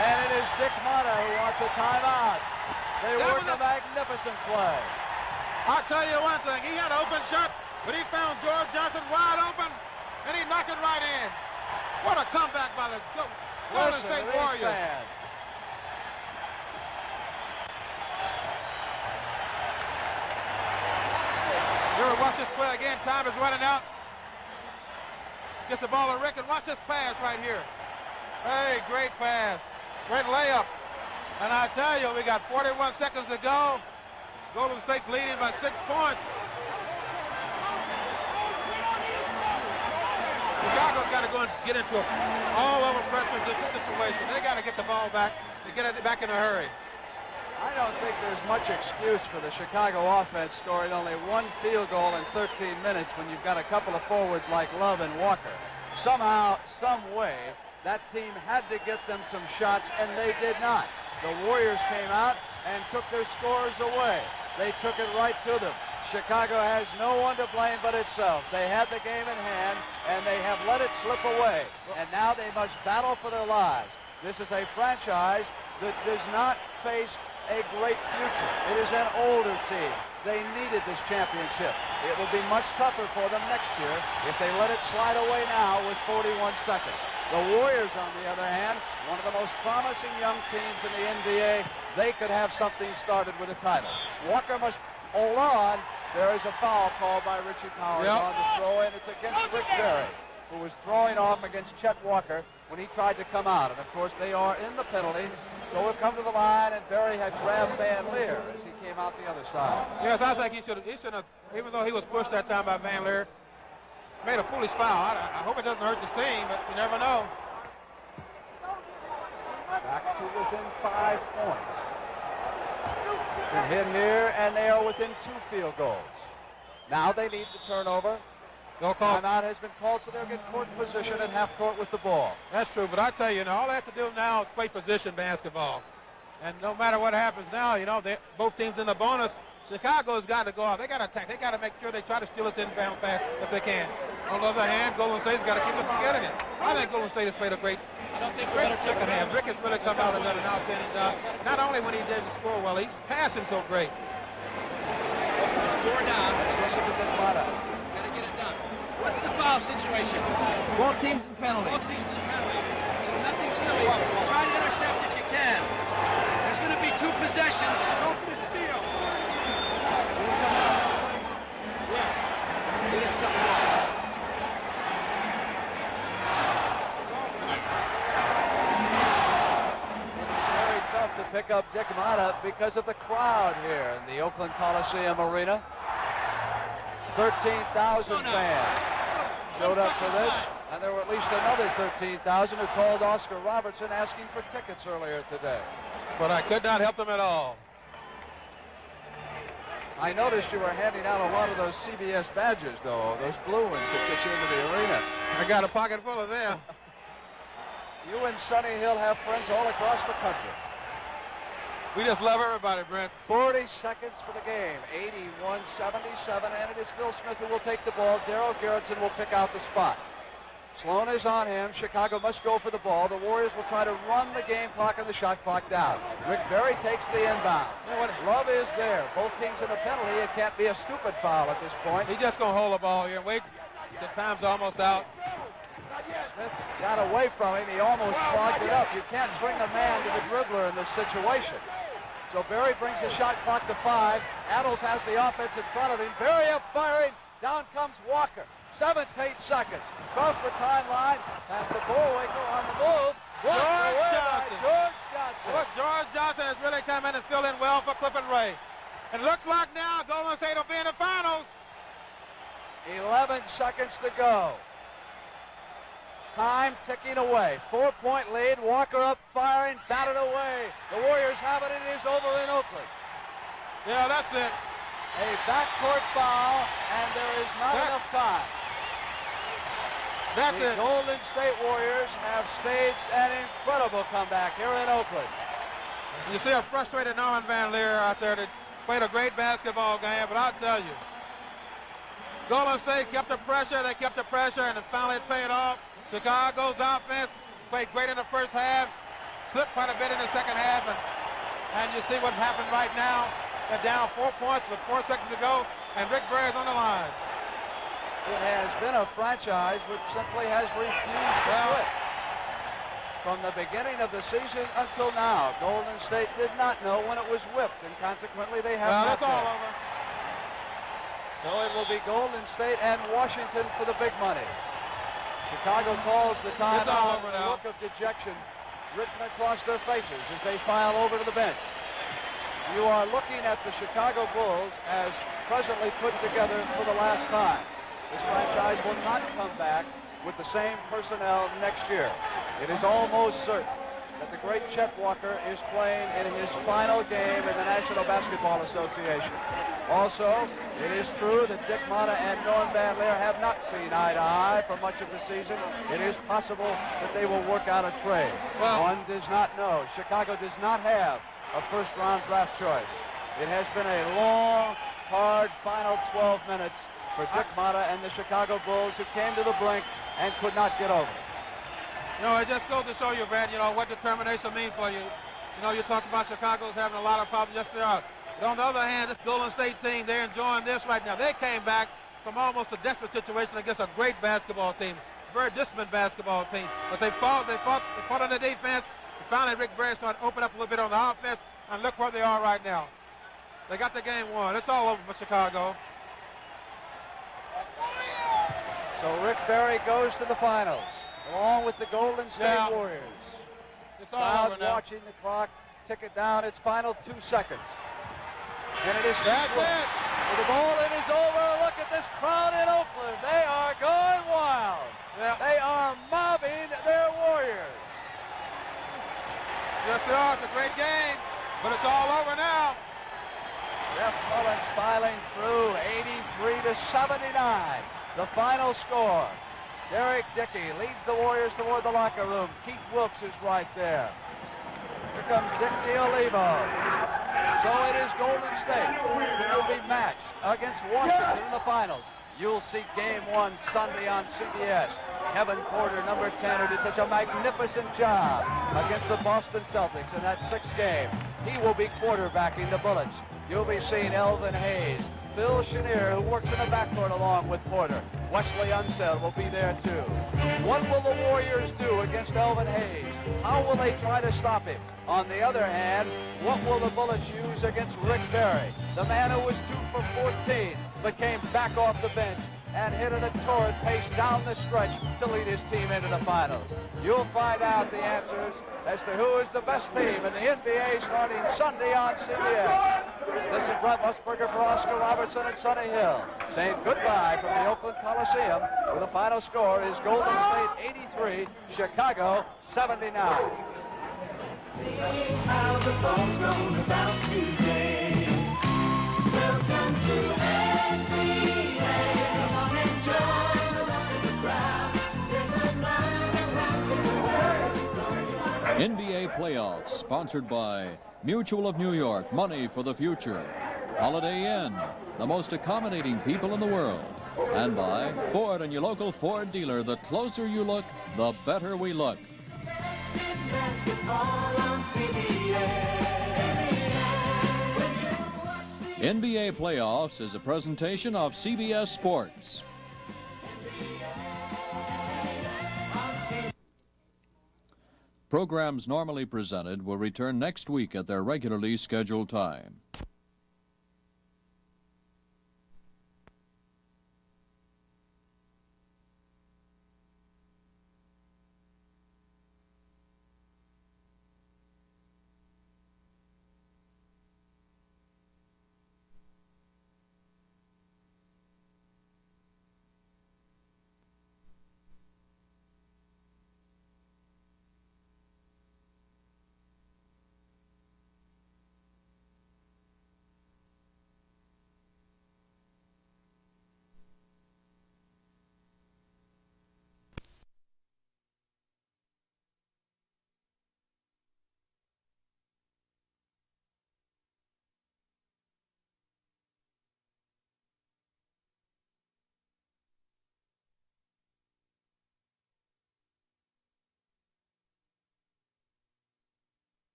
And it is Dick Motta who wants a timeout. They worked a magnificent play. I'll tell you one thing. He had an open shot, but he found George Johnson wide open, and he knocked it right in. What a comeback by the Golden State Warriors. Here, watch this play again. Time is running out. Gets the ball to Rick, and watch this pass right here. Hey, great pass. Great layup. And I tell you, we got 41 seconds to go. Golden State's leading by 6 points. Chicago's got to go and get into an all-over pressure situation. They got to get the ball back to get it back in a hurry. I don't think there's much excuse for the Chicago offense scoring only 1 field goal in 13 minutes when you've got a couple of forwards like Love and Walker. Somehow, some way, that team had to get them some shots, and they did not. The Warriors came out and took their scores away. They took it right to them. Chicago has no one to blame but itself. They had the game in hand, and they have let it slip away. And now they must battle for their lives. This is a franchise that does not face a great future. It is an older team. They needed this championship. It will be much tougher for them next year if they let it slide away now with 41 seconds. The Warriors, on the other hand, one of the most promising young teams in the NBA, they could have something started with a title. Walker must hold on. There is a foul called by Richie Powers on the throw-in. It's against Rick Barry, who was throwing off against Chet Walker when he tried to come out. And, of course, they are in the penalty. So we'll come to the line, and Barry had grabbed Van Leer as he came out the other side. Yes, I think he should have, even though he was pushed that time by Van Leer, made a foolish foul. I hope it doesn't hurt his team, but you never know. Back to within 5 points. Been hit here, and they are within 2 field goals. Now they need the turnover. Timeout has been called, so they'll get court position at half court with the ball. That's true, but I tell you, all they have to do now is play position basketball. And no matter what happens now, both teams in the bonus. Chicago's got to go out. They got to attack. They got to make sure they try to steal its inbound pass if they can. On the other hand, Golden State's got to keep them from getting it. I think Golden State has played a great second half. Rick has really come out and done an outstanding job. Not only when he didn't score well, he's passing so great. Score down. Let's listen to the bottom. Gotta get it done. What's the foul situation? Both teams in penalty. Both teams in penalty. Nothing silly. Try to intercept if you can. There's going to be 2 possessions. Go for the steal. Yes. He did something wrong. It's very tough to pick up Dick Motta because of the crowd here in the Oakland Coliseum Arena. 13,000 fans showed up for this, and there were at least another 13,000 who called Oscar Robertson asking for tickets earlier today. But I could not help them at all. I noticed you were handing out a lot of those CBS badges, though, those blue ones that get you into the arena. I got a pocket full of them. You and Sonny Hill have friends all across the country. We just love everybody, Brent. 40 seconds for the game. 81-77, and it is Phil Smith who will take the ball. Darryl Garrettson will pick out the spot. Sloan is on him. Chicago must go for the ball. The Warriors will try to run the game clock and the shot clock down. Rick Barry takes the inbound. You know what? Love is there. Both teams in a penalty. It can't be a stupid foul at this point. He's just going to hold the ball here and wait. The time's almost out. Smith got away from him. He almost clogged it up. You can't bring a man to the dribbler in this situation. So Barry brings the shot clock to 5. Adams has the offense in front of him. Barry up firing. Down comes Walker. 7 to 8 seconds. Across the timeline. Past the Bullwinkle on the move. George Johnson. George Johnson. Look, George Johnson has really come in and filled in well for Clifford Ray. It looks like now Golden State will be in the finals. 11 seconds to go. Time ticking away. 4-point lead. Walker up firing. Batted away. The Warriors have it. It is over in Oakland. Yeah, that's it. A backcourt foul, and there is not enough time. That's the Golden State Warriors have staged an incredible comeback here in Oakland. You see a frustrated Norman Van Leer out there that played a great basketball game, but I'll tell you, Golden State kept the pressure, and it finally paid off. Chicago's offense played great in the first half, slipped quite a bit in the second half, and you see what's happened right now. They're down 4 points with 4 seconds to go, and Rick Barry's on the line. It has been a franchise which simply has refused to quit. From the beginning of the season until now, Golden State did not know when it was whipped, and consequently they have not. That's all over. So it will be Golden State and Washington for the big money. Chicago calls the timeout. A look of dejection written across their faces as they file over to the bench. You are looking at the Chicago Bulls as presently put together for the last time. This franchise will not come back with the same personnel next year. It is almost certain. that the great Chet Walker is playing in his final game in the National Basketball Association. Also, it is true that Dick Motta and Norm Van Leer have not seen eye to eye for much of the season. It is possible that they will work out a trade. One does not know. Chicago does not have a first-round draft choice. It has been a long, hard final 12 minutes for Dick Motta and the Chicago Bulls, who came to the brink and could not get over it. You know, it just goes to show you, Brad, you know, what determination means for you. You know, you talked about Chicago's having a lot of problems. Yes, they are. But on the other hand, this Golden State team, they're enjoying this right now. They came back from almost a desperate situation against a great basketball team, a very disciplined basketball team. But they fought on the defense. And finally, Rick Barry started to open up a little bit on the offense, and look where they are right now. They got the game won. It's all over for Chicago. So Rick Barry goes to the finals, along with the Golden State Warriors. It's all Crowd over now. watching the clock tick it down. Its final 2 seconds. And it is That's it. The ball it is over. Look at this crowd in Oakland. They are going wild. Yeah. They are mobbing their Warriors. Yes, they are. It's a great game, but it's all over now. Jeff Mullins filing through 83-79. The final score. Derek Dickey leads the Warriors toward the locker room. Keith Wilkes is right there. Here comes Dick D'Olivo. So it is Golden State who will be matched against Washington in the finals. You'll see Game 1 Sunday on CBS. Kevin Porter, number 10, who did such a magnificent job against the Boston Celtics in that 6th game. He will be quarterbacking the Bullets. You'll be seeing Elvin Hayes, Phil Chenier, who works in the backcourt along with Porter. Wesley Unseld will be there too. What will the Warriors do against Elvin Hayes? How will they try to stop him? On the other hand, what will the Bullets use against Rick Barry, the man who was 2 for 14, but came back off the bench and hit at a torrid pace down the stretch to lead his team into the finals? You'll find out the answers as to who is the best team in the NBA starting Sunday on CBS. This is Brett Musburger for Oscar Robertson and Sonny Hill, saying goodbye from the Oakland Coliseum, where the final score is Golden State 83, Chicago 79. See how the ball's gonna bounce today. Welcome to NBA. Come on and join the rest of the crowd. There's a line across the world. NBA playoffs sponsored by Mutual of New York, money for the future. Holiday Inn, the most accommodating people in the world. And by Ford and your local Ford dealer. The closer you look, the better we look. NBA Playoffs is a presentation of CBS Sports. Programs normally presented will return next week at their regularly scheduled time.